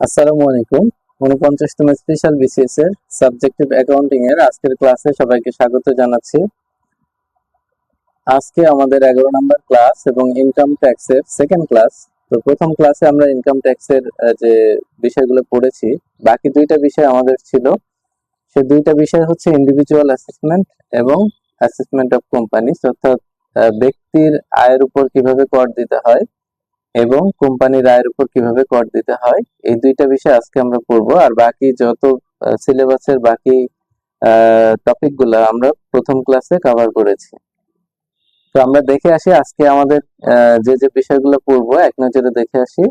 আসসালামু আলাইকুম। 49তম special BCS এর সাবজেক্টিভ অ্যাকাউন্টিং এর আজকের ক্লাসে সবাইকে স্বাগত জানাচ্ছি। আজকে আমাদের 11 নম্বর ক্লাস এবং ইনকাম ট্যাক্স এর সেকেন্ড ক্লাস। তো প্রথম ক্লাসে আমরা ইনকাম ট্যাক্স এর যে বিষয়গুলো পড়েছি, বাকি দুইটা বিষয় আমাদের ছিল। সে দুইটা বিষয় হচ্ছে ইন্ডিভিজুয়াল অ্যাসেসমেন্ট এবং অ্যাসেসমেন্ট অফ কোম্পানিজ, অর্থাৎ ব্যক্তির আয়ের উপর কিভাবে কর দিতে হয় এবং কোম্পানির আয়ের উপর কিভাবে কর দিতে হয়। এই দুইটা বিষয় আজকে আমরা পড়বো। আর বাকি যত সিলেবাসের বাকি টপিক গুলা আমরা প্রথম ক্লাসে কভার করেছি। তো আমরা দেখে আসি আজকে আমাদের যে যে বিষয়গুলো পড়বো এক নজরে দেখে আসি।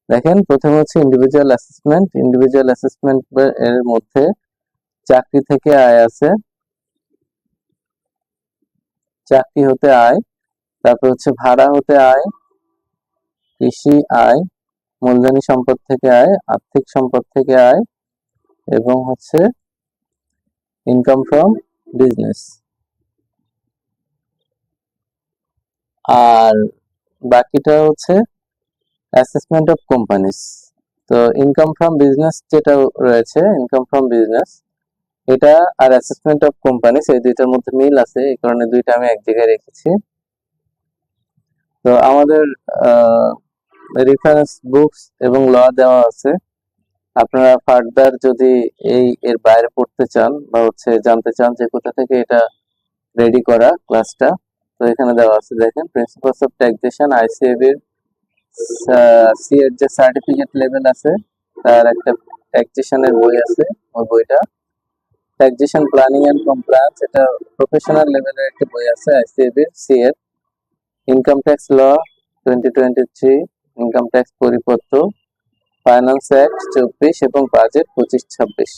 দেখেন, প্রথমে হচ্ছে ইন্ডিভিজুয়াল অ্যাসেসমেন্ট। ইন্ডিভিজুয়াল অ্যাসেসমেন্ট এর মধ্যে চাকরি থেকে আয় আছে, চাকরি হতে আয়, তারপর হচ্ছে ভাড়া হতে আয়, কৃষি আয়, মূলধনী সম্পদ থেকে আয়, আর্থিক সম্পদ থেকে আয়, এবং হচ্ছে ইনকাম ফ্রম বিজনেস। আর বাকিটা হচ্ছে অ্যাসেসমেন্ট অফ কোম্পানিজ। তো ইনকাম ফ্রম বিজনেস যেটা রয়েছে, ইনকাম ফ্রম বিজনেস এটা আর অ্যাসেসমেন্ট অফ কোম্পানিজ এই দুইটার মধ্যে মিল আছে, এই কারণে দুইটা আমি এক জায়গায় রেখেছি। তো আমাদের রেফারেন্স বুকস এবং ল দেওয়া আছে। আপনারা ফার্দার যদি এর বাইরে পড়তে চান বা হচ্ছে জানতে চান যে কোথা থেকে এটা রেডি করা ক্লাসটা, তো এখানে দেওয়া আছে। দেখেন, প্রিন্সিপালস অফ ট্যাক্সেশন, আইসিএবি এর সি এর যে সার্টিফিকেট লেভেল আছে তার একটা ট্যাক্সেশনের বই আছে, ওই বইটা। ট্যাক্সেশন প্ল্যানিং এন্ড কমপ্লায়েন্স, এটা প্রফেশনাল লেভেলের একটা বই আছে আইসিএবি সি এর। Income tax law 2023, income tax পরিপত্র, ফাইন্যান্স অ্যাক্ট 24 এবং বাজেট 25-26।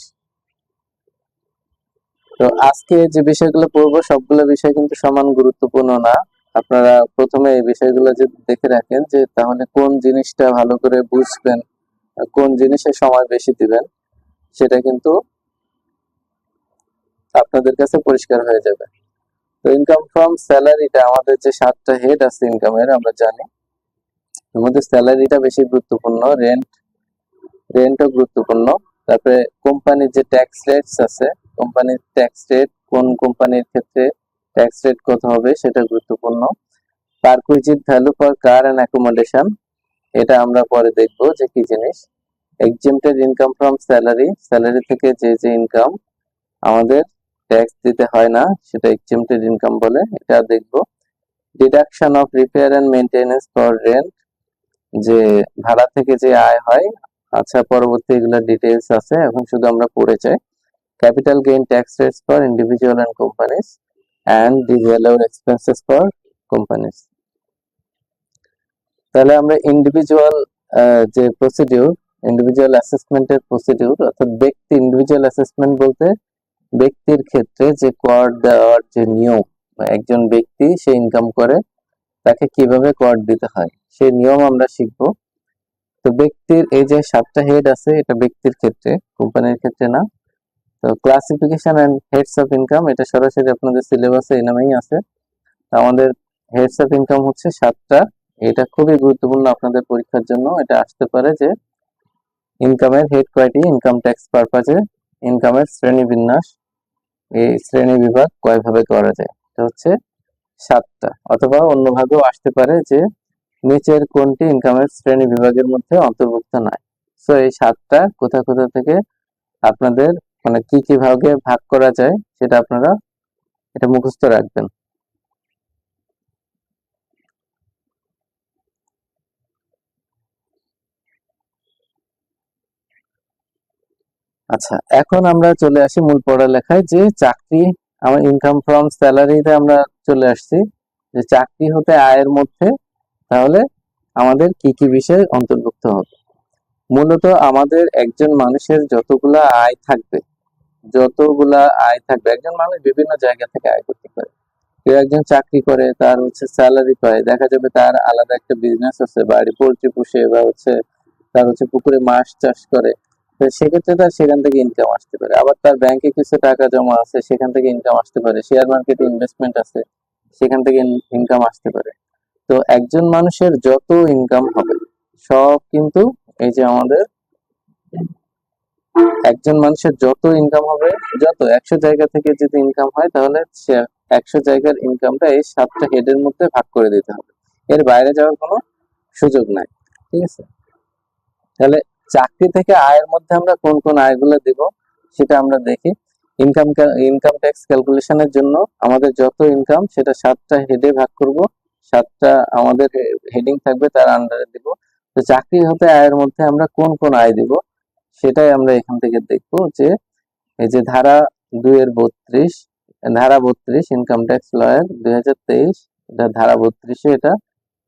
তো আজকে যে বিষয়গুলো পড়বো সবগুলো বিষয় কিন্তু সমান গুরুত্বপূর্ণ না। আপনারা প্রথমে এই বিষয়গুলো যদি দেখে রাখেন যে তাহলে কোন জিনিসটা ভালো করে বুঝবেন, কোন জিনিসে সময় বেশি দিবেন, সেটা কিন্তু আপনাদের কাছে পরিষ্কার হয়ে যাবে। তো ইনকাম ফ্রম স্যালারিটা, আমাদের যে 7টা হেড আছে ইনকামের আমরা জানি, এর মধ্যে স্যালারিটা বেশি গুরুত্বপূর্ণ, রেন্টও গুরুত্বপূর্ণ। তারপরে কোম্পানির যে ট্যাক্স রেটস আছে, কোম্পানির ট্যাক্স রেট, কোন কোম্পানির ক্ষেত্রে ট্যাক্স রেট কত হবে সেটা গুরুত্বপূর্ণ। Perquisite value for car and accommodation, এটা আমরা পরে দেখবো যে কি জিনিস। Exempted income from salary, salary থেকে যে যে ইনকাম আমাদের ট্যাক্স দিতে হয় না সেটা এক্সেমটেড ইনকাম বলে, এটা দেখবো। Deduction of repair and maintenance for rent, যে ভাড়া থেকে যে আয় হয়। আচ্ছা, পরবর্তী এগুলো ডিটেইলস আছে, এখন শুধু আমরা পড়ে চাই। Capital gain tax rates for individual and companies and the ভ্যালুর এক্সপেন্সেস ফর কোম্পানিজ। তাহলে আমরা ইন্ডিভিজুয়াল যে প্রসিডিউর, ইন্ডিভিজুয়াল অ্যাসেসমেন্টের প্রসিডিউর, অর্থাৎ ব্যক্তি, ইন্ডিভিজুয়াল অ্যাসেসমেন্ট বলতে ব্যক্তির ক্ষেত্রে যে কর দেওয়ার যে নিয়ম, একজন ব্যক্তি সে ইনকাম করে তাকে কিভাবে কর দিতে হয় সেই নিয়ম আমরা শিখবো। তো ব্যক্তির এই যে 7টা হেড আছে, এটা ব্যক্তির ক্ষেত্রে, কোম্পানির ক্ষেত্রে না। তো classification and heads of income, এটা সরাসরি আপনাদের সিলেবাসে এই নামেই আছে। আমাদের হেডস অফ ইনকাম হচ্ছে 7টা। এটা খুবই গুরুত্বপূর্ণ আপনাদের পরীক্ষার জন্য। এটা আসতে পারে যে ইনকামের হেড কয়টি, ইনকাম ট্যাক্স পারপাজে ইনকামের শ্রেণী বিন্যাস, এই শ্রেণী বিভাগ কয়ভাবে করা যায়, এটা হচ্ছে 7টা। অথবা অন্যভাবেও আসতে পারে যে নিচের কোনটি ইনকামের শ্রেণী বিভাগের মধ্যে অন্তর্ভুক্ত নয়। সো এই 7টা কোথা কোথা থেকে আপনাদের মানে কি কি ভাগে ভাগ করা যায় সেটা আপনারা এটা মুখস্থ রাখবেন। আচ্ছা, এখন আমরা চলে আসি মূল পড়ালেখায়, যে চাকরি, আমার ইনকাম ফ্রম স্যালারিতে আমরা চলে আসছি যে চাকরি হতে আয়ের মধ্যে তাহলে আমাদের কি কি বিষয় অন্তর্ভুক্ত হবে। মূলত আমাদের একজন মানুষের যতগুলা আয় থাকবে, একজন মানুষ বিভিন্ন জায়গা থেকে আয় করতে পারে। কেউ একজন চাকরি করে, তার হচ্ছে স্যালারি পায়, দেখা যাবে তার আলাদা একটা বিজনেস আছে, বাড়ি পোল্ট্রি পুষে বা হচ্ছে তার হচ্ছে পুকুরে মাছ চাষ করে, তো সেক্ষেত্রে তার সেখান থেকে ইনকাম আসতে পারে। আবার তার ব্যাংকে কিছু টাকা জমা আছে, সেখান থেকে ইনকাম আসতে পারে। শেয়ার মার্কেটে ইনভেস্টমেন্ট আছে, সেখান থেকে ইনকাম আসতে পারে। তো একজন মানুষের যত ইনকাম হবে সব কিন্তু এই যে আমাদের একজন মানুষের যত ইনকাম হবে, যত 100 জায়গা থেকে যদি ইনকাম হয়, তাহলে সে 100 জায়গার ইনকামটা এই 7টা হেডের মধ্যে ভাগ করে দিতে হবে। এর বাইরে যাওয়ার কোনো সুযোগ নাই। ঠিক আছে? তাহলে চাকরি থেকে আয়ের মধ্যে আমরা কোন কোন আয়গুলো দিব সেটা আমরা দেখি। ইনকাম ইনকাম ট্যাক্স ক্যালকুলেশনের জন্য আমাদের যত ইনকাম সেটা 7টা হেডে ভাগ করব, 7টা আমাদের হেডিং থাকবে, তার আন্ডারে দিব। তো চাকরি হতে আয়ের মধ্যে আমরা কোন কোন আয় দিব সেটাই আমরা এখান থেকে দেখব। যে এই যে ধারা 2 এর 32, ধারা 32 ইনকাম ট্যাক্স লয়ের 2023, এটা ধারা 32-এ এটা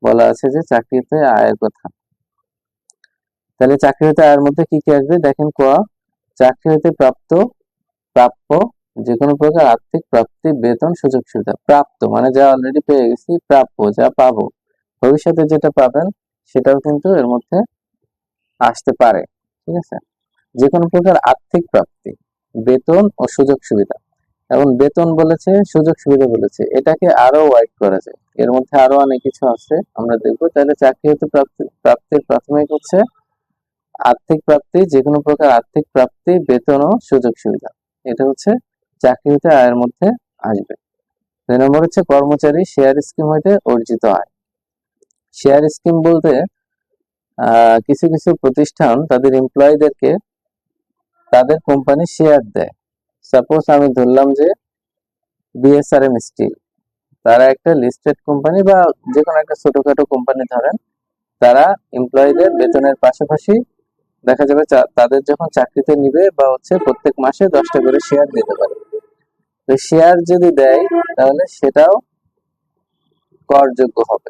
বলা আছে যে চাকরিতে আয়ের কথা। তাহলে চাকরি হতে আয়ের মধ্যে কি কি আসবে দেখেন। ক, চাকরি হতে প্রাপ্য যে কোনো প্রকার আর্থিক প্রাপ্তি, বেতন, সুযোগ সুবিধা। প্রাপ্ত মানে যা অলরেডি পেয়ে গেছি, প্রাপ্য যা পাবো, ভবিষ্যতে যেটা পাবেন সেটাও কিন্তু এর মধ্যে আসতে পারে। ঠিক আছে? যে কোনো প্রকার আর্থিক প্রাপ্তি, বেতন ও সুযোগ সুবিধা। এখন বেতন বলেছে, সুযোগ সুবিধা বলেছে, এটাকে আরো ওয়াইড করা যায়, এর মধ্যে আরো অনেক কিছু আছে, আমরা দেখবো। তাহলে চাকরি হতে প্রাপ্তির প্রাথমিক হচ্ছে আর্থিক প্রাপ্তি, যে কোনো প্রকার আর্থিক প্রাপ্তি, বেতন ও সুযোগ সুবিধা। এটা হচ্ছে চাকরি হতে আয়ের মধ্যে আসবে। 2 নম্বর হচ্ছে কর্মচারী শেয়ার স্কিম হইতে অর্জিত আয়। শেয়ার স্কিম বলতে কিছু কিছু প্রতিষ্ঠান তাদের এমপ্লয়ীদেরকে তাদের কোম্পানি শেয়ার দেয়। সাপোজ আমি ধরলাম যে বিএসআরএম স্টিল, তারা একটা লিস্টেড কোম্পানি বা যে কোনো একটা ছোটখাটো কোম্পানি ধরেন, তারা এমপ্লয়ীদের বেতনের পাশাপাশি দেখা যাবে তাদের যখন চাকরিতে নিবে বা হচ্ছে প্রত্যেক মাসে 10টা করে শেয়ার দিতে পারে। তো শেয়ার যদি দেয় তাহলে সেটাও করযোগ্য হবে।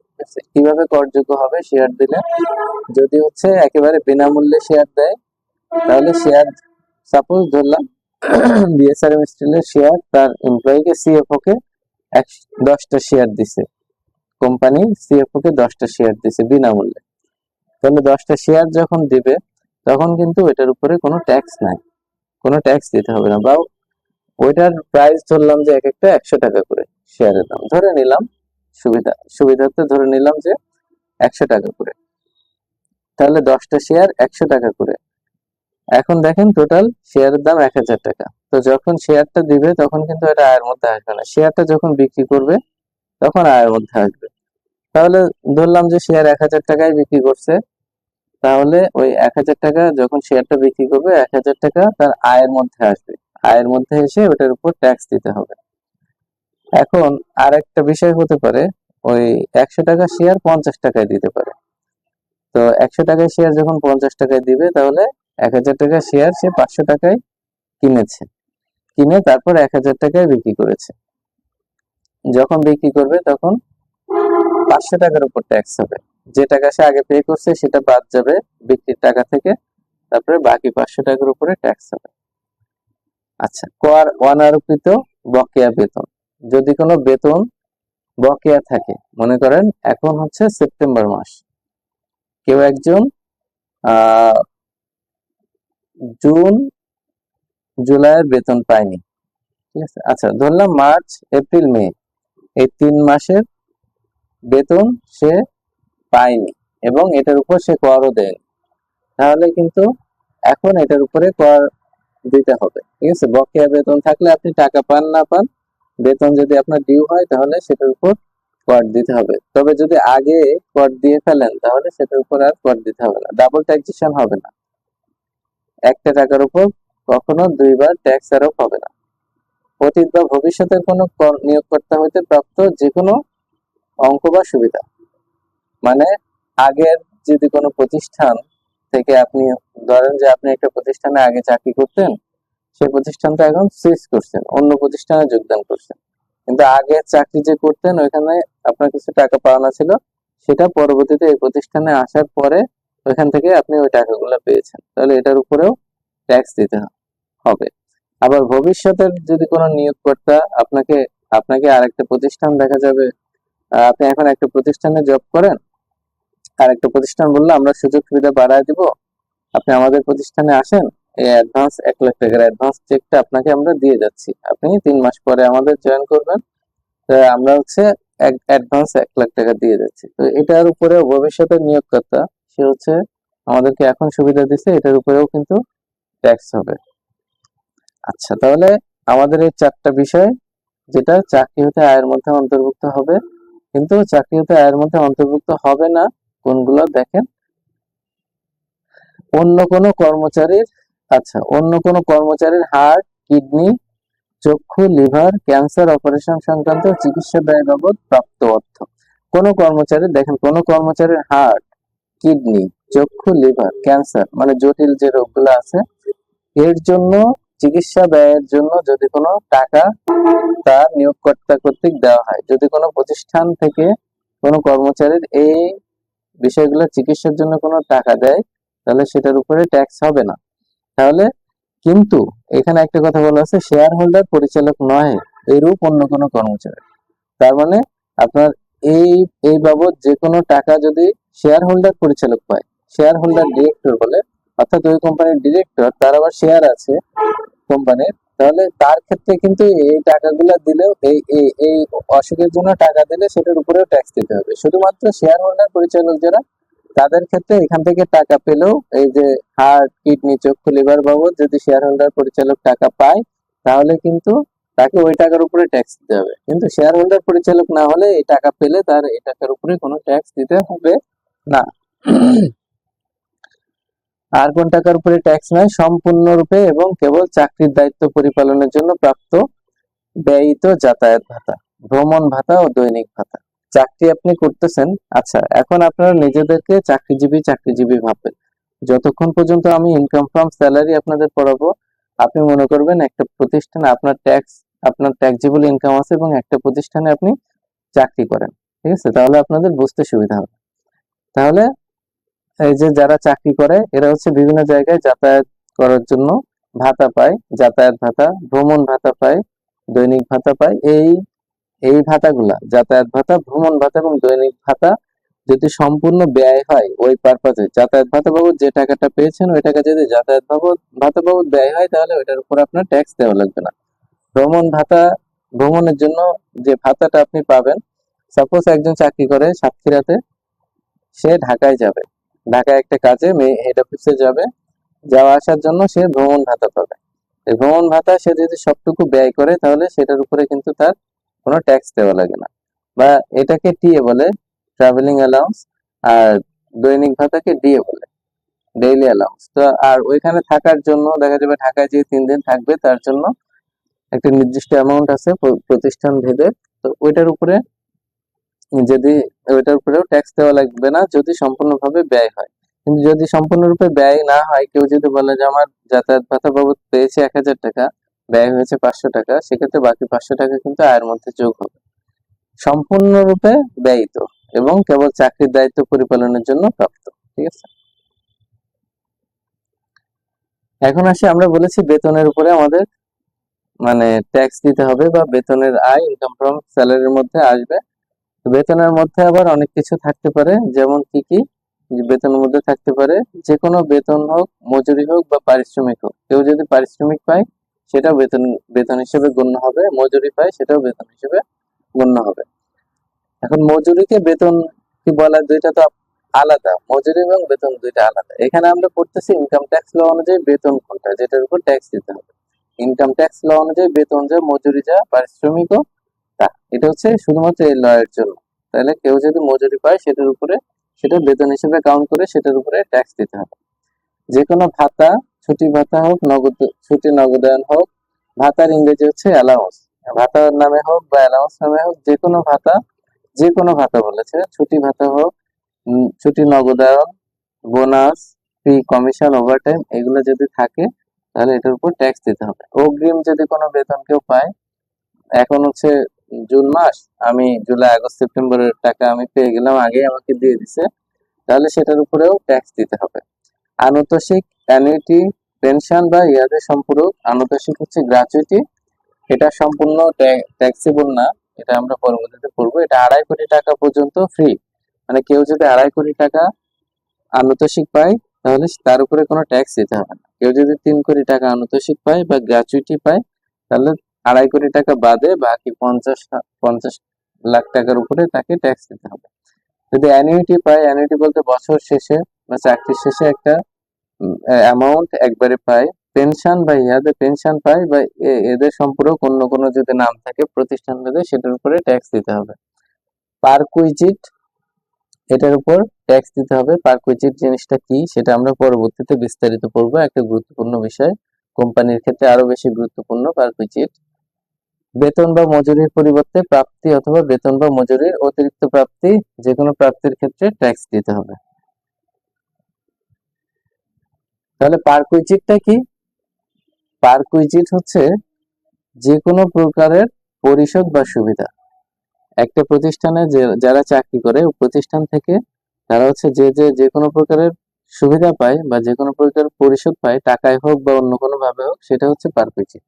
ঠিক আছে? কিভাবে করযোগ্য হবে শেয়ার দিলে? যদি হচ্ছে একেবারে বিনামূল্যে শেয়ার দেয়, তাহলে শেয়ার সাপোজ ধরলাম বিএসআরএম স্টিলের শেয়ার তার এমপ্লয়িকে সিএফও কে 10টা শেয়ার দিছে, কোম্পানি সিএফও কে 10টা শেয়ার দিছে বিনামূল্যে। তাহলে 10টা শেয়ার যখন দিবে তখন কিন্তু এটার উপরে কোনো ট্যাক্স নাই, কোনো ট্যাক্স দিতে হবে না। বা ওইটার প্রাইস ধরলাম যে এক একটা 100 টাকা করে শেয়ারের দাম ধরে নিলাম, সুবিধার্থে ধরে নিলাম যে 100 টাকা করে। তাহলে 10টা শেয়ার 100 টাকা করে। এখন দেখেন টোটাল শেয়ারের দাম 1000 টাকা। তো যখন শেয়ারটা দিবে তখন কিন্তু এটা আয়ের মধ্যে আসবে না, শেয়ারটা যখন বিক্রি করবে তখন আয়ের মধ্যে আসবে। তাহলে ধরলাম যে শেয়ার 1000 টাকায় বিক্রি করছে, তাহলে ওই 1000 টাকা যখন শেয়ারটা বিক্রি করবে 1000 টাকা তার আয়ের মধ্যে আসবে, আয়ের মধ্যে এসে ওটার উপর ট্যাক্স দিতে হবে। এখন আর একটা বিষয় হতে পারে, ওই 100 টাকা শেয়ার 50 টাকায় দিতে পারে। তো 100 টাকায় শেয়ার যখন 50 টাকায় দিবে, তাহলে 1000 টাকা শেয়ার সে 500 টাকায় কিনেছে, কিনে তারপর 1000 টাকায় বিক্রি করেছে। যখন বিক্রি করবে তখন 500 টাকার উপর ট্যাক্স হবে। যে টাকা সে আগে পে করছে সেটা বাদ যাবে বিক্রির টাকা থেকে, তারপরে বাকি 500 টাকার উপরে ট্যাক্স হবে। আচ্ছা, কর অনারোপিত বকেয়া বেতন। যদি কোনো বেতন বকেয়া থাকে, মনে করেন এখন হচ্ছে সেপ্টেম্বর মাস, কেউ একজন আহ জুন জুলাইয়ের বেতন পায়নি। ঠিক আছে? আচ্ছা, ধরলাম মার্চ এপ্রিল মে এই 3 মাসের বেতন সে পায়নি এবং এটার উপর সে করও দেয়নি, তাহলে কিন্তু এখন এটার উপরে কর দিতে হবে। ঠিক আছে? বকেয়া বেতন থাকলে আপনি টাকা পান না পান, বেতন যদি আপনার ডিউ হয় তাহলে সেটার উপর কর দিতে হবে। তবে যদি আগে কর দিয়ে ফেলেন তাহলে সেটার উপর আর কর দিতে হবে না, ডাবল ট্যাক্সেশন হবে না। একটা টাকার উপর কখনো 2বার ট্যাক্স আরোপ হবে না। অতীত বা ভবিষ্যতের কোনো নিয়োগকর্তা হইতে প্রাপ্ত যে কোনো অঙ্ক বা সুবিধা, মানে আগের যদি কোনো প্রতিষ্ঠান থেকে আপনি ধরেন যে আপনি একটা প্রতিষ্ঠানে আগে চাকরি করতেন, সেই প্রতিষ্ঠানটা এখন সুইচ করছেন, অন্য প্রতিষ্ঠানে যোগদান করছেন, কিন্তু আগে চাকরি যে করতেন ওইখানে আপনার কিছু টাকা পাওনা ছিল, সেটা পরবর্তীতে এই প্রতিষ্ঠানে আসার পরে ওইখান থেকে আপনি ওই টাকাগুলো পেয়েছেন, তাহলে এটার উপরেও ট্যাক্স দিতে হবে। আবার ভবিষ্যতের যদি কোনো নিয়োগকর্তা আপনাকে আপনাকে আরেকটা প্রতিষ্ঠান দেখা যাবে, আপনি এখন একটা প্রতিষ্ঠানে জব করেন, আর একটা প্রতিষ্ঠান বললো আমরা সুযোগ সুবিধা বাড়ায় দিব, আপনি আমাদের প্রতিষ্ঠানে আসেন, এই অ্যাডভান্স 1 লাখ টাকার অ্যাডভান্স চেকটা আপনাকে আমরা দিয়ে যাচ্ছি, আপনি 3 মাস পরে আমাদের জয়েন করবেন, আমরা হচ্ছে অ্যাডভান্স 1 লাখ টাকা দিয়ে যাচ্ছি। তো এটার উপরেও ভবিষ্যতের নিয়োগকর্তা সে হচ্ছে আমাদেরকে এখন সুবিধা দিচ্ছে, এটার উপরেও কিন্তু ট্যাক্স হবে। আচ্ছা, তাহলে আমাদের এই চারটা বিষয়, যেটা চাকরি হতে আয়ের মধ্যে অন্তর্ভুক্ত হবে, কিন্তু চাকরি হতে আয়ের মধ্যে অন্তর্ভুক্ত হবে না কোনগুলো দেখেন, অন্য কোনো কর্মচারীর, আচ্ছা, অন্য কোনো কর্মচারীর হার্ট, কিডনি, চক্ষু, লিভার, ক্যান্সার অপারেশন সংক্রান্ত চিকিৎসা ব্যয় বাবদ প্রাপ্ত অর্থ। কোনো কর্মচারী, দেখেন, কোনো কর্মচারীর হার্ট, কিডনি, চক্ষু, লিভার, ক্যান্সার মানে জটিল যে রোগগুলো আছে, এর জন্য চিকিৎসা ব্যয়ের জন্য যদি কোনো টাকা তার নিয়োগকর্তা কর্তৃক দেওয়া হয়, যদি কোনো প্রতিষ্ঠান থেকে কোনো কর্মচারীর এই বিষয়গুলো চিকিৎসার জন্য কোনো টাকা দেয়, তাহলে সেটার উপরে ট্যাক্স হবে না। তাহলে কিন্তু এখানে একটা কথা বলা আছে, শেয়ার হোল্ডার পরিচালক নয় এরূপ অন্য কোনো কর্মচারী। তার মানে আপনার এই এই বাবদ যে কোনো টাকা যদি শেয়ার হোল্ডার পরিচালক পায়, শেয়ার হোল্ডার ডিরেক্টর বলে, অর্থাৎ ওই কোম্পানির ডিরেক্টর, তার আবার শেয়ার আছে কোম্পানির, তাহলে তার ক্ষেত্রে কিন্তু এই টাকাগুলো দিলেও, এই এই এই অসুখের জন্য টাকা দিলে সেটার উপরেও ট্যাক্স দিতে হবে। শুধুমাত্র শেয়ার হোল্ডার পরিচালক যারা, তাদের ক্ষেত্রে এখান থেকে টাকা পেলেও, এই যে হার্ট, কিডনি, চক্ষু, লিভার বাবদ যদি শেয়ার হোল্ডার পরিচালক টাকা পায়, তাহলে কিন্তু তাকে ওই টাকার উপরে ট্যাক্স দিতে হবে। কিন্তু শেয়ার হোল্ডার পরিচালক না হলে এই টাকা পেলে তার এই টাকার উপরে কোনো ট্যাক্স দিতে হবে না। আর কোন টাকার উপরে ট্যাক্স নয়? সম্পূর্ণরূপে এবং কেবল চাকরির দায়িত্ব পরিপালনের জন্য প্রাপ্ত ব্যয়িত যাতায়াত ভাতা, ভ্রমণ ভাতা ও দৈনিক ভাতা। চাকরি আপনি করতেছেন, আচ্ছা, এখন আপনারা নিজেদেরকে চাকরিজীবী ভাববেন। যতক্ষণ পর্যন্ত আমি ইনকাম ফ্রম স্যালারি আপনাদের পড়াবো, আপনি মনে করবেন একটা প্রতিষ্ঠানে আপনার ট্যাক্সেবল ইনকাম আছে এবং একটা প্রতিষ্ঠানে আপনি চাকরি করেন, ঠিক আছে? তাহলে আপনাদের বুঝতে সুবিধা হবে। তাহলে এই যে যারা চাকরি করে, এরা হচ্ছে বিভিন্ন জায়গায় যাতায়াত করার জন্য ভাতা পায়, যাতায়াত ভাতা, ভ্রমণ ভাতা পায়, দৈনিক ভাতা পায়। এই এই ভাতাগুলা, যাতায়াত ভাতা, ভ্রমণ ভাতা এবং দৈনিক ভাতা, যদি সম্পূর্ণ ব্যয় হয় ওই পারপাজে, যাতায়াত ভাতা বাবদ যে টাকাটা পেয়েছেন ওই টাকা যদি যাতায়াত ভাতা বাবদ ব্যয় হয়, তাহলে ওইটার উপর আপনার ট্যাক্স দেওয়া লাগবে না। ভ্রমণ ভাতা, ভ্রমণের জন্য যে ভাতাটা আপনি পাবেন, সাপোজ একজন চাকরি করে সাতক্ষীরাতে, সে ঢাকায় যাবে, ঢাকায় একটা কাজে হেড অফিসে যাবে, যাওয়া আসার জন্য সে ভ্রমণ ভাতা পাবে। এই ভ্রমণ ভাতা সে যদি সবটুকু ব্যয় করে, তাহলে সেটার উপরে কিন্তু তার কোনো ট্যাক্স দেওয়া লাগে না। বা এটাকে টিএ বলে, ট্রাভেলিং অ্যালাউন্স, আর দৈনিক ভাতাকে ডিএ বলে, ডেইলি অ্যালাউন্স। তো আর ওইখানে থাকার জন্য দেখা যাবে ঢাকায় যে 3 দিন থাকবে, তার জন্য একটা নির্দিষ্ট অ্যামাউন্ট আছে প্রতিষ্ঠান ভেদে, তো ওইটার উপরে যদি, ওইটার উপরেও ট্যাক্স দেওয়া লাগবে না যদি সম্পূর্ণভাবে ব্যয় হয়। কিন্তু যদি সম্পূর্ণরূপে ব্যয় না হয়, কেউ যদি বলে যে আমার যাতায়াত ভাতা বাবদ পেয়েছে 1000 টাকা, ব্যয় হয়েছে 500 টাকা, সেক্ষেত্রে বাকি 500 টাকা কিন্তু আয়ের মধ্যে যোগ হবে। সম্পূর্ণরূপে ব্যয়িত এবং কেবল চাকরির দায়িত্ব পরিপালনের জন্য প্রাপ্ত, ঠিক আছে? এখন আসি, আমরা বলেছি বেতনের উপরে আমাদের মানে ট্যাক্স দিতে হবে, বা বেতনের আয় ইনকাম ফ্রম স্যালারির মধ্যে আসবে। বেতনের মধ্যে আবার অনেক কিছু থাকতে পারে, যেমন কি কি? যে বেতনের মধ্যে থাকতে পারে যে কোনো বেতন হোক, মজুরি হোক বা পারিশ্রমিক হোক। কেউ যদি পারিশ্রমিক পায়, সেটাও বেতন বেতন হিসেবে গণ্য হবে, মজুরি পায় সেটাও বেতন হিসেবে গণ্য হবে। এখন মজুরিকে বেতন কি বলা, দুইটা তো আলাদা, মজুরি এবং বেতন দুইটা আলাদা। এখানে আমরা পড়তেছি ইনকাম ট্যাক্স ল অনুযায়ী বেতন কোনটা, যেটার উপর ট্যাক্স দিতে হবে। ইনকাম ট্যাক্স ল অনুযায়ী বেতন যা, মজুরি যা, পারিশ্রমিক তা, এটা হচ্ছে শুধুমাত্র এই ল এর জন্য। তাহলে কেউ যদি মজুরি পায়, সেটার উপরে, সেটা বেতন হিসেবে কাউন্ট করে সেটার উপরে ট্যাক্স দিতে হবে। যে কোনো ভাতা, ছুটি ভাতা হোক, নগদ ছুটি নগদায়ন হোক, ভাতার ইংরেজি হচ্ছে অ্যালাউন্স, ভাতার নামে হোক বা অ্যালাউন্স নামে হোক, যে কোনো ভাতা, যে কোনো ভাতা বলেছে, ছুটি ভাতা হোক, ছুটি নগদায়ন, বোনাস, ফি, কমিশন, ওভারটাইম, এগুলো যদি থাকে, তাহলে এটার উপর ট্যাক্স দিতে হবে। অগ্রিম যদি কোনো বেতন কেউ পায়, এখন হচ্ছে জুন মাস, আমি জুলাই, আগস্ট, সেপ্টেম্বরের টাকা আমি পেয়ে গেলাম, আগে আমাকে দিয়ে দিছে, তাহলে সেটার উপরেও ট্যাক্স দিতে হবে। আনুতোষিক, অ্যানুইটি, পেনশন বা ইয়াদের সম্পূরক, আনুতোষিক হচ্ছে গ্র্যাচুইটি, এটা সম্পূর্ণ ট্যাক্সেবল না, এটা আমরা পরবর্তীতে পড়বো। এটা 2.5 কোটি টাকা পর্যন্ত ফ্রি, মানে কেউ যদি 2.5 কোটি টাকা আনুতোষিক পায়, তাহলে তার উপরে কোনো ট্যাক্স দিতে হবে না। কেউ যদি 3 কোটি টাকা আনুতোষিক পায় বা গ্র্যাচুইটি পায়, তাহলে 2.5 কোটি টাকা বাদে বাকি 50 লাখ টাকার উপরে তাকে ট্যাক্স দিতে হবে। যদি অ্যানুইটি পায়, অ্যানুইটি বলতে বছর শেষে বা চাকরির শেষে একটা অ্যামাউন্ট একবারে পায়, পেনশন বা ইয়াদের পেনশন পায় বা এদের সম্পর্ক অন্য কোনো যদি নাম থাকে প্রতিষ্ঠান ভেদে, সেটার উপরে ট্যাক্স দিতে হবে। পারকুইজিট, এটার উপর ট্যাক্স দিতে হবে। পারকুইজিট জিনিসটা কি সেটা আমরা পরবর্তীতে বিস্তারিত পড়বো, একটা গুরুত্বপূর্ণ বিষয়, কোম্পানির ক্ষেত্রে আরো বেশি গুরুত্বপূর্ণ পারকুইজিট। বেতন বা মজুরির পরিবর্তে প্রাপ্তি অথবা বেতন বা মজুরির অতিরিক্ত প্রাপ্তি, যে কোনো প্রাপ্তির ক্ষেত্রে ট্যাক্স দিতে হবে। তাহলে পারকুইজিটটা কি? পারকুইজিট হচ্ছে যে কোনো প্রকারের পরিশোধ বা সুবিধা। একটা প্রতিষ্ঠানে যারা চাকরি করে প্রতিষ্ঠান থেকে তারা হচ্ছে যে কোনো প্রকারের সুবিধা পায় বা যে কোনো প্রকার পরিশোধ পায়, টাকায় হোক বা অন্য কোনো ভাবে হোক, সেটা হচ্ছে পারকুইজিট।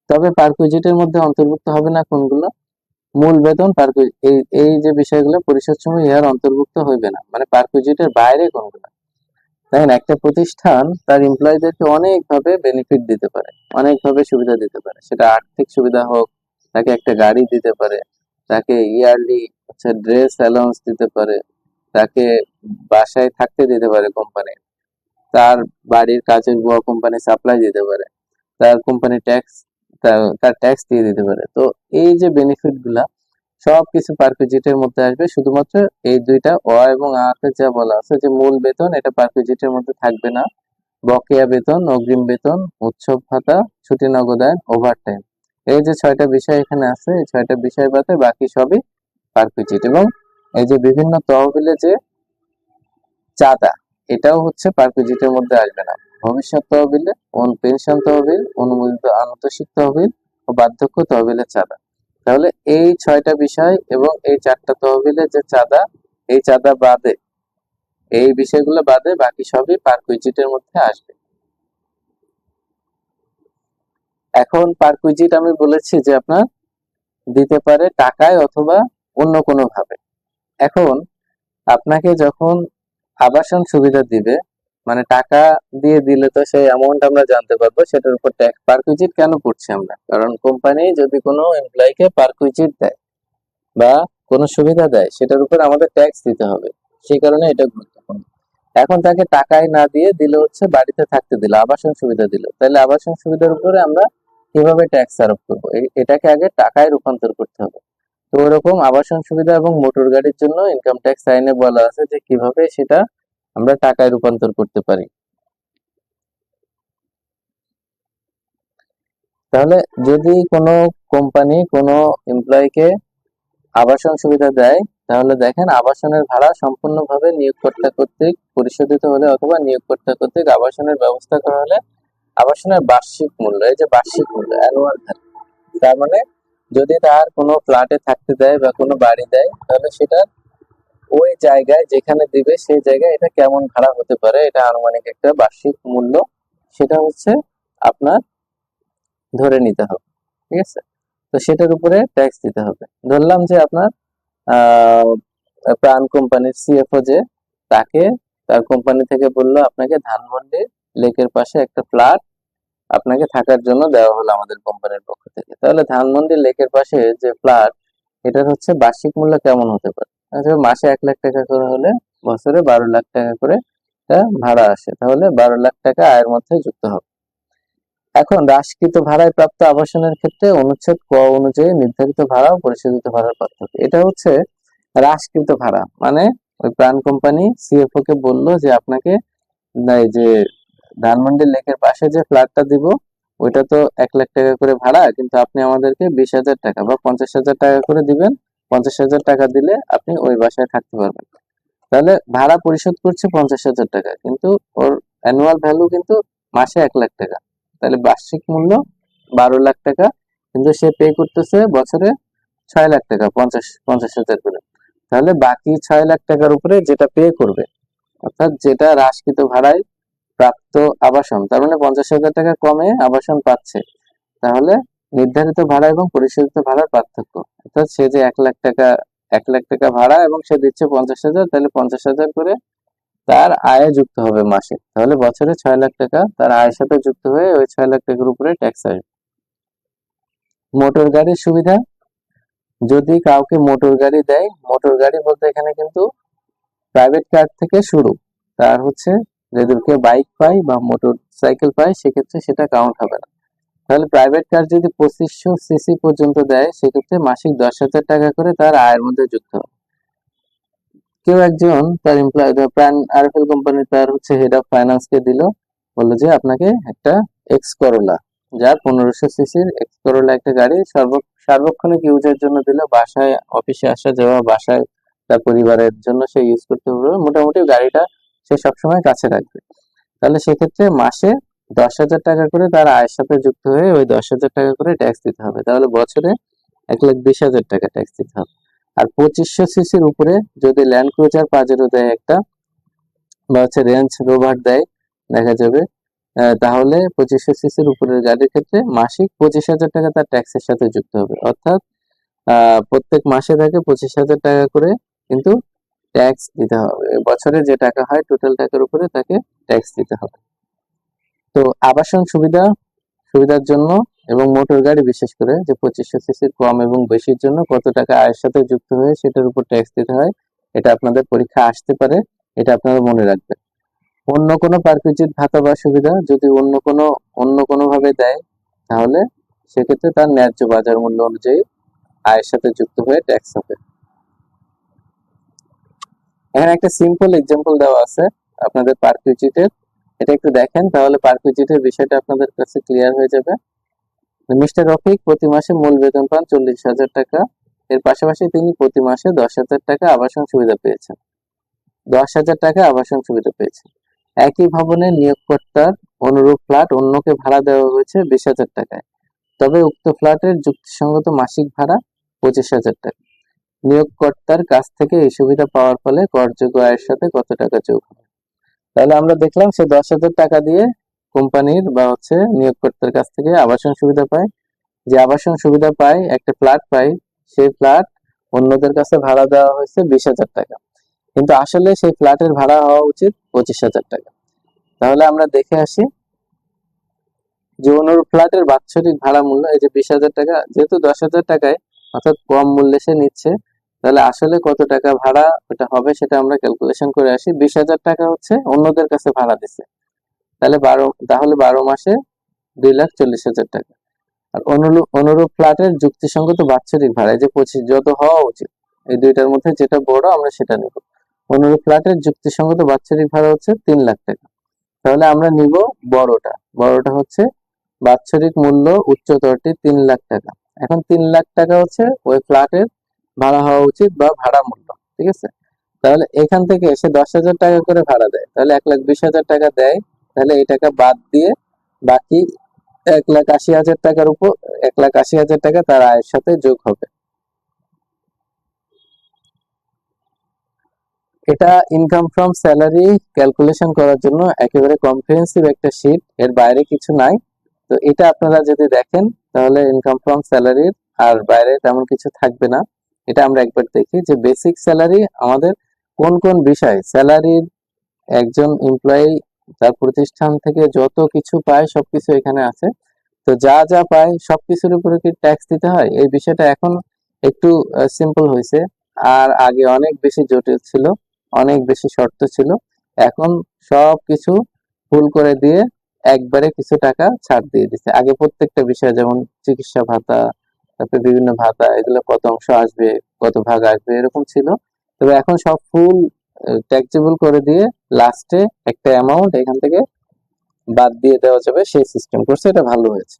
তবে পারকুইজিটের মধ্যে অন্তর্ভুক্ত হবে না কোনগুলো? মূল বেতন, এই এই যে বিষয়গুলো পরিশোধ সময় ইহার অন্তর্ভুক্ত হইবে না, মানে পারকুইজিটের বাইরে কোনগুলো। দেখেন, একটা প্রতিষ্ঠান তার এমপ্লয়ীদেরকে অনেকভাবে বেনিফিট দিতে পারে, অনেকভাবে সুবিধা দিতে পারে। সেটা আর্থিক সুবিধা হোক, তাকে একটা গাড়ি দিতে পারে, তাকে ইয়ারলি হচ্ছে ড্রেস অ্যালাউন্স দিতে পারে, তাকে বাসায় থাকতে দিতে পারে কোম্পানি, তার বাড়ির কাজের বুয়া কোম্পানি সাপ্লাই দিতে পারে, তার কোম্পানি ট্যাক্স, তার ট্যাক্স দিয়ে দিতে পারে। তো এই যে বেনিফিট গুলা সবকিছু পারকুইজিটের মধ্যে আসবে। শুধুমাত্র এই দুইটা অ এবং আ তে যা বলা আছে যে মূল বেতন, এটা পারকুইজিটের মধ্যে থাকবে না। বকেয়া বেতন, অগ্রিম বেতন, উৎসব ভাতা, ছুটি নগদায়ন, ওভারটাইম, এই যে 6টা বিষয় এখানে আছে, এই 6টা বিষয় বাদে বাকি সবই পারকুইজিট। এবং এই যে বিভিন্ন তহবিলে যে চাঁদা, এটাও হচ্ছে পারকুইজিটের মধ্যে আসবে না। ভবিষ্যৎ তহবিলে, পেনশন তহবিল, অনুমোদিত আন্তঃশিক তহবিল ও বার্ধক্য তহবিলের চাঁদা। তাহলে এই 6টা বিষয় এবং এই 4টা তহবিলের যে চাঁদা, এই চাঁদা বাদে, এই বিষয়গুলো বাদে বাকি সবই পারকুইজিটের মধ্যে আসবে। এখন পারকুইজিট আমি বলেছি যে আপনার দিতে পারে টাকায় অথবা অন্য কোনো ভাবে। এখন আপনাকে যখন আবাসন সুবিধা দিবে, মানে টাকা দিয়ে দিলে তো সেই অ্যামাউন্ট আমরা জানতে পারবো, সেটার উপর ট্যাক্স। পারকুইজিট কেন করছি আমরা? কারণ কোম্পানি যদি কোনো এমপ্লয়িকে পারকুইজিট দেয় বা কোনো সুবিধা দেয়, সেটার উপর আমাদের ট্যাক্স দিতে হবে, সেই কারণে এটা গুরুত্বপূর্ণ। এখন তাকে টাকায় না দিয়ে দিলে হচ্ছে বাড়িতে থাকতে দিল, আবাসন সুবিধা দিল, তাহলে আবাসন সুবিধার উপরে আমরা কিভাবে ট্যাক্স আরোপ করবো? এটাকে আগে টাকায় রূপান্তর করতে হবে। তো ওরকম আবাসন সুবিধা এবং মোটর গাড়ির জন্য ইনকাম ট্যাক্স আইনে বলা আছে যে কিভাবে সেটা আমরা টাকায় রূপান্তর করতে পারি। তাহলে যদি কোনো কোম্পানি কোনো এমপ্লয়িকে আবাসন সুবিধা দেয়, তাহলে দেখেন আবাসনের ভাড়া সম্পূর্ণভাবে নিয়োগকর্তা কর্তৃক পরিশোধিত হলে অথবা নিয়োগকর্তা কর্তৃক আবাসনের ব্যবস্থা করা হলে আবাসনের বার্ষিক মূল্য, এই যে বার্ষিক মূল্য, অ্যানুয়াল ভ্যালু, তার মানে যদি তার কোনো ফ্ল্যাটে থাকতে দেয় বা কোনো বাড়ি দেয়, তাহলে সেটা ওই জায়গায় যেখানে দিবে সেই জায়গায় এটা কেমন ভাড়া হতে পারে, এটা আনুমানিক একটা বার্ষিক মূল্য, সেটা হচ্ছে আপনার ধরে নিতে হবে। ঠিক আছে? তো সেটার উপরে ট্যাক্স দিতে হবে। ধরলাম যে আপনার আহ প্রাণ কোম্পানির সিএফও, যে তাকে তার কোম্পানি থেকে বললো আপনাকে ধানমন্ডি লেকের পাশে একটা ফ্ল্যাট আপনাকে থাকার জন্য দেওয়া হলো আমাদের কোম্পানির পক্ষ থেকে। তাহলে ধানমন্ডি লেকের পাশে যে ফ্ল্যাট, এটার হচ্ছে বার্ষিক মূল্য কেমন হতে পারে? আচ্ছা, মাসে 1 লাখ টাকা করে হলে বছরে 12 লাখ টাকা করে ভাড়া আসে, তাহলে 12 লাখ টাকা আয়ের মধ্যে যুক্ত হবে। এখন হ্রাসকৃত ভাড়ায় প্রাপ্ত আবাসনের ক্ষেত্রে অনুচ্ছেদ ক অনুযায়ী নির্ধারিত ভাড়া ও পরিশোধিত ভাড়ার পার্থক্য। এটা হচ্ছে হ্রাসকৃত ভাড়া, মানে ওই প্রাণ কোম্পানি সিএফও কে বললো যে আপনাকে এই যে ধানমন্ডি লেকের পাশে যে ফ্ল্যাটটা দিব, ওইটা তো 1 লাখ টাকা করে ভাড়া, কিন্তু আপনি আমাদেরকে 20,000 টাকা বা 50,000 টাকা করে দিবেন। 50,000 টাকা দিলে আপনি ওই বাসায় থাকতে পারবেন। তাহলে ভাড়া পরিশোধ করছে 50,000 টাকা, কিন্তু ওর অ্যানুয়াল ভ্যালু কিন্তু মাসে 1 লাখ টাকা। তাহলে বার্ষিক মূল্য 12 লাখ টাকা, কিন্তু সে পে করতেছে বছরে 6 লাখ টাকা, 50,000 করে। তাহলে বাকি 6 লাখ টাকার উপরে যেটা পে করবে, অর্থাৎ যেটা হ্রাসকৃত ভাড়ায় প্রাপ্ত আবাসন, তার মানে 50,000 টাকা কমে আবাসন পাচ্ছে। তাহলে নির্ধারিত ভাড়া এবং পরিশোধিত ভাড়ার পার্থক্য, অর্থাৎ সে যে 1 লাখ টাকা ভাড়া এবং সে দিচ্ছে 50,000, তাহলে 50,000 করে তার আয়ে যুক্ত হবে মাসে, তাহলে বছরে 6 লাখ টাকা তার আয়ের সাথে যুক্ত হয়ে ওই 6 লাখ টাকার উপরে ট্যাক্স আসবে। মোটর গাড়ির সুবিধা, যদি কাউকে মোটর গাড়ি দেয়, মোটর গাড়ি বলতে এখানে কিন্তু প্রাইভেট কার থেকে শুরু, তার হচ্ছে যদি কেউ বাইক পায় বা মোটর সাইকেল পায় সেক্ষেত্রে সেটা কাউন্ট হবে না। তাহলে প্রাইভেট কার যদি 2500 সিসি পর্যন্ত দেয় সেক্ষেত্রে মাসিক 10,000 টাকা করে তার আয়ের মধ্যে যুক্ত হবে। কেউ একজন তার এমপ্লয় প্রাণ আরএফএল কোম্পানি তার হচ্ছে হেড অফ ফাইন্যান্স কে দিল, বললো যে আপনাকে একটা এক্স করোলা, যার 1500 সিসির এক্স করোলা একটা গাড়ি সার্বক্ষণিক ইউজের জন্য দিল, বাসায় অফিসে আসা যাওয়া, বাসায় তার পরিবারের জন্য সে ইউজ করতে পারবে, মোটামুটি গাড়িটা সে সবসময় কাছে রাখবে। তাহলে সেক্ষেত্রে মাসে 10,000 টাকা করে তার আয়ের সাথে যুক্ত হয়ে ওই 10,000 টাকা করে ট্যাক্স দিতে হবে। তাহলে বছরে 1,20,000 টাকা ট্যাক্স দিতে হবে। আর 2500 সিসির উপরে যদি ল্যান্ড ক্রুজার পাজেরো দেয় একটা, বা হচ্ছে রেঞ্জ রোভার দেয়, দেখা যাবে তাহলে 2500 সিসির উপরের গাড়ির ক্ষেত্রে মাসিক 25,000 টাকা তার ট্যাক্সের সাথে যুক্ত হবে। অর্থাৎ প্রত্যেক মাসে তাকে 25,000 টাকা করে কিন্তু ট্যাক্স দিতে হবে। বছরে যে টাকা হয় টোটাল টাকার উপরে তাকে ট্যাক্স দিতে হবে। তো আবাসন সুবিধার জন্য এবং মোটর গাড়ি বিশেষ করে যে 2500 সিসির কম এবং বেশির জন্য কত টাকা আয়ের সাথে যুক্ত হয়ে সেটার উপর ট্যাক্স দিতে হয়, এটা আপনাদের পরীক্ষা আসতে পারে, এটা আপনারা মনে রাখবেন। অন্য কোনো পারকুইজিট ভাতা বা সুবিধা যদি অন্য কোনো ভাবে দেয় তাহলে সেক্ষেত্রে তার ন্যায্য বাজার মূল্য অনুযায়ী আয়ের সাথে যুক্ত হয়ে ট্যাক্স হবে। এখানে একটা সিম্পল এক্সাম্পল দেওয়া আছে আপনাদের পারকুইজিটের, এটা একটু দেখেন তাহলে পারকুইজিটের বিষয়টা আপনাদের কাছে ক্লিয়ার হয়ে যাবে। মিস্টার রফিক প্রতি মাসে মূল বেতন পান 40,000 টাকা, এর পাশাপাশি তিনি প্রতি মাসে 10,000 টাকা আবাসন সুবিধা পেয়েছেন। 10,000 টাকা আবাসন সুবিধা পেয়েছেন। একই ভবনে নিয়োগকর্তার অনুরূপ ফ্ল্যাট অন্যকে ভাড়া দেওয়া হয়েছে 20,000 টাকায়, তবে উক্ত ফ্ল্যাটের যুক্তিসঙ্গত মাসিক ভাড়া 25,000 টাকা। নিয়োগকর্তার কাছ থেকে এই সুবিধা পাওয়ার ফলে করযোগ্য আয়ের সাথে কত টাকা যোগ হবে? তাহলে আমরা দেখলাম সে 10,000 টাকা দিয়ে কোম্পানির বা হচ্ছে নিয়োগকর্তার কাছ থেকে আবাসন সুবিধা পায়। যে আবাসন সুবিধা পায়, একটা ফ্ল্যাট পায়, সেই ফ্ল্যাট অন্যদের কাছে ভাড়া দেওয়া হয়েছে 20,000 টাকা, কিন্তু আসলে সেই ফ্ল্যাটের ভাড়া হওয়া উচিত 25,000 টাকা। তাহলে আমরা দেখে আসি যে অনুরূপ ফ্ল্যাটের বাৎসরিক ভাড়া মূল্য এই যে 20,000 টাকা, যেহেতু 10,000 টাকায় অর্থাৎ কম মূল্যে সে নিচ্ছে, তাহলে আসলে কত টাকা ভাড়া ওটা হবে সেটা আমরা ক্যালকুলেশন করে আসি। 20,000 টাকা হচ্ছে অন্যদের কাছে ভাড়া দিচ্ছে, তাহলে 12 মাসে 2,40,000 টাকা। আর অনুরূপ ফ্ল্যাটের যুক্তিসঙ্গত বাৎসরিক ভাড়া এই যে 25 যত হওয়া উচিত, এই দুইটার মধ্যে যেটা বড় আমরা সেটা নিব। অনুরূপ ফ্ল্যাটের যুক্তিসঙ্গত বাৎসরিক ভাড়া হচ্ছে 3,00,000 টাকা, তাহলে আমরা নিব বড়টা হচ্ছে বাৎসরিক মূল্য উচ্চতরটি 3,00,000 টাকা। এখন 3,00,000 টাকা হচ্ছে ওই ফ্ল্যাটের ভাড়া হওয়া উচিত বা ভাড়া মূল্য, ঠিক আছে। তাহলে এখান থেকে এসে 10,000 টাকা করে ভাড়া দেয়, তাহলে 1,20,000 টাকা দেয়, তাহলে এই টাকা বাদ দিয়ে বাকি 1,80,000 টাকার উপর 1,80,000 টাকা তার আয়ের সাথে যোগ হবে। এটা ইনকাম ফ্রম স্যালারি ক্যালকুলেশন করার জন্য একেবারে কম্প্রিহেন্সিভ একটা শীট, এর বাইরে কিছু নাই। তো এটা আপনারা যদি দেখেন তাহলে ইনকাম ফ্রম স্যালারির আর বাইরে তেমন কিছু থাকবে না। এটা আমরা একবার দেখি যে বেসিক স্যালারি আমাদের কোন কোন বিষয়, স্যালারির একজন এমপ্লয়ি তার প্রতিষ্ঠান থেকে যত কিছু পায় সবকিছু এখানে আছে। তো যা যা পায় সবকিছুর উপরে কি ট্যাক্স দিতে হয়, এই বিষয়টা এখন একটু সিম্পল হয়েছে। আর আগে অনেক বেশি জটিল ছিল, অনেক বেশি শর্ত ছিল। এখন সবকিছু ফুল করে দিয়ে একবারে কিছু টাকা ছাড় দিয়ে দিচ্ছে। আগে প্রত্যেকটা বিষয় যেমন চিকিৎসা ভাতা, তারপরে বিভিন্ন ভাতা, এগুলো কত অংশ আসবে, কত ভাগ আসবে, এরকম ছিল। তবে এখন সব ফুল ট্যাক্সেবল করে দিয়ে লাস্টে একটা অ্যামাউন্ট এখান থেকে বাদ দিয়ে দেওয়া যাবে, সেই সিস্টেম করছে, এটা ভালো হয়েছে।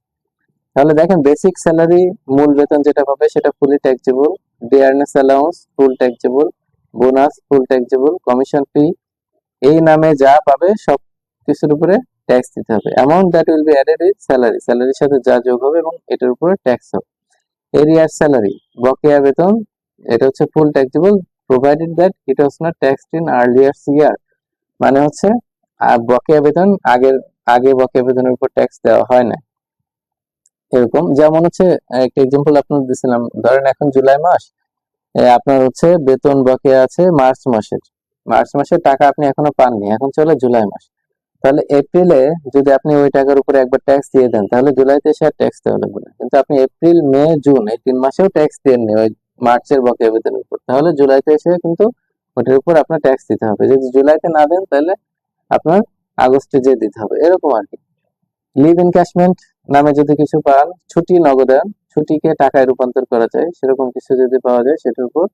তাহলে দেখেন বেসিক স্যালারি মূল বেতন যেটা পাবে সেটা ফুলি ট্যাক্সেবল, ডিয়ারনেস অ্যালাউন্স ফুল ট্যাক্সেবল, বোনাস ফুল ট্যাক্সেবল, কমিশন ফি এই নামে যা পাবে সব কিছুর উপরে ট্যাক্স দিতে হবে। Amount that will be added with salary, স্যালারির সাথে যা যোগ হবে এবং এটার উপরে ট্যাক্স হবে। এরিয়ার স্যালারি বকেয়া বেতন, এটা হচ্ছে full taxable provided that it was not taxed in earlier year, মানে হচ্ছে বকেয়া বেতন আগে বকেয়া বেতনের উপর ট্যাক্স দেওয়া হয় না। এরকম যেমন হচ্ছে একটা এক্সাম্পল আপনাদের দিছিলাম, ধরেন এখন জুলাই মাস, আপনার হচ্ছে বেতন বকেয়া আছে মার্চ মাসের টাকা আপনি এখনো পাননি, এখন চলে জুলাই মাস। তাহলে এপ্রিলে যদি আপনি ওই টাকার উপরে একবার ট্যাক্স দিয়ে দেন তাহলে জুলাইতে সে আর ট্যাক্স দেওয়া লাগবে না। কিন্তু আপনি এপ্রিল মে জুন এই 3 মাসেও ট্যাক্স দেননি ওই মার্চের বকেয়া বেতনের উপর, তাহলে জুলাইতে এসে কিন্তু ওটার উপর আপনার ট্যাক্স দিতে হবে। যদি জুলাইতে না দেন তাহলে আপনার আগস্টে যে দিতে হবে, এরকম আর কি। লিভ এনক্যাশমেন্ট নামে যদি কিছু পান, ছুটি নগদায়ন, ছুটিকে টাকায় রূপান্তর করা যায়, সেরকম কিছু যদি পাওয়া যায় সেটার উপর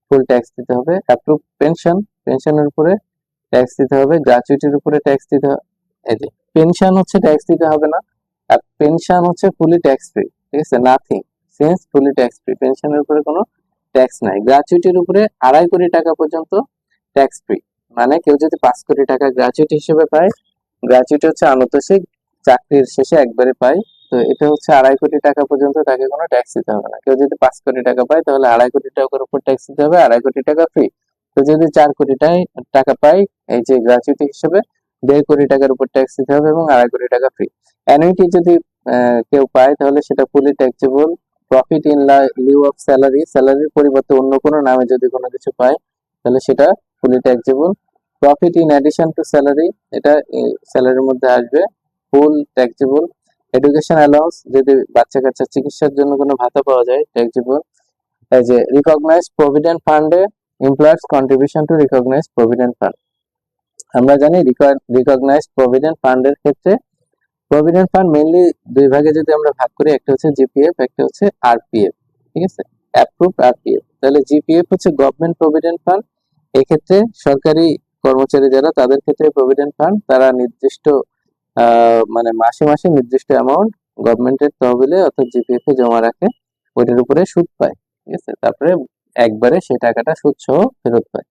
ফুল ট্যাক্স দিতে হবে। অ্যাপ্রুভ পেনশন, পেনশনের উপরে ট্যাক্স দিতে হবে। গ্র্যাচুইটির উপরে ট্যাক্স দিতে হবে। এই যে পেনশন হচ্ছে ট্যাক্স দিতে হবে না, আর পেনশন হচ্ছে ফুলি ট্যাক্স ফ্রি, ঠিক আছে, নাথিং সিন্স ফুলি ট্যাক্স ফ্রি, পেনশনের উপরে কোনো ট্যাক্স নাই। গ্র্যাচুইটির উপরে 2.5 কোটি টাকা পর্যন্ত ট্যাক্স ফ্রি, মানে কেউ যদি 5 কোটি টাকা গ্র্যাচুইটি হিসেবে পায়, গ্র্যাচুইটি হচ্ছে আনুতোষিক, চাকরির শেষে একবারে পায়, তো এটা হচ্ছে 2.5 কোটি টাকা পর্যন্ত তাকে কোনো ট্যাক্স দিতে হবে না। কেউ যদি 5 কোটি টাকা পায় তাহলে 2.5 কোটি টাকার উপর ট্যাক্স দিতে হবে, 2.5 কোটি টাকা ফ্রি। তো যদি 4 কোটি টাকা পায় এই যে গ্র্যাচুইটি হিসেবে, 1.5 কোটি টাকার উপর ট্যাক্স দিতে হবে এবং 2.5 কোটি টাকা ফ্রি। অ্যানুইটি যদি কেউ পায় তাহলে সেটা fully taxable. Profit in lieu of salary, স্যালারির পরিবর্তে অন্য কোনো নামে যদি কোনো কিছু পায় তাহলে সেটা fully taxable. Profit in addition to salary, এটা স্যালারির মধ্যে আসবে, ফুল ট্যাক্সেবল। এডুকেশন অ্যালাউন্স, যদি বাচ্চা কাচ্চার চিকিৎসার জন্য কোনো ভাতা পাওয়া যায়, ট্যাক্সেবল। এই যে রিকগনাইজড প্রভিডেন্ট ফান্ডে employer's contribution to recognized provident fund, আমরা জানি রিকগনাইজড প্রভিডেন্ট ফান্ডের ক্ষেত্রে প্রভিডেন্ট ফান্ড মেইনলি দুই ভাগে যদি আমরা ভাগ করি, একটা হচ্ছে জিপিএফ, একটা হচ্ছে আরপিএফ, ঠিক আছে, অ্যাপ্রুভড আরপিএফ। তাহলে জিপিএফ হচ্ছে গভর্নমেন্ট প্রভিডেন্ট ফান্ড, এক্ষেত্রে সরকারি কর্মচারী যারা তাদের ক্ষেত্রে প্রভিডেন্ট ফান্ড, তারা নির্দিষ্ট মানে মাসে মাসে নির্দিষ্ট অ্যামাউন্ট গভর্নমেন্টের তহবিলে অর্থাৎ জিপিএফ এ জমা রাখে, ওইটার উপরে সুদ পায়, ঠিক আছে, তারপরে একবারে সেই টাকাটা সুদ সহ ফেরত পায়।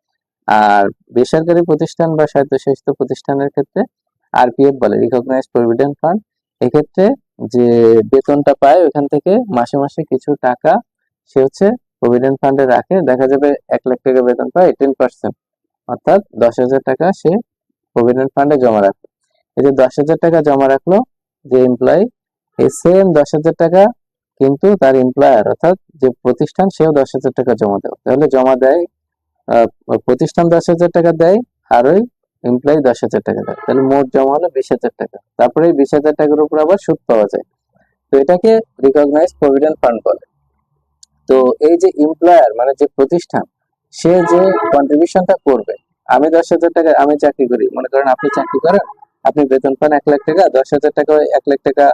আর বেসরকারি প্রতিষ্ঠান বা স্বায়ত্তশাসিত প্রতিষ্ঠানের ক্ষেত্রে আরপিএফ বলে, রিকগনাইজড প্রভিডেন্ট ফান্ড। এক্ষেত্রে যে বেতনটা পায় ওখান থেকে মাসে মাসে কিছু টাকা সে হচ্ছে প্রভিডেন্ট ফান্ডে রাখে, দেখা যাবে 1 লাখ টাকা বেতন পায়, 10%, অর্থাৎ 10,000 টাকা সে প্রভিডেন্ট ফান্ডে জমা রাখে। এই যে 10,000 টাকা জমা রাখলো যে এমপ্লয়ি, এই সেম 10,000 টাকা কিন্তু তার এমপ্লয়ার অর্থাৎ যে প্রতিষ্ঠান, সেও 10,000 টাকা জমা দেয়, তাহলে জমা দেয় প্রতিষ্ঠান 10,000 টাকা দেয়, আর ওই এমপ্লয়ি 10,000 টাকা দেয়, তাহলে মোট জমা হলো 20,000 টাকা। তারপরে এই 20,000 টাকার উপর আবার সুদ পাওয়া যায়, তো এটাকে রিকগনাইজ প্রভিডেন্ট ফান্ড বলে। তো এই যে এমপ্লয়ার মানে যে প্রতিষ্ঠান, সে যে কন্ট্রিবিউশনটা করবে, আমি 10,000 টাকা, আমি চাকরি করি, মনে করেন আপনি চাকরি করেন, আপনি বেতন পান 1 লাখ টাকা, 10,000 টাকা 1 লাখ টাকা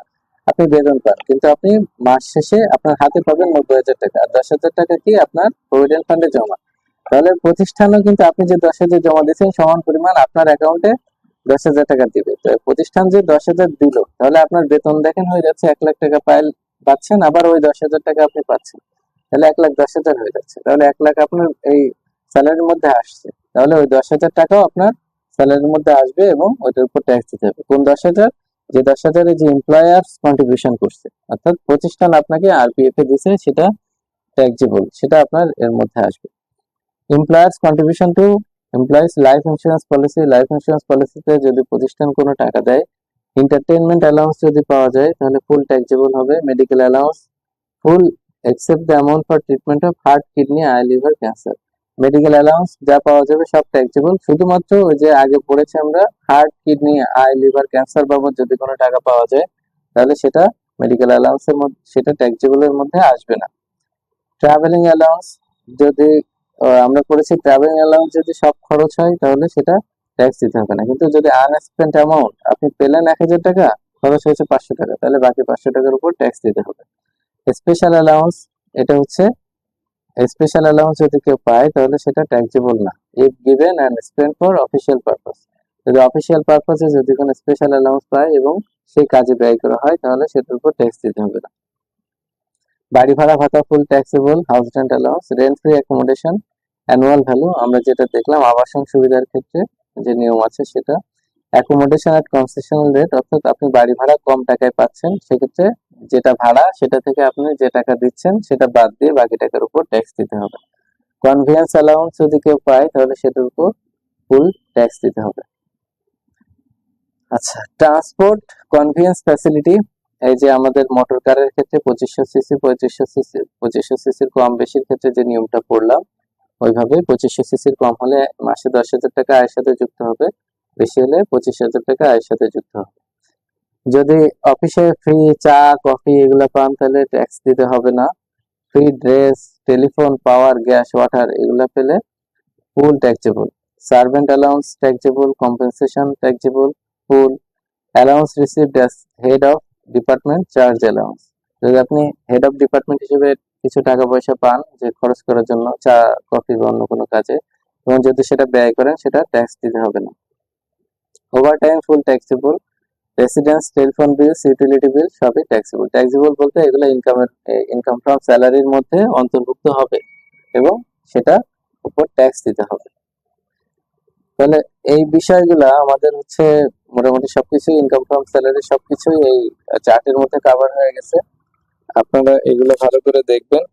আপনি বেতন পান, কিন্তু আপনি মাস শেষে আপনার হাতে পাবেন 90,000 টাকা, আর 10,000 টাকা কি আপনার প্রভিডেন্ট ফান্ডে জমা। তাহলে প্রতিষ্ঠানও কিন্তু আপনি যে 10,000 জমা দিয়েছেন সমান পরিমাণ আপনার অ্যাকাউন্টে 10,000 টাকা দিবে। তো প্রতিষ্ঠান যে 10,000 দিল, তাহলে আপনার বেতন দেখেন হয়ে যাচ্ছে 1 লাখ টাকা পাচ্ছেন, আবার ওই 10,000 টাকা আপনি পাচ্ছেন, তাহলে 1,10,000 হয়ে যাচ্ছে। তাহলে 1 লাখ আপনার এই স্যালারির মধ্যে আসছে, তাহলে ওই 10,000 টাকাও আপনার স্যালারির মধ্যে আসবে এবং ওইটার উপর ট্যাক্স দিতে হবে। কোন 10,000? যে 10,000 যে এমপ্লয়ার্স কন্ট্রিবিউশন করছে, অর্থাৎ প্রতিষ্ঠান আপনাকে আরপিএফ এ দিছে, সেটা ট্যাক্সেবল, সেটা আপনার এর মধ্যে আসবে। Employers contribution two employees life insurance policy, life insurance পলিসিতে যদি প্রতিষ্ঠান কোনো টাকা দেয়, এন্টারটেইনমেন্ট অ্যালাউন্স যদি পাওয়া যায় তাহলে ফুল ট্যাক্সেবল হবে। Medical allowance full except the amount for treatment of heart, kidney, I, liver, cancer. Medical allowance যা পাওয়া যাবে সব ট্যাক্সেবল, শুধুমাত্র ওই যে আগে পড়েছে আমরা heart, kidney, I, liver, cancer বাবদ যদি কোনো টাকা পাওয়া যায় তাহলে সেটা মেডিকেল অ্যালাউন্সের মধ্যে, সেটা ট্যাক্সেবলের মধ্যে আসবে না। ট্রাভেলিং অ্যালাউন্স যদি আমরা করেছি, ট্রাভেলিং অ্যালাউন্স যদি সব খরচ হয় তাহলে সেটা ট্যাক্স দিতে হবে না, কিন্তু যদি আনস্পেন্ট অ্যামাউন্ট আপনি পেলেন 1,000 টাকা, খরচ হয়েছে 500 টাকা, তাহলে বাকি 500 টাকার উপর ট্যাক্স দিতে হবে। স্পেশাল অ্যালাউন্স, এটা হচ্ছে স্পেশাল অ্যালাউন্স যদি কেউ পায় তাহলে সেটা ট্যাক্সেবল না, if given and spent for official purpose. যদি অফিসিয়াল পারপাসে যদি কোনো স্পেশাল অ্যালাউন্স পায় এবং সেই কাজে ব্যয় করা হয় তাহলে সেটার উপর ট্যাক্স দিতে হবে না। বাড়ি ভাড়া ভাতা full taxable. House rent allowance, rent free accommodation, annual value, আমরা যেটা দেখলাম আবাসন সুবিধার ক্ষেত্রে যে নিয়ম আছে সেটা। অ্যাকোমোডেশন এট কনসেশনাল রেট, অর্থাৎ আপনি বাড়ি ভাড়া কম টাকায় পাচ্ছেন, সেক্ষেত্রে যেটা ভাড়া সেটা থেকে আপনি যে টাকা দিচ্ছেন সেটা বাদ দিয়ে বাকি টাকার উপর ট্যাক্স দিতে হবে। কনভেন্স অ্যালাউন্স যদি কেউ পায় তাহলে সেটার উপর ফুল ট্যাক্স দিতে হবে। আচ্ছা, ট্রান্সপোর্ট কনভেন্স ফ্যাসিলিটি, এই যে আমাদের মোটর কারের ক্ষেত্রে 2500 সিসি, 2500 সিসির কম বেশির ক্ষেত্রে যে নিয়মটা পড়লাম, ওইভাবে 2500 সিসির কম হলে মাসে 10,000 টাকা আয়ের সাথে যুক্ত হবে, বেশি হলে 25,000 টাকা আয়ের সাথে যুক্ত হবে। যদি অফিসে ফ্রি চা, কফি এগুলো পান তাহলে ট্যাক্স দিতে হবে না। Free dress, telephone, power, gas, water এগুলো পেলে full taxable. Servant allowance taxable, compensation taxable, full allowance received as head of department charge allowance. যদি আপনি হেড অফ ডিপার্টমেন্ট হিসেবে কিছু টাকা পয়সা পান যে খরচ করার জন্য চা কফি বা অন্য কোনো কাজে, এবং যদি সেটা ব্যয় করেন সেটা ট্যাক্স দিতে হবে না। ওভারটাইম ফুল ট্যাক্সেবল, রেসিডেন্স টেলিফোন বিলস ইউটিলিটি বিল সবই ট্যাক্সেবল। ট্যাক্সেবল বলতে এগুলো ইনকাম ফ্রম স্যালারির মধ্যে অন্তর্ভুক্ত হবে এবং সেটা উপর ট্যাক্স দিতে হবে। তাহলে এই বিষয়গুলা আমাদের হচ্ছে মোটামুটি সবকিছু ইনকাম ফ্রম স্যালারি সবকিছুই এই চার্টের মধ্যে কভার হয়ে গেছে। আপনারা এগুলো ভালো করে দেখবেন,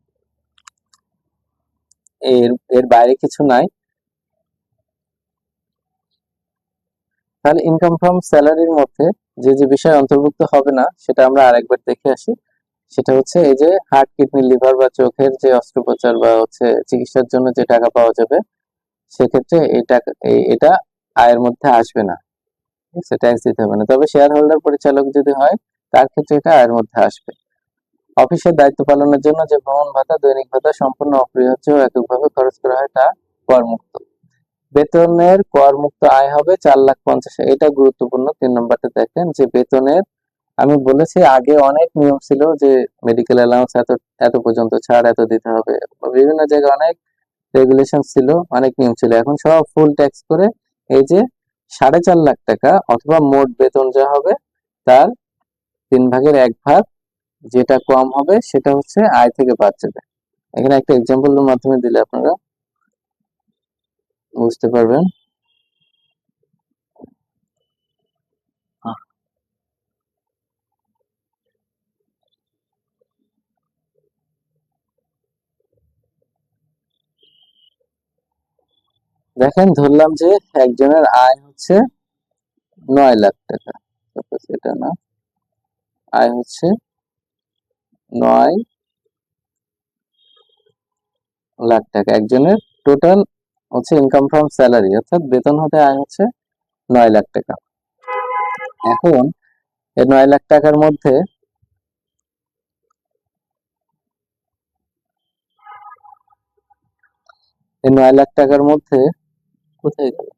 এর এর বাইরে কিছু নাই। তাহলে ইনকাম ফ্রম স্যালারির মধ্যে যে যে বিষয় অন্তর্ভুক্ত হবে না সেটা আমরা আরেকবার দেখে আসি। সেটা হচ্ছে এই যে হার্ট, কিডনি, লিভার বা চোখের যে অস্ত্রোপচার বা হচ্ছে চিকিৎসার জন্য যে টাকা পাওয়া যাবে, সেক্ষেত্রে এটা আয়ের মধ্যে আসবে না, ট্যাক্স দিতে হবে না। তবে শেয়ার হোল্ডার পরিচালক যদি হয় তার ক্ষেত্রে এটা আয়ের মধ্যে আসবে। অফিসের দায়িত্ব পালনের জন্য যে ভ্রমণ ভাতা, দৈনিক ভাতা সম্পূর্ণ অপরিহার্য ও এককভাবে খরচ করা হয় তা করমুক্ত। বেতনের করমুক্ত আয় হবে 4,50,000। এটা গুরুত্বপূর্ণ। 3 নম্বরটা দেখেন যে বেতনের, আমি বলেছি আগে অনেক নিয়ম ছিল যে মেডিকেল অ্যালাউন্স এত এত পর্যন্ত ছাড়, এত দিতে হবে, বিভিন্ন জায়গায় অনেক রেগুলেশন ছিল, অনেক নিয়ম ছিল। এখন সব ফুল ট্যাক্স করে এই যে 4.5 লাখ টাকা অথবা মোট বেতন যা হবে তার 3/1 যেটা কম হবে সেটা হচ্ছে আয় থেকে বাদ যাবে। এখানে একটা এক্সাম্পলের মাধ্যমে দিলে আপনারা বুঝতে পারবেন। দেখেন ধরলাম যে একজনের আয় হচ্ছে 9 লাখ টাকা, এটা না, আয় হচ্ছে 9 লাখ টাকা। একজনের টোটাল হচ্ছে ইনকাম ফ্রম স্যালারি অর্থাৎ বেতন হতে আয় হচ্ছে 9 লাখ টাকা। এখন এই 9 লাখ টাকার মধ্যে এই 9 লাখ টাকার মধ্যে কোথায় গেল?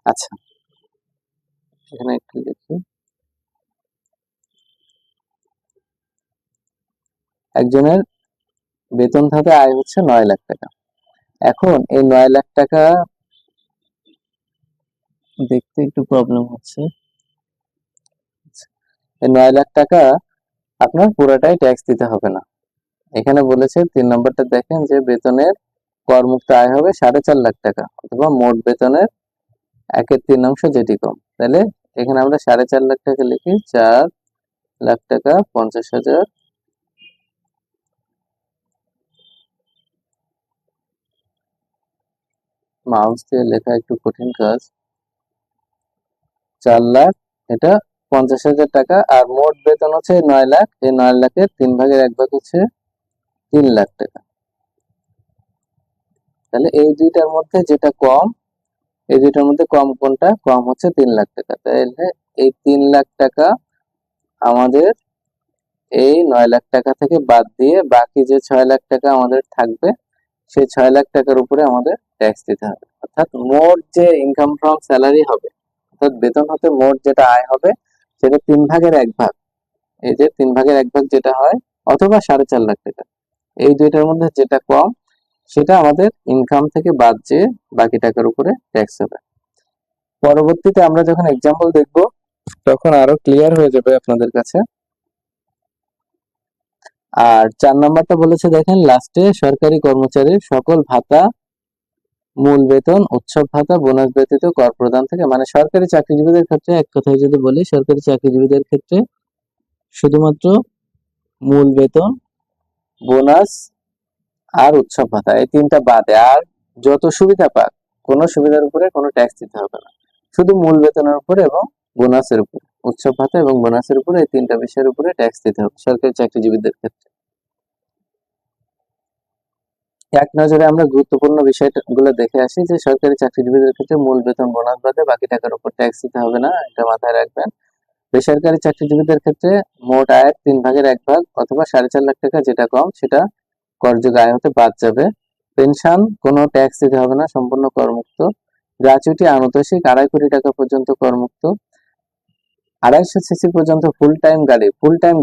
আচ্ছা, এখানে একটু দেখি। একজনের বেতন থেকে আয় হচ্ছে 9 লাখ টাকা। এখন এই 9 লাখ টাকা দেখতে একটু প্রবলেম হচ্ছে। এই 9 লাখ টাকা আপনার পুরোটাই ট্যাক্স দিতে হবে না। এখানে বলেছে 3 নম্বরটা দেখেন যে বেতনের করমুক্ত আয় হবে 4.5 লাখ টাকা অথবা মোট বেতনের 1/3 যেটি কম। তাহলে এখানে আমরা 4.5 লাখ টাকা লিখি, 4 লাখ টাকা 50,000। মাউস দিয়ে লেখা একটু কঠিন কাজ। 4 লাখ, এটা 50,000 টাকা, আর মোট বেতন হচ্ছে 9 লাখ। এই 9 লাখের 3/1 হচ্ছে 3 লাখ টাকা। তাহলে এই দুইটার মধ্যে যেটা কম, এই দুইটার মধ্যে কম কোনটা? কম হচ্ছে 3 লাখ টাকা। তাহলে এই 3 লাখ টাকা আমাদের এই 9 লাখ টাকা থেকে বাদ দিয়ে বাকি যে 6 লাখ টাকা আমাদের থাকবে, সেই 6 লাখ টাকার উপরে আমাদের ট্যাক্স দিতে হবে। অর্থাৎ মোট যে ইনকাম ফ্রম স্যালারি হবে, অর্থাৎ বেতন হতে মোট যেটা আয় হবে সেটা 3/1, এই যে 3/1 যেটা হয়, অথবা 4.5 লাখ টাকা, এই দুইটার মধ্যে যেটা কম সেটা আমাদের ইনকাম থেকে বাদ যেয়ে বাকি টাকার উপরে ট্যাক্স হবে। পরবর্তীতে আমরা যখন এক্সাম্পল দেখব তখন আরো ক্লিয়ার হয়ে যাবে আপনাদের কাছে। আর 4 নাম্বারটা বলেছে দেখেন লাস্টে, সরকারি কর্মচারীর সকল ভাতা, মূল বেতন, উৎসব ভাতা, বোনাস ব্যতীত কর প্রদান থেকে, মানে সরকারি চাকরিজীবীদের ক্ষেত্রে এক কথায় যদি বলি, সরকারি চাকরিজীবীদের ক্ষেত্রে শুধুমাত্র মূল বেতন, বোনাস আর উৎসব ভাতা, এই তিনটা বাদে আর যত সুবিধা পাক কোনো সুবিধার উপরে কোনো ট্যাক্স দিতে হবে না। শুধু মূল বেতনের উপরে এবং বোনাসের উপরে, উৎসব ভাতা এবং বোনাসের উপরে, এই তিনটা বিষয়ের উপরে ট্যাক্স দিতে হবে সরকারি চাকরিজীবীদের ক্ষেত্রে। এক নজরে আমরা গুরুত্বপূর্ণ বিষয়গুলো দেখে আসি যে সরকারি চাকরিজীবীদের ক্ষেত্রে মূল বেতন, বোনাস বাদে বাকি টাকার উপর ট্যাক্স দিতে হবে না, এটা মাথায় রাখবেন। বেসরকারি চাকরিজীবীদের ক্ষেত্রে মোট আয়ের 3/1 অথবা 4.5 লাখ টাকা যেটা কম সেটা করযোগ্য আয় হতে বাদ যাবে। পেনশন কোনো ট্যাক্স দিতে হবে না, সম্পূর্ণ করমুক্ত। গ্র্যাচুইটি আনুতোষিক 2.5 কোটি টাকা পর্যন্ত করমুক্ত, 250 সিসি পর্যন্ত ফুল টাইম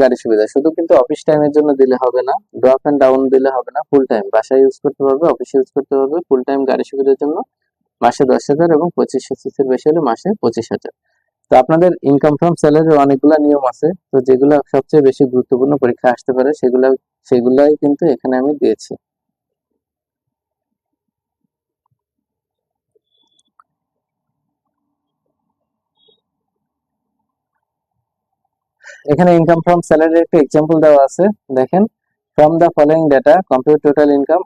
গাড়ি সুবিধা। শুধু কিন্তু অফিস টাইমের জন্য দিলে হবে না, ড্রপ এন্ড ডাউন দিলে হবে না, ফুল টাইম বাসায় ইউজ করতে পারবে, অফিসে ইউজ করতে পারবে। ফুল টাইম গাড়ি সুবিধার জন্য মাসে 10,000 এবং 2500 সিসির বেশি হলে মাসে 25,000। তো আপনাদের ইনকাম ফ্রম স্যালারির অনেকগুলো নিয়ম আছে, তো যেগুলো সবচেয়ে বেশি গুরুত্বপূর্ণ পরীক্ষা আসতে পারে সেগুলাই কিন্তু এখানে আমি দিয়েছি। এখানে ইনকাম ফ্রম স্যালারির একটা এক্সাম্পল দেওয়া আছে, দেখেন। From the following data compute total income.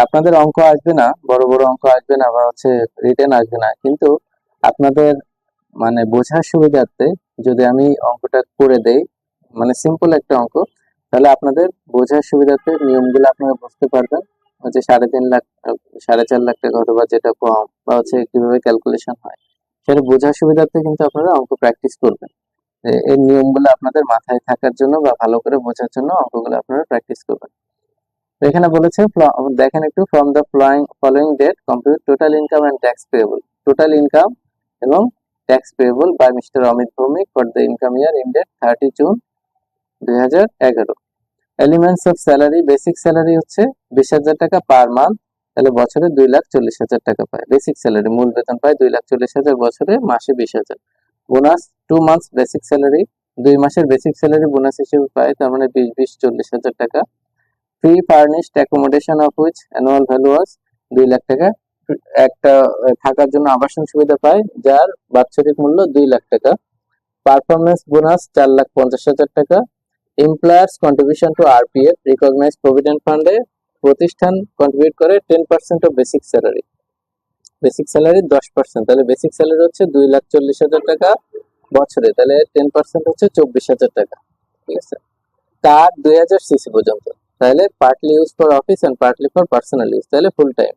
আপনাদের অঙ্ক আসবে না, বড় বড় অঙ্ক আসবে না, বা রিটেন আসবে না, কিন্তু আপনাদের মানে বোঝার সুবিধার্থে যদি আমি অঙ্কটা করে দেই, মানে সিম্পল একটা অঙ্ক, তাহলে আপনাদের বোঝার সুবিধার্থে নিয়মগুলো আপনারা বুঝতে পারবেন। 3.5 লাখ 4.5 লাখ টাকা অথবা যেটা কম, বা কিভাবে ক্যালকুলেশন হয়, সেটা বোঝার সুবিধার্থে কিন্তু আপনারা অঙ্ক প্র্যাকটিস করবেন। এই নিয়মগুলো আপনাদের মাথায় থাকার জন্য বা ভালো করে বোঝার জন্য অঙ্কগুলো আপনারা প্র্যাকটিস করবেন। তো এখানে বলেছে, দেখেন একটু, from the following date compute total income and tax payable. Total income এবং tax payable by mister Amit Bhowmik for the income year ended 30 June 2011। Elements of salary, basic salary হচ্ছে 20,000 টাকা পার মান্থ, তাহলে বছরে 2,40,000 টাকা পায়। বেসিক স্যালারি, মূল বেতন পায় 2,40,000, বছরে মাসে 20,000। বোনাস 2 মান্থস বেসিক স্যালারি, 2 মাসের বেসিক স্যালারি বোনাস হিসেবে পায়, তার মানে 20,40,000 টাকা। Free furnished accommodation of which annual value was 2 lakh টাকা। একটা থাকার জন্য আবাসন সুবিধা পায় যার বাৎসরিক মূল্য 2 লাখ টাকা। পারফরমেন্স বোনাস 4,50,000 টাকা। Employer's contribution to RPF recognize provident ফান্ডে প্রতিষ্ঠান কন্ট্রিবিউট করে 10% of basic salary. Basic salary 10%, তাহলে বেসিক স্যালারি হচ্ছে 2,40,000 টাকা বছরে, তাহলে 10% হচ্ছে 24,000 টাকা। ঠিক আছে। কার 2,000 সিসি পর্যন্ত, তাহলে partly use for office and partly for personal use, তাহলে ফুল টাইম।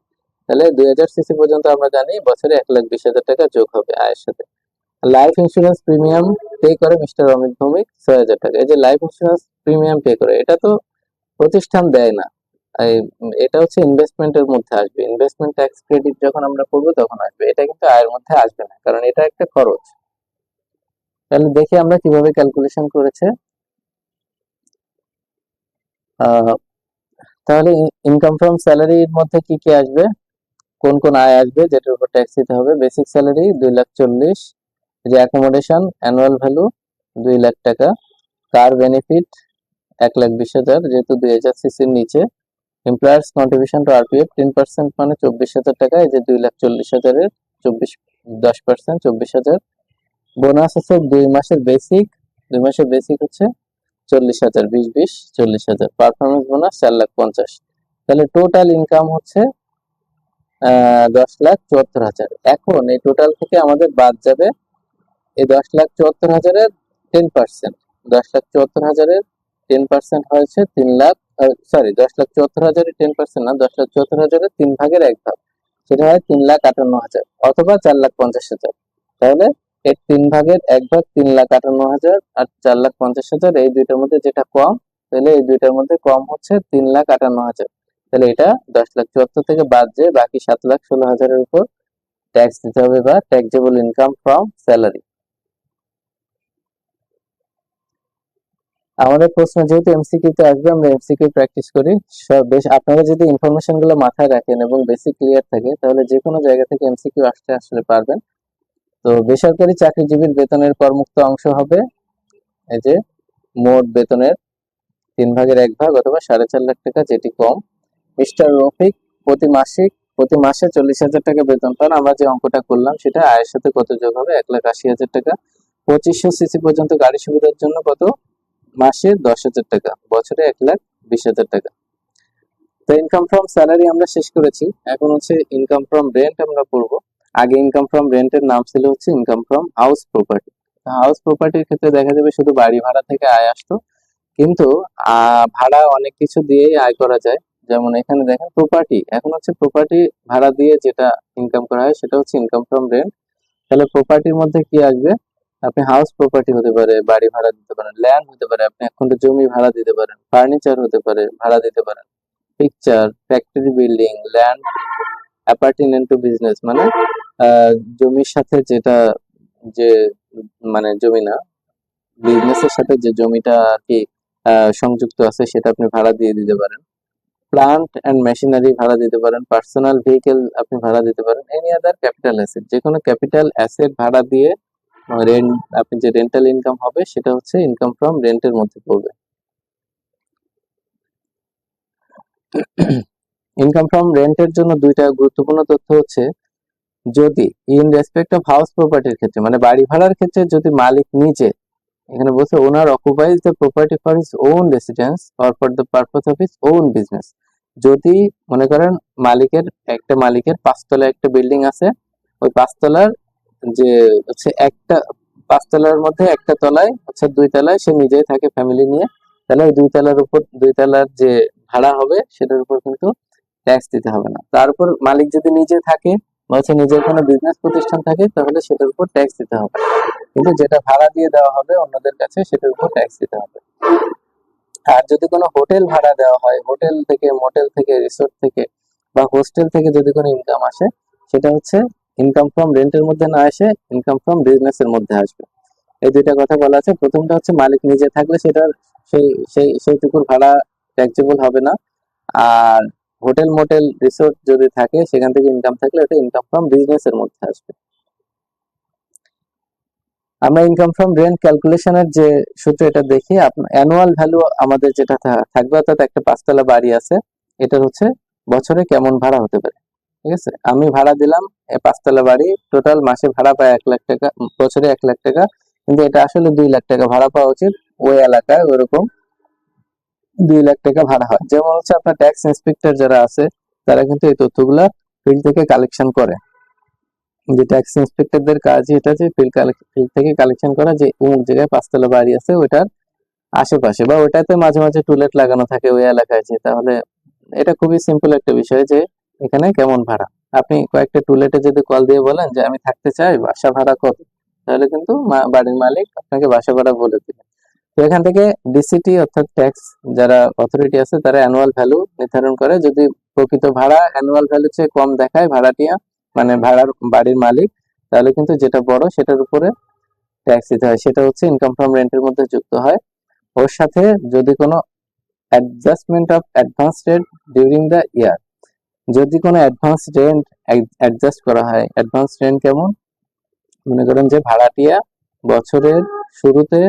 তাহলে 2,000 সিসি পর্যন্ত আমরা জানি বছরে 1,20,000 টাকা যোগ হবে আয়ের সাথে। লাইফ ইন্স্যুরেন্স প্রিমিয়াম পে করে মিস্টার অমিত ভৌমিক 6,000 টাকা। এই যে লাইফ ইন্স্যুরেন্স প্রিমিয়াম পে করে, এটা তো প্রতিষ্ঠান দেয় না, এটা হচ্ছে ইনভেস্টমেন্টের মধ্যে আসবে। ইনভেস্টমেন্ট ট্যাক্স ক্রেডিট যখন আমরা করবো তখন আসবে, এটা কিন্তু আয়ের মধ্যে আসবে না, কারণ এটা একটা খরচ। তাহলে দেখি আমরা কিভাবে ক্যালকুলেশন করেছে। তাহলে ইনকাম ফ্রম স্যালারির মধ্যে কি কি আসবে, কোন কোন আয় আসবে যেটার উপর ট্যাক্স দিতে হবে। বেসিক স্যালারি 2,40,000, যে অ্যাকোমোডেশন অ্যানুয়াল ভ্যালু 2 লাখ টাকা, কার বেনিফিট 1,20,000 যেহেতু 2,000 সিসির নিচে, এমপ্লয়ার্স কন্ট্রিবিউশন টু আরপিএফ 10% মানে 24,000 টাকা, এই যে 2,40,000 এর 10% 24,000। বোনাস আছে 2 মাসের বেসিক হচ্ছে 40,000, 20 40,000। Performance bonus 4,50,000। তাহলে টোটাল ইনকাম হচ্ছে 10,74,000। এখন এই টোটাল থেকে আমাদের বাদ যাবে এই 10,74,000-এর 10%। 10,74,000-এর 10% হয়েছে 3 লাখ, সরি 10,74,000-এর 10% না, 10,74,000-এর 3/1 সেটা হয় 3,58,000 অথবা 4,50,000। তাহলে এর 3/1 3,58,000 আর 4,50,000, এই দুইটার মধ্যে যেটা কম, তাহলে এই দুইটার মধ্যে কম হচ্ছে 3,58,000। তাহলে এটা 10,74,000 থেকে বাদ দিয়ে বাকি 7,16,000-এর উপর ট্যাক্স দিতে হবে, বা ট্যাক্সেবল ইনকাম ফ্রম স্যালারি। আমাদের প্রশ্ন যেহেতু এমসিকিউ তে আসবে, আমরা এমসিকিউ প্র্যাকটিস করি। আপনারা যদি ইনফরমেশন গুলো মাথায় রাখেন এবং বেসিক ক্লিয়ার থাকে, তাহলে যে কোনো জায়গা থেকে এমসিকিউ আসলে পারবেন। তো বেসরকারি চাকরিজীবীর বেতনের করমুক্ত অংশ হবে এই যে মোট বেতনের 3/1 অথবা 4.5 লাখ টাকা, যেটি কম। মিস্টার রফিক প্রতি মাসে 40,000 টাকা বেতন পান। আমরা যে অঙ্কটা করলাম সেটা আয়ের সাথে কত যোগ হবে, 1,80,000 টাকা। 2500 সিসি পর্যন্ত গাড়ি সুবিধার জন্য কত, মাসে 10,000 টাকা, বছরে 1,20,000 টাকা। তো ইনকাম ফ্রম স্যালারি আমরা শেষ করেছি, এখন হচ্ছে ইনকাম ফ্রম রেন্ট আমরা পড়বো। আগে ইনকাম ফ্রম রেন্টের নাম ছিল হচ্ছে income from house property. House প্রপার্টির ক্ষেত্রে দেখা যাবে শুধু বাড়ি ভাড়া থেকে আয় আসতো, কিন্তু ভাড়া অনেক কিছু দিয়েই আয় করা যায়। যেমন এখানে দেখেন প্রপার্টি, এখন হচ্ছে প্রপার্টি ভাড়া দিয়ে যেটা ইনকাম করা হয় সেটা হচ্ছে ইনকাম ফ্রম রেন্ট। তাহলে প্রপার্টির মধ্যে কি আসবে, আপনি হাউস প্রপার্টি হতে পারে, বাড়ি ভাড়া দিতে পারেন, ল্যান্ড হতে পারে, আপনি এখন জমি ভাড়া দিতে পারেন, ফার্নিচার হতে পারে ভাড়া দিতে পারেন, picture, factory building, land appurtenant to business, মানে জমির সাথে যেটা যে মানে জমি না, বিজনেসের সাথে যে জমিটা আর কি সংযুক্ত আছে সেটা আপনি ভাড়া দিয়ে দিতে পারেন। প্লান্ট এন্ড মেশিনারি ভাড়া দিতে পারেন, পার্সোনাল ভেহিকেল আপনি ভাড়া দিতে পারেন, এনি আদার ক্যাপিটাল অ্যাসেট, যে কোনো ক্যাপিটাল অ্যাসেট ভাড়া দিয়ে রেন্ট, আপনি যে রেন্টাল ইনকাম হবে সেটা হচ্ছে ইনকাম ফ্রম রেন্টের মধ্যে পড়বে। ইনকাম ফ্রম রেন্টের জন্য দুইটা গুরুত্বপূর্ণ তথ্য হচ্ছে, যদি ইন রেসপেক্ট অফ হাউস প্রপার্টির ক্ষেত্রে মানে বাড়ি ভাড়ার ক্ষেত্রে যদি মালিক নিজে, এখানে বলছে owner occupies the property for his own residence or for the purpose of his own business, যদি মনে করেন মালিকের পাঁচতলা একটা বিল্ডিং আছে, ওই পাঁচতলার যে হচ্ছে একটা পাঁচতলার মধ্যে একটা তলায় হচ্ছে দুই তলায় সে নিজেই থাকে ফ্যামিলি নিয়ে, তাহলে ওই দুই তলার যে ভাড়া হবে সেটার উপর কিন্তু ট্যাক্স দিতে হবে না। তার উপর মালিক যদি নিজে থাকে বা হচ্ছে নিজের কোনো বিজনেস প্রতিষ্ঠান থাকে তাহলে সেটার উপর ট্যাক্স দিতে হবে, কিন্তু যেটা ভাড়া দিয়ে দেওয়া হবে অন্যদের কাছে সেটার উপর ট্যাক্স দিতে হবে। আর যদি কোনো হোটেল ভাড়া দেওয়া হয়, হোটেল থেকে, মোটেল থেকে, রিসোর্ট থেকে বা হোস্টেল থেকে যদি কোনো ইনকাম আসে, সেটা হচ্ছে ইনকাম ফ্রম রেন্টের মধ্যে না এসে ইনকাম ফ্রম বিজনেসের মধ্যে আসবে। এই দুইটা কথা বলা আছে। প্রথমটা হচ্ছে মালিক নিজে থাকলে সেটার সেইটুকুর ভাড়া ট্যাক্সেবল হবে না। আর হোটেল, মোটেল, রিসোর্ট যদি থাকে সেখান থেকে ইনকাম থাকলে ওটা ইনকাম ফ্রম বিজনেসের মধ্যে আসবে। আমরা ইনকাম ফ্রম রেন্ট ক্যালকুলেশনের যে সূত্র এটা দেখি, অ্যানুয়াল ভ্যালু আমাদের যেটা থাকবে, অর্থাৎ একটা পাঁচতলা বাড়ি আছে, এটার হচ্ছে বছরে কেমন ভাড়া হতে পারে। ঠিক আছে, আমি ভাড়া দিলাম পাঁচতলা বাড়ি, টোটাল মাসে ভাড়া পায় 1,00,000 টাকা, বছরে 1,00,000 টাকা, কিন্তু এটা আসলে 2,00,000 টাকা ভাড়া পাওয়া উচিত। ওই এলাকায় ওরকম 2,00,000 টাকা ভাড়া হয়। যেমন হচ্ছে আপনার ট্যাক্স ইন্সপেক্টর যারা আছে তারা কিন্তু এই তথ্যগুলা ফিল্ড থেকে কালেকশন করে। যে ট্যাক্স ইন্সপেক্টরদের কাজ এটা, যে ফিল্ড থেকে কালেকশন করা যে অমুক জায়গায় পাঁচতলা বাড়ি আছে ওইটার আশেপাশে বা ওইটাতে মাঝে মাঝে টুলেট লাগানো থাকে ওই এলাকায়, যে তাহলে এটা খুবই সিম্পল একটা বিষয় যে এখানে কেমন ভাড়া। আপনি কয়েকটা টুলেটে যদি কল দিয়ে বলেন যে আমি থাকতে চাই, বাসা ভাড়া কত, তাহলে কিন্তু বাড়ির মালিক আপনাকে বাসা ভাড়া বলে দিবে। তো এখান থেকে ডিসিটি অর্থাৎ ট্যাক্স যারা অথরিটি আছে তারা অ্যানুয়াল ভ্যালু নির্ধারণ করে। যদি প্রকৃত ভাড়া অ্যানুয়াল ভ্যালু চেয়ে কম দেখায় ভাড়াটিয়া মানে বাড়ির মালিক, তাহলে কিন্তু যেটা বড় সেটার উপরে ট্যাক্স দিতে হয়, সেটা হচ্ছে ইনকাম ফ্রম রেন্টের মধ্যে যুক্ত হয়। ওর সাথে যদি কোনো adjustment of advance rate during the ইয়ার, যদি কোনো অ্যাডভান্স রেন্ট অ্যাডজাস্ট করা হয়। অ্যাডভান্স রেন্ট কেমন, মনে করেন যে ভাড়াটিয়া বছরের শুরুতে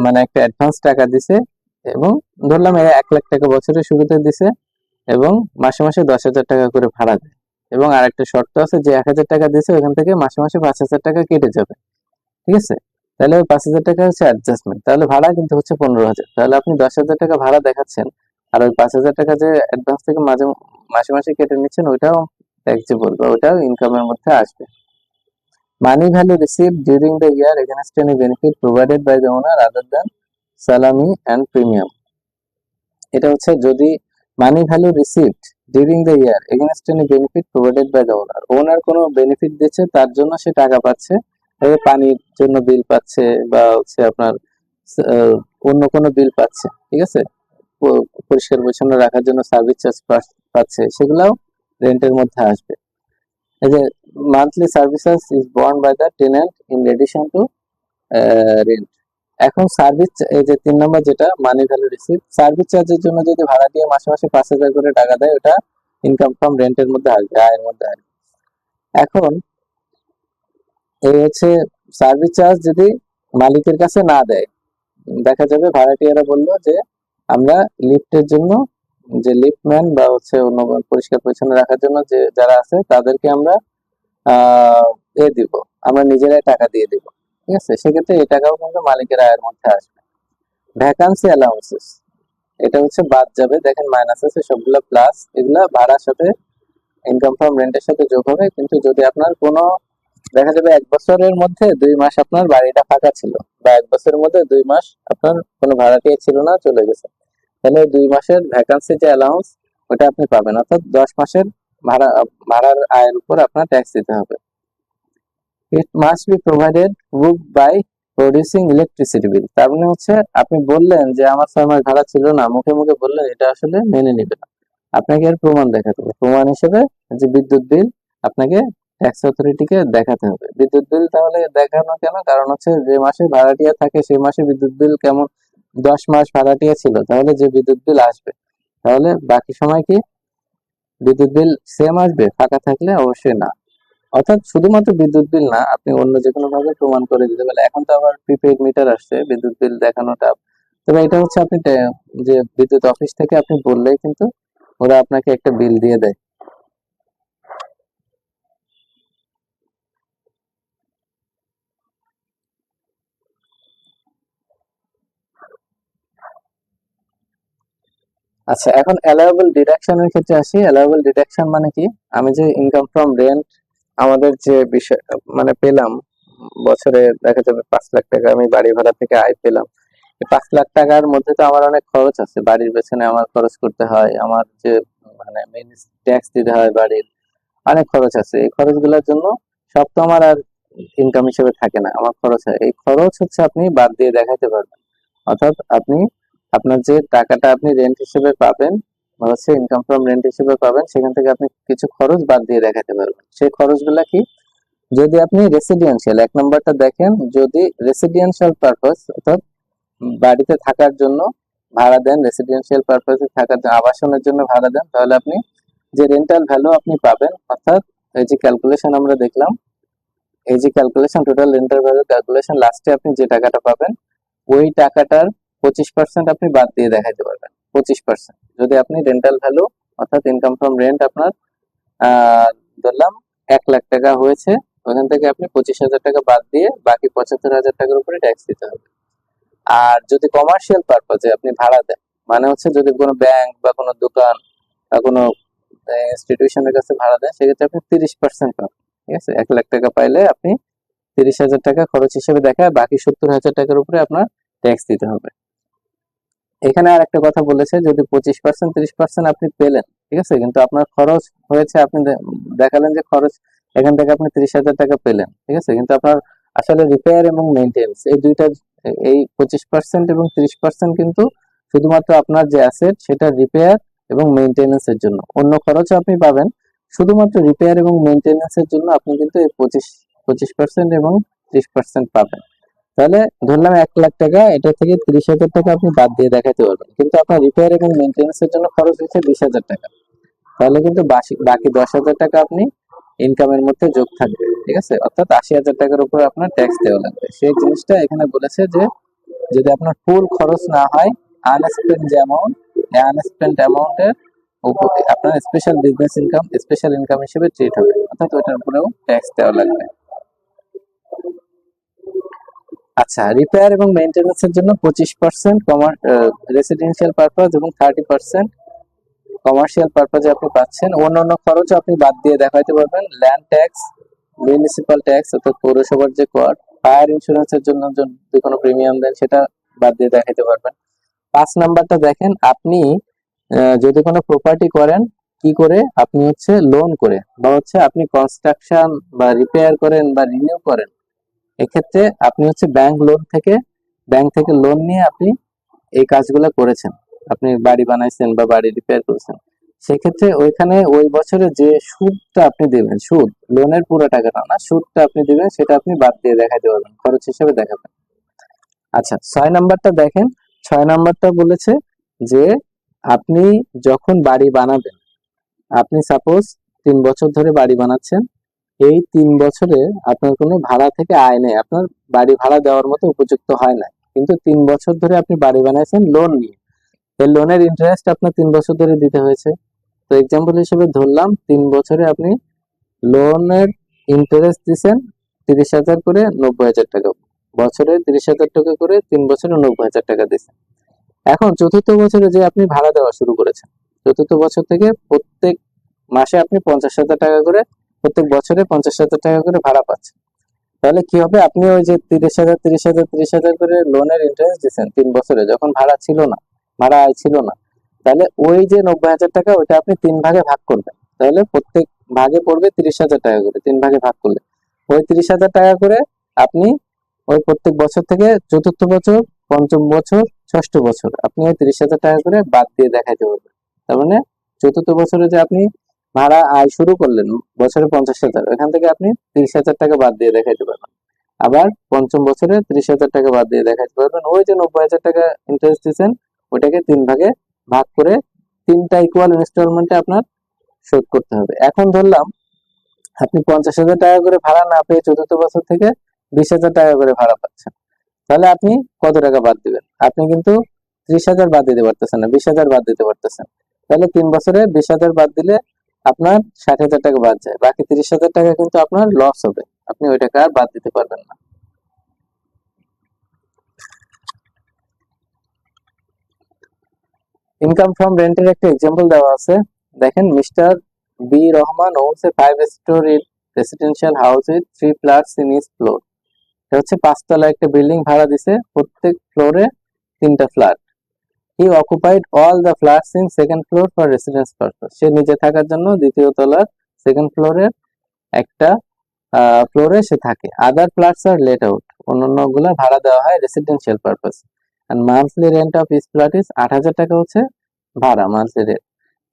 মানে একটা অ্যাডভান্স টাকা দিছে, এবং ধরলাম 1,00,000 টাকা বছরের শুরুতে দিছে, এবং মাসে মাসে 10,000 টাকা করে ভাড়া দেয়, এবং আরেকটা শর্ত আছে যে 1,000 টাকা দিছে ওখান থেকে মাসে মাসে 5,000 টাকা কেটে যাবে। ঠিক আছে, তাহলে ওই 5,000 টাকা হচ্ছে অ্যাডজাস্টমেন্ট, তাহলে ভাড়া কিন্তু হচ্ছে 15,000। তাহলে আপনি 10,000 টাকা ভাড়া দেখাচ্ছেন, আর ওই 5,000 টাকা যে অ্যাডভান্স থেকে মাসে মাসে কেটে নিচ্ছেন ওইটাও ট্যাক্সেবল বা ওইটাও ইনকামের মধ্যে আসবে। Money value received during the year against any benefit provided by the owner other than salami and premium. এটা হচ্ছে যদি money value received during the year against any benefit provided by the owner, owner কোনো benefit দিচ্ছে তার জন্য সে টাকা পাচ্ছে, পানির জন্য বিল পাচ্ছে বা হচ্ছে আপনার অন্য কোনো বিল পাচ্ছে, ঠিক আছে, পরিষ্কার পরিচ্ছন্ন রাখার জন্য সার্ভিস চার্জ পাচ্ছে, সেগুলাও রেন্টের মধ্যে আসবে। এই যে monthly services is borne by the tenant in addition to rent. এখন সার্ভিস, এই যে 3 নম্বর যেটা মানি ভ্যালু রিসিভ, সার্ভিস চার্জের জন্য যদি ভাড়া দিয়ে মাসে মাসে 5,000 করে টাকা দেয়, ওটা ইনকাম ফ্রম রেন্টের মধ্যে আসবে, আয়ের মধ্যে আসবে। এখন এই হচ্ছে সার্ভিস চার্জ যদি মালিকের কাছে না দেয়, দেখা যাবে ভাড়াটিয়ারা বললো যে আমরা লিফটের জন্য যে লিফটম্যান বা হচ্ছে অন্য পরিষ্কার পরিচ্ছন্ন রাখার জন্য যে যারা আছে তাদেরকে আমরা দিব, আমরা নিজেরাই টাকা দিয়ে দিব। ঠিক আছে, সেক্ষেত্রে এই টাকাও কিন্তু মালিকের আয়ের মধ্যে আসবে। ভ্যাকান্সি অ্যালাউন্সেস, এটা হচ্ছে বাদ যাবে, দেখেন মাইনাস আছে, সবগুলো প্লাস, এগুলা ভাড়ার সাথে ইনকাম ফ্রম রেন্টের সাথে যোগ হবে। কিন্তু যদি আপনার কোনো দেখা যাবে 1 বছরের মধ্যে 2 মাস আপনার বাড়িটা ফাঁকা ছিল, বা 1 বছরের মধ্যে 2 মাস আপনার কোনো ভাড়াটিয়া ছিল না, চলে গেছে, তাহলে 2 মাসের ভ্যাকান্সি যে অ্যালাউন্স ওটা আপনি পাবেন, অর্থাৎ 10 মাসের ভাড়ার আয়ের উপর আপনার ট্যাক্স দিতে হবে। It must be provided book by producing electricity bill, তার মানে হচ্ছে আপনি বললেন যে আমার 6 মাস ভাড়া ছিল না, মুখে মুখে বললেন, এটা আসলে মেনে নিবে না, আপনাকে এর প্রমাণ দেখাতে হবে। প্রমাণ হিসেবে যে বিদ্যুৎ বিল আপনাকে ট্যাক্স অথরিটিকে দেখাতে হবে। বিদ্যুৎ বিল তাহলে দেখানো কেন? কারণ হচ্ছে যে মাসে ভাড়াটিয়া থাকে সেই মাসে বিদ্যুৎ বিল কেমন 10 মাস ভাড়াটিয়া ছিল, তাহলে যে বিদ্যুৎ বিল আসবে, তাহলে বাকি সময় কি বিদ্যুৎ বিল সেম আসবে? ফাঁকা থাকলে অবশ্যই না। অর্থাৎ শুধুমাত্র বিদ্যুৎ বিল না, আপনি অন্য যে কোনো ভাবে প্রমাণ করে দিতে পারলে। এখন তো আবার প্রিপেইড মিটার আসছে, বিদ্যুৎ বিল দেখানোটা। তবে এটা হচ্ছে আপনি যে বিদ্যুৎ অফিস থেকে আপনি বললেই কিন্তু ওরা আপনাকে একটা বিল দিয়ে দেয়। আচ্ছা, এখন অ্যালাউয়েবল ডিডাকশনের ক্ষেত্রে আসি। অ্যালাউয়েবল ডিডাকশন মানে কি? আমি যে ইনকাম ফ্রম রেন্ট আমাদের যে বিষয় মানে পেলাম, বছরে দেখা যাবে 5 লাখ টাকা আমি বাড়ি ভাড়া থেকে আয় পেলাম। এই 5 লাখ টাকার মধ্যে তো আমার অনেক খরচ আছে, বাড়ির পেছনে আমার খরচ করতে হয়, আমার যে মানে মেইন ট্যাক্স দিতে হয়, বাড়ির অনেক খরচ আছে। এই খরচগুলোর জন্য সব তো আমার আর ইনকাম হিসেবে থাকে না, আমার খরচ হয়। এই খরচ হচ্ছে আপনি বাদ দিয়ে দেখাতে পারবেন। অর্থাৎ আপনি আপনার যে টাকাটা আপনি রেন্ট হিসেবে পাবেন বা হচ্ছে ইনকাম ফ্রম রেন্ট হিসেবে পাবেন, সেখান থেকে আপনি কিছু খরচ বাদ দিয়ে দেখাতে পারবেন। সেই খরচগুলা কি? যদি আপনি রেসিডেন্সিয়াল 1 নম্বরটা দেখেন, যদি রেসিডেন্সিয়াল পারপাস অর্থাৎ বাড়িতে থাকার জন্য ভাড়া দেন, রেসিডেন্সিয়াল পারপাসে থাকার জন্য আবাসনের জন্য ভাড়া দেন, তাহলে আপনি যে রেন্টাল ভ্যালু আপনি পাবেন, অর্থাৎ এই যে ক্যালকুলেশন আমরা দেখলাম, এই যে calculation total rental value calculation, লাস্টে আপনি যে টাকাটা পাবেন ওই টাকাটার 25% আপনি বাদ দিয়ে দেখাতে পারবেন। 25% যদি আপনি রেন্টাল ভ্যালু অর্থাৎ ইনকাম ফ্রম রেন্ট আপনার আহ ধরলাম 1 লাখ টাকা হয়েছে, ওখান থেকে আপনি 25,000 টাকা বাদ দিয়ে বাকি 75,000 টাকার উপরে ট্যাক্স দিতে হবে। আর যদি কমার্শিয়াল পারপাজে আপনি ভাড়া দেন, মানে হচ্ছে যদি কোনো ব্যাংক বা কোনো দোকান বা কোনো ইনস্টিটিউশনের কাছে ভাড়া দেন, সেক্ষেত্রে আপনি 30% পাবেন। ঠিক আছে, 1 লাখ টাকা পাইলে আপনি 30,000 টাকা খরচ হিসেবে দেখায়, বাকি 70,000 টাকার উপরে আপনার ট্যাক্স দিতে হবে। এখানে আর একটা কথা বলেছে, যদি 25% 30% আপনি পেলেন, ঠিক আছে, কিন্তু আপনার খরচ হয়েছে, আপনি দেখালেন যে খরচ এখান থেকে আপনি 30,000 টাকা পেলেন, ঠিক আছে, কিন্তু আপনার আসলে রিপেয়ার এবং মেনটেন্স এই দুইটা, এই 25% এবং 30% কিন্তু শুধুমাত্র আপনার যে অ্যাসেট সেটা রিপেয়ার এবং মেনটেন্স এর জন্য। অন্য খরচও আপনি পাবেন, শুধুমাত্র রিপেয়ার এবং মেনটেন্স এর জন্য আপনি কিন্তু এই 25% এবং 30% পাবেন। তাহলে ধরলাম 1 লাখ টাকা, এটা থেকে 30,000 টাকা আপনি বাদ দিয়ে দেখাতে পারবেন, কিন্তু আপনার রিপেয়ার এবং মেনটেন্স এর জন্য খরচ হচ্ছে 20,000 টাকা। তাহলে কিন্তু বাকি 10,000 টাকা আপনি ইনকামের মধ্যে যোগ থাকবে। ঠিক আছে, অর্থাৎ 80,000 টাকার উপর আপনার ট্যাক্স দেওয়া লাগবে। সেই জিনিসটা এখানে বলেছে যে যদি আপনার ফুল খরচ না হয়, আনস্পেন্ড যে অ্যামাউন্ট, এই আনস্পেন্ড অ্যামাউন্টের উপর আপনার special business income, special income হিসেবে ট্রিট হবে, অর্থাৎ ওইটার উপরেও ট্যাক্স দেওয়া লাগবে। আচ্ছা, রিপেয়ার এবং মেইনটেনেন্স এর জন্য 25% রেসিডেন্সিয়াল পারপাস এবং 30% কমার্শিয়াল পারপাসে আপনি পাচ্ছেন। অন্যান্য খরচও আপনি বাদ দিয়ে দেখাতে পারবেন। ল্যান্ড ট্যাক্স, মিউনিসিপাল ট্যাক্স অর্থাৎ পৌরসভার যে কর, ফায়ার ইন্স্যুরেন্সের জন্য যদি কোনো প্রিমিয়াম দেন সেটা বাদ দিয়ে দেখাতে পারবেন। 5 নাম্বারটা দেখেন, আপনি যদি কোনো প্রপার্টি করেন, কি করে? আপনি হচ্ছে লোন করে বা হচ্ছে আপনি কনস্ট্রাকশন বা রিপেয়ার করেন বা রিনিউ করেন, এক্ষেত্রে আপনি হচ্ছে ব্যাংক থেকে লোন নিয়ে আপনি এই কাজগুলো করেছেন, আপনি বাড়ি বানাইছেন বা বাড়ি রিপেয়ার করেছেন, সেক্ষেত্রে ওইখানে ওই বছরে যে সুদটা আপনি দেবেন, সুদ, লোনের পুরো টাকাটা না, সুদটা আপনি দিবেন, সেটা আপনি বাদ দিয়ে দেখাতে পারবেন, খরচ হিসেবে দেখাবেন। আচ্ছা, 6 নাম্বারটা দেখেন। 6 নাম্বারটা বলেছে যে আপনি যখন বাড়ি বানাবেন, আপনি সাপোজ 3 বছর ধরে বাড়ি বানাচ্ছেন, এই 3 বছরে আপনার কোনো ভাড়া থেকে আয় নেই, আপনার বাড়ি ভাড়া দেওয়ার মতো উপযুক্ত হয় না, কিন্তু 3 বছর ধরে আপনি বাড়ি বানাইছেন লোন নিয়ে, এই লোনের ইন্টারেস্ট আপনার 3 বছর ধরে দিতে হয়েছে। তো এক্সাম্পল হিসেবে ধরলাম 3 বছরে আপনি লোনের ইন্টারেস্ট দিচ্ছেন 30,000 করে, 90,000 টাকা, বছরে 30,000 টাকা করে, 3 বছরে 90,000 টাকা দিচ্ছেন। এখন চতুর্থ বছরে যে আপনি ভাড়া দেওয়া শুরু করেছেন, চতুর্থ বছর থেকে প্রত্যেক মাসে আপনি 50,000 টাকা করে, প্রত্যেক বছরে 50,000 টাকা করে ভাড়া পাচ্ছেন। তাহলে কি হবে? আপনি ওই যে 30,000 30,000 30,000 করে লোনের ইন্টারেস্ট দিচ্ছেন 3 বছরে, যখন ভাড়া ছিল না, ভাড়া আয় ছিল না, তাহলে ওই যে 90,000 টাকা ওইটা আপনি 3 ভাগে ভাগ করবেন। তাহলে প্রত্যেক ভাগে পড়বে 30,000 টাকা করে, 3 ভাগে ভাগ করলে ওই 30,000 টাকা করে আপনি ওই প্রত্যেক বছর থেকে চতুর্থ বছর, পঞ্চম বছর, ষষ্ঠ বছর আপনি ওই 30,000 টাকা করে বাদ দিয়ে দেখাইতে পারবেন। তার মানে চতুর্থ বছরে যে আপনি ভাড়া আয় শুরু করলেন বছরে 50,000, এখান থেকে আপনি 30,000 টাকা বাদ দিয়ে দেখাইতে পারবেন। আবার পঞ্চম বছরে 30,000 টাকা বাদ দিয়ে দেখাইতে পারবেন। ওই যে 90,000 টাকা ইন্টারেস্ট দিচ্ছেন ওইটাকে 3 ভাগে ভাগ করে 3টা ইকুয়াল ইনস্টলমেন্টে আপনার শোধ করতে হবে। এখন ধরলাম আপনি 50,000 টাকা করে ভাড়া না পেয়ে চতুর্থ বছর থেকে 20,000 টাকা করে ভাড়া পাচ্ছেন, তাহলে আপনি কত টাকা বাদ দিবেন? আপনি কিন্তু 30,000 বাদ দিতে পারতেছেন না, 20,000 বাদ দিতে পারতেছেন। তাহলে 3 বছরে 20,000 বাদ দিলে আপনার 60,000 টাকা বাদ যায়, বাকি 30,000 টাকা কিন্তু আপনার লস হবে, আপনি ওই টাকা আর বাদ দিতে পারবেন না। ইনকাম ফ্রম রেন্টের একটা এক্সাম্পল দেওয়া আছে, দেখেন mister B Rahman owns a 5-story residential house with 3 flats in each floor. এটা হচ্ছে 5 তলা একটা বিল্ডিং ভাড়া দিছে, প্রত্যেক ফ্লোরে 3টা flat. He occupied all the flats in second floor for residence purpose. সে নিজে থাকার জন্য দ্বিতীয় তলার সেকেন্ড ফ্লোরের একটা ফ্লোরে সে থাকে। Other flats are let out, অন্যান্যগুলো ভাড়া দেওয়া হয় residential purpose. And monthly rent of each flat is 8,000 টাকা হচ্ছে ভাড়া, monthly rent.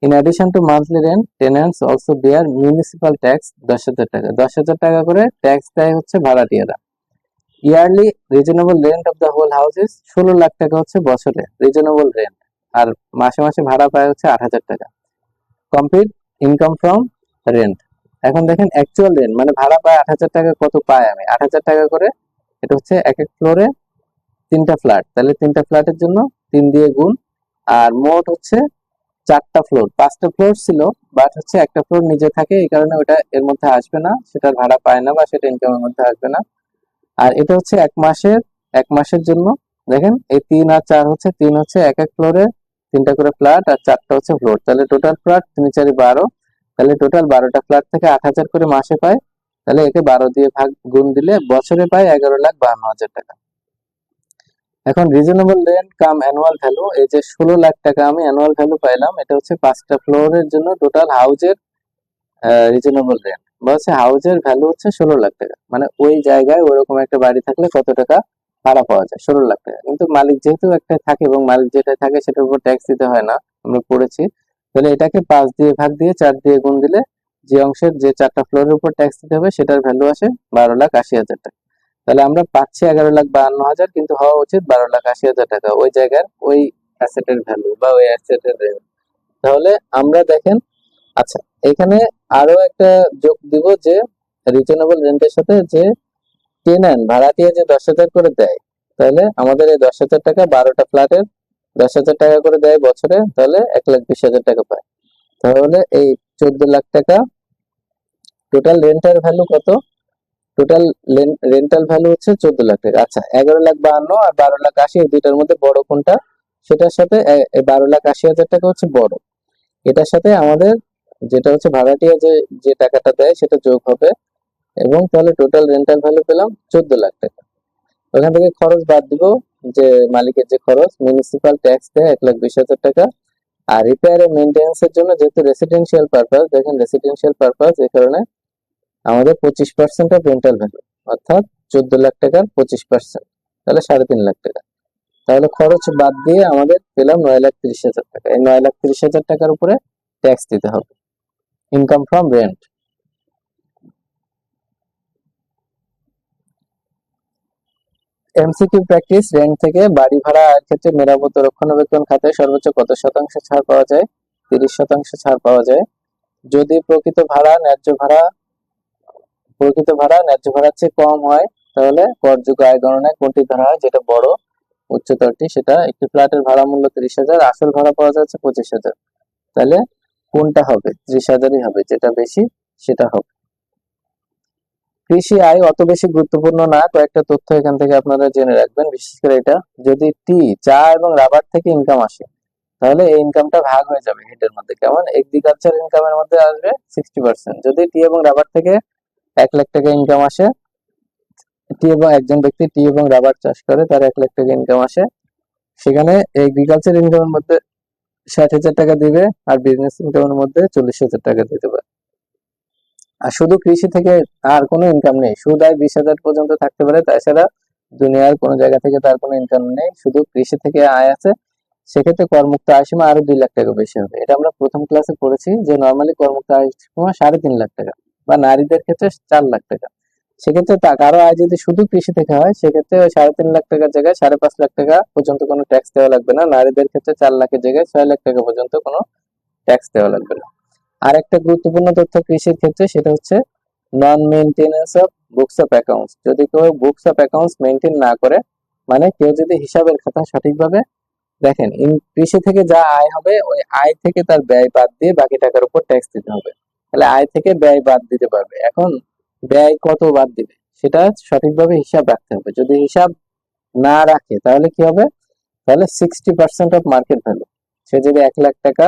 In addition to monthly rent, tenants also bear municipal tax 10,000 টাকা। 10,000 টাকা করে ট্যাক্স দেয় হচ্ছে ভাড়াটিয়ারা। Yearly reasonable rent of the whole house is 16 lakh টাকা হচ্ছে বছরে রিজনেবল রেন্ট, আর মাসে মাসে ভাড়া পায় হচ্ছে 8,000 টাকা। Complete income from rent. এখন দেখেন অ্যাকচুয়াল রেন্ট মানে ভাড়া পায় 8,000 টাকা, কত পাই আমি? 8,000 টাকা করে। এটা হচ্ছে এক এক ফ্লোরে 3টা ফ্ল্যাট, তাহলে 3টা ফ্ল্যাটের জন্য 3 দিয়ে গুণ। আর মোট হচ্ছে 4টা ফ্লোর, 5টা ফ্লোর ছিল, বাট হচ্ছে একটা ফ্লোর নিজে থাকে, এই কারণে ওটা এর মধ্যে আসবে না, সেটার ভাড়া পায় না বা সেটা ইনকামের মধ্যে আসবে না। আর এটা হচ্ছে এক মাসের জন্য। দেখেন এই 3 আর 4 হচ্ছে, 3 হচ্ছে এক এক ফ্লোরে 3টা করে ফ্ল্যাট, আর 4টা হচ্ছে ফ্লোর, তাহলে টোটাল ফ্ল্যাট 3 4 12। তাহলে টোটাল 12টা ফ্ল্যাট থেকে 8,000 করে মাসে পায়, তাহলে একে 12 দিয়ে ভাগ গুণ দিলে বছরে পায় 11,52,000 টাকা। এখন রিজনেবল রেন্ট কাম অ্যানুয়াল ভ্যালু, এই যে 16 লাখ টাকা আমি অ্যানুয়াল ভ্যালু পাইলাম, এটা হচ্ছে 5টা ফ্লোরের জন্য টোটাল হাউজের রিজনেবল রেন্ট বা হচ্ছে হাউজের ভ্যালু হচ্ছে 16 লাখ টাকা। মানে ওই জায়গায় ওরকম একটা বাড়ি থাকলে কত টাকা ভাড়া পাওয়া যায়? 16 লাখ টাকা। কিন্তু মালিক যেহেতু একটা থাকে এবং মালিক যেটা থাকে সেটার উপর ট্যাক্স দিতে হয় না, আমরা পড়েছি। তাহলে এটাকে 5 দিয়ে ভাগ দিয়ে 4 দিয়ে গুণ দিলে যে অংশের যে 4টা ফ্লোরের উপর ট্যাক্স দিতে হবে সেটার ভ্যালু আসে 12,80,000 টাকা। তাহলে আমরা পাচ্ছি 11,52,000, কিন্তু হওয়া উচিত 12,80,000 টাকা ওই জায়গার ওই অ্যাসেটের ভ্যালু বা ওই অ্যাসেটের রেন্ট। তাহলে আমরা দেখেন, আচ্ছা এখানে আরো একটা যোগ দিব যে রিজনেবল রেন্টের সাথে যে টেন্যান্ট ভাড়াটিয়া যে 10,000 করে দেয়, তাহলে আমাদের এই 10,000 টাকা 12টা ফ্ল্যাটের 10,000 টাকা করে দেয় বছরে, তাহলে 1,20,000 টাকা পায়। তাহলে এই 14 লাখ টাকা টোটাল রেন্টাল ভ্যালু কত? টোটাল রেন্টাল ভ্যালু হচ্ছে 14 লাখ টাকা। আচ্ছা 11,52,000 আর 12,80,000 এই দুইটার মধ্যে বড় কোনটা? সেটার সাথে 12,80,000 টাকা হচ্ছে বড়, এটার সাথে আমাদের যেটা হচ্ছে ভাড়াটিয়া যে যে টাকাটা দেয় সেটা যোগ হবে, এবং তাহলে টোটাল রেন্টাল ভ্যালু পেলাম 14 লাখ টাকা। ওখান থেকে খরচ বাদ দিব, যে মালিকের যে খরচ, মিউনিসিপাল ট্যাক্স দেয় 1,20,000 টাকা। আর রিপেয়ার এন্ড মেইনটেন্যান্স এর জন্য যেহেতু রেসিডেন্সিয়াল পারপাস, দেখেন রেসিডেন্সিয়াল পারপাস, এই কারণে আমাদের 25% অফ রেন্টাল ভ্যালু, অর্থাৎ 14 লাখ টাকার 25%, তাহলে 3.5 লাখ টাকা। তাহলে খরচ বাদ দিয়ে আমাদের পেলাম 9,30,000 টাকা। এই 9,30,000 টাকার উপরে ট্যাক্স দিতে হবে। Income from rent. MCQ practice, rent থেকে বাড়ি ভাড়া আয়ের ক্ষেত্রে মেরামত ও রক্ষণাবেক্ষণ খাতে সর্বোচ্চ কত শতাংশ ছাড় পাওয়া যায়? 30% ছাড় পাওয়া যায়। যদি প্রকৃত ভাড়া ন্যায্য ভাড়ার চেয়ে কম হয়, তাহলে করযোগ্য আয় গণনায় কোনটি ধরা হয়? যেটা বড় উচ্চতরটি সেটা। একটি ফ্ল্যাটের ভাড়া মূল্য 30,000, আসল ভাড়া পাওয়া যাচ্ছে 25,000, তাহলে কোনটা হবে? 30,000ই হবে, যেটা বেশি সেটা হবে। কৃষি আয় অত বেশি গুরুত্বপূর্ণ না, কয়েকটা তথ্য এখান থেকে আপনারা জেনে রাখবেন। বিশেষ করে এটা, যদি চা এবং রাবার থেকে ইনকাম আসে, তাহলে এই ইনকামটা ভাগ হয়ে যাবে হেডের মধ্যে। কেমন? এগ্রিকালচার ইনকামের মধ্যে আসবে 60%। যদি টি এবং রাবার থেকে 1 লাখ টাকা ইনকাম আসে, একজন ব্যক্তি টি এবং রাবার চাষ করে, তার 1 লাখ টাকা ইনকাম আসে, সেখানে এগ্রিকালচার ইনকামের মধ্যে 60,000 টাকা দিবে, আর বিজনেস ইনকামের মধ্যে 40,000 টাকা দিতে পারে। আর শুধু কৃষি থেকে আর কোনো ইনকাম নেই, সুদ আয় 20,000 পর্যন্ত থাকতে পারে, তাছাড়া দুনিয়ার কোনো জায়গা থেকে তার কোনো ইনকাম নেই, শুধু কৃষি থেকে আয় আছে সেক্ষেত্রে করমুক্ত আয় সীমা আরো 2 লাখ টাকা বেশি হবে। এটা আমরা প্রথম ক্লাসে পড়েছি যে নর্মালি করমুক্ত আয় সীমা 3.5 লাখ টাকা, বা নারীদের ক্ষেত্রে 4 লাখ টাকা। সেক্ষেত্রে কারো আয় যদি শুধু কৃষি থেকে হয়, সেক্ষেত্রে ওই 3.5 লাখ টাকার জায়গায় 5.5 লাখ টাকা পর্যন্ত কোনো ট্যাক্স দেওয়া লাগবে না। নারীদের ক্ষেত্রে 4 লাখের জায়গায় 6 লাখ টাকা পর্যন্ত কোনো ট্যাক্স দেওয়া লাগবে না। আর একটা গুরুত্বপূর্ণ তথ্য কৃষির ক্ষেত্রে, সেটা হচ্ছে non maintenance of books of accounts. যদি কেউ বুকস অফ অ্যাকাউন্টস মেনটেন না করে, মানে কেউ যদি হিসাবের খাতা সঠিকভাবে দেখেন, কৃষি থেকে যা আয় হবে ওই আয় থেকে তার ব্যয় বাদ দিয়ে বাকি টাকার উপর ট্যাক্স দিতে হবে। তাহলে আয় থেকে ব্যয় বাদ দিতে পারবে। এখন ব্যয় কত বাদ দিবে সেটা সঠিকভাবে হিসাব রাখতে হবে। যদি হিসাব না রাখে তাহলে কি হবে? তাহলে 60% অফ মার্কেট ভ্যালু। সে যদি 1 লাখ টাকা,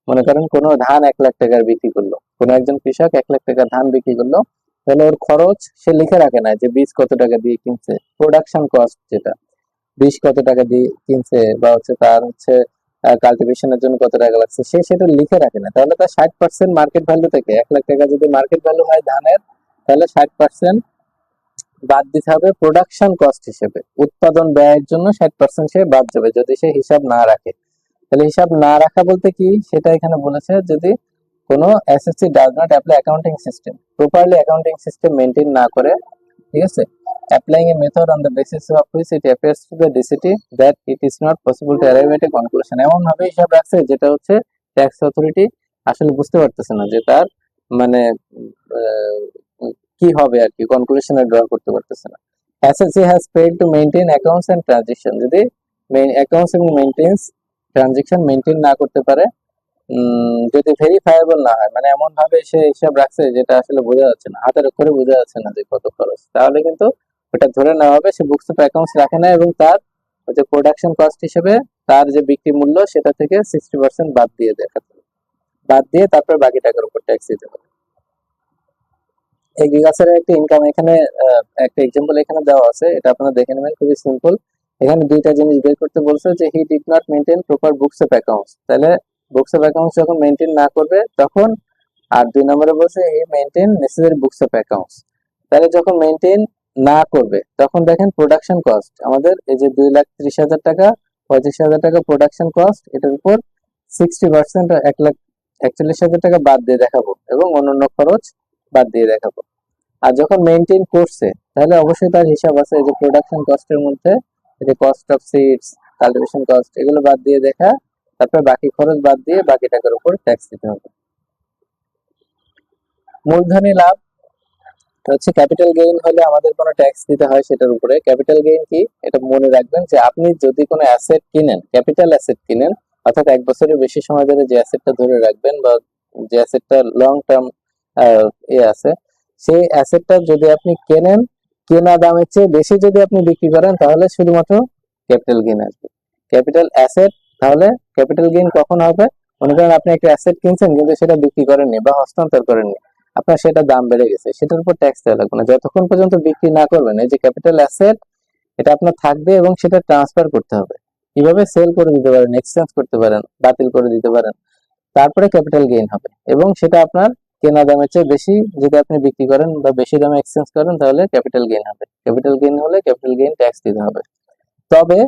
মনে করেন কোনো ধান 1 লাখ টাকার বিক্রি করলো, কোনো একজন কৃষক 1 লাখ টাকা ধান বিক্রি করলো, তাহলে ওর খরচ সে লিখে রাখে না যে বীজ কত টাকা দিয়ে কিনছে, প্রোডাকশন কস্ট যেটা, বীজ কত টাকা দিয়ে কিনছে, বা হচ্ছে তার হচ্ছে কাল্টিভেশনের জন্য কত টাকা লাগছে, সে সেটা লিখে রাখে না। তাহলে তার 60% মার্কেট ভ্যালু থেকে 1 লাখ টাকা যদি মার্কেট ভ্যালু হয় ধানের, তাহলে 60% বাদ দিতে হবে প্রোডাকশন কস্ট হিসেবে। উৎপাদন ব্যয়ের জন্য 60% সে বাদ যাবে যদি সে হিসাব না রাখে। তাহলে হিসাব না রাখা বলতে কি, সেটা এখানে বলেছে, যদি কোনো SSC does not apply accounting system, properly accounting system maintain না করে, ঠিক আছে, applying a method on the basis of which it appears to the DCT that it is not possible to arrive at a conclusion, এমন ভাবে হিসাব রাখছে যেটা হচ্ছে ট্যাক্স অথরিটি আসলে বুঝতে পারতেছে না যে তার মানে কি হবে আর কি, কনক্লুশনে ড্র করতে পারতেছে না। SSC has failed to maintain accounts and transition, যদি অ্যাকাউন্টস এবং মেইনটেন্স ট্রানজিশন মেইনটেইন না করতে পারে, যদি ভেরিফায়েবল না হয়, মানে এমন ভাবে সে হিসাব রাখছে যেটা আসলে বোঝা যাচ্ছে না, হাতের অক্ষরে বোঝা যাচ্ছে না যে কত খরচ, তাহলে কিন্তু ওটা ধরে নেওয়া হবে সে বুকস অফ অ্যাকাউন্টস রাখে না, এবং তার যে প্রোডাকশন কস্ট হিসেবে তার যে বিক্রি মূল্য সেটা থেকে 60% বাদ দিয়ে দেখাতে হবে। বাদ দিয়ে তারপর বাকি টাকার উপর ট্যাক্স দিতে হবে। এগ্রিকালচারের একটা ইনকাম এখানে একটা এক্সাম্পল এখানে দেওয়া আছে, এটা আপনারা দেখে নেবেন, খুবই সিম্পল। এখানে দুইটা জিনিস বের করতে বলছে যে he did not maintain proper books of accounts, তাহলে বুকস অফ অ্যাকাউন্টস যখন মেইনটেইন না করবে তখন, আর 2 নম্বরে বলছে he maintain necessary books of accounts, তাহলে যখন মেইনটেইন না করবে তখন দেখেন প্রোডাকশন কস্ট আমাদের এই যে 2,30,000 টাকা, 25,000 টাকা প্রোডাকশন কস্ট, এটার উপর 60% 1,41,000 টাকা বাদ দিয়ে দেখাবো, এবং অন্যান্য খরচ বাদ দিয়ে দেখাবো। আর যখন মেইনটেইন করছে তাহলে অবশ্যই তার হিসাব আছে, এই যে প্রোডাকশন কস্টের মধ্যে এই যে cost of seeds, cultivation cost, এগুলো বাদ দিয়ে দেখা, তারপর বাকি খরচ বাদ দিয়ে বাকি টাকার উপর ট্যাক্স দিতে হবে। মূলধনী লাভ হচ্ছে ক্যাপিটাল গেইন হলে আমাদের কোনো ট্যাক্স দিতে হয় সেটার উপরে। ক্যাপিটাল গেইন কি, এটা মনে রাখবেন যে আপনি যদি কোনো অ্যাসেট কিনেন, ক্যাপিটাল অ্যাসেট কিনেন, অর্থাৎ 1 বছরের বেশি সময় ধরে যে অ্যাসেটটা ধরে রাখবেন, বা যে অ্যাসেটটা লং টার্ম আছে, সেই অ্যাসেটটা যদি আপনি কেনেন, কেনা দামের চেয়ে বেশি যদি আপনি বিক্রি করেন, তাহলে শুধুমাত্র ক্যাপিটাল গেইন আসবে। ক্যাপিটাল অ্যাসেট, তাহলে ক্যাপিটাল গেইন কখন হবে? মনে করেন আপনি একটা অ্যাসেট কিনছেন কিন্তু সেটা বিক্রি করেননি বা হস্তান্তর করেননি, আপনার সেটা দাম বেড়ে গেছে, সেটার উপর ট্যাক্স দেওয়া লাগবে না যতক্ষণ পর্যন্ত বিক্রি না করবেন। এই যে ক্যাপিটাল অ্যাসেট, এটা আপনার থাকবে এবং সেটা ট্রান্সফার করতে হবে। কিভাবে? সেল করে দিতে পারেন, এক্সচেঞ্জ করতে পারেন, বাতিল করে দিতে পারেন, তারপরে ক্যাপিটাল গেইন হবে। এবং সেটা আপনার কেনা দামের চেয়ে বেশি যদি আপনি বিক্রি করেন বা বেশি দামে এক্সচেঞ্জ করেন, তাহলে ক্যাপিটাল গেইন হবে। ক্যাপিটাল গেইন হলে ক্যাপিটাল গেইন ট্যাক্স দিতে হবে। তবে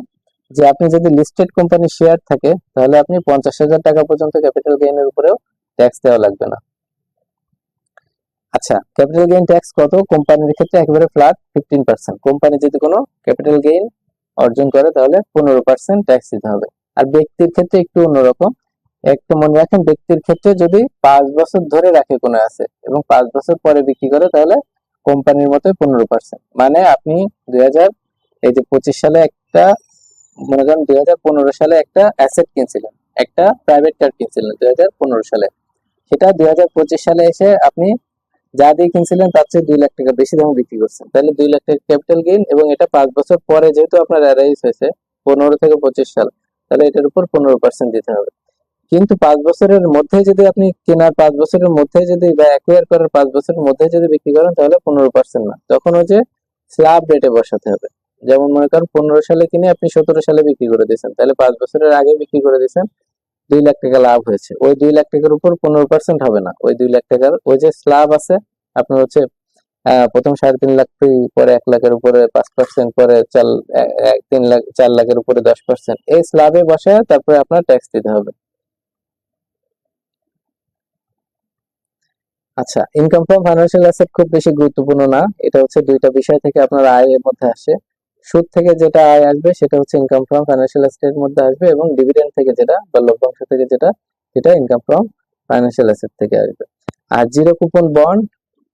যে আপনি যদি লিস্টেড কোম্পানির শেয়ার থাকে, তাহলে আপনি 50,000 টাকা পর্যন্ত ক্যাপিটাল গেইনের উপরেও ট্যাক্স দেওয়া লাগবে না। আচ্ছা, ক্যাপিটাল গেইন ট্যাক্স কত? কোম্পানির ক্ষেত্রে একেবারে ফ্ল্যাট 15%। কোম্পানি যদি কোনো ক্যাপিটাল গেইন অর্জন করে তাহলে 15% ট্যাক্স দিতে হবে। আর ব্যক্তির ক্ষেত্রে একটু অন্যরকম। একটু মনে রাখেন, ব্যক্তির ক্ষেত্রে যদি 5 বছর ধরে রাখে কোনো অ্যাসেট এবং 5 বছর পরে বিক্রি করে, তাহলে কোম্পানির মতো 15%। মানে আপনি 2025 সালে একটা, মনে করেন 2015 সালে একটা অ্যাসেট কিনছিলেন, একটা প্রাইভেট কার কিনছিলেন 2015 সালে, সেটা 2025 সালে এসে আপনি যা দিয়ে কিনছিলেন তার চেয়ে 2 লাখ টাকা বেশি দামে বিক্রি করছেন, তাহলে 2 লাখ টাকা ক্যাপিটাল গেইন, এবং এটা 5 বছর পরে যেহেতু আপনার অ্যারাইজ হয়েছে 15 থেকে 25 সাল, তাহলে এটার উপর 15% দিতে হবে। কিন্তু 5 বছরের মধ্যে যদি আপনি কেনার 5 বছরের মধ্যে যদি, বা অ্যাকোয়ার করার 5 বছরের মধ্যে যদি বিক্রি করেন, তাহলে 15% না, তখন ওই যে স্ল্যাব রেটে বসাতে হবে। যেমন মনে করেন 15 সালে কিনে আপনি 17 সালে বিক্রি করে দিয়েছেন, তাহলে 5 বছরের আগে বিক্রি করে দিয়েছেন, 2 লাখ টাকা লাভ হয়েছে, ওই 2 লাখ টাকার উপর 15% হবে না, ওই 2 লাখ টাকার ওই যে স্ল্যাব আছে আপনার হচ্ছে প্রথম 3.5 লাখ পরে 1 লাখের উপরে 5%, পরে 3 লাখ 4 লাখের উপরে 10%, এই স্ল্যাবে বসে তারপরে আপনার ট্যাক্স দিতে হবে। আচ্ছা, ইনকাম ফ্রম ফাইন্যান্সিয়াল অ্যাসেট খুব বেশি গুরুত্বপূর্ণ না, এটা হচ্ছে দুইটা বিষয় থেকে আপনার আয়ের মধ্যে আসে। সুদ থেকে যেটা আয় আসবে সেটা হচ্ছে ইনকাম ফ্রম ফাইন্যান্সিয়াল অ্যাসেটের মধ্যে আসবে, এবং ডিভিডেন্ড থেকে যেটা বা লভ্যাংশ থেকে যেটা, সেটা ইনকাম ফ্রম ফাইন্যান্সিয়াল অ্যাসেট থেকে আসবে। আর জিরো কুপন বন্ড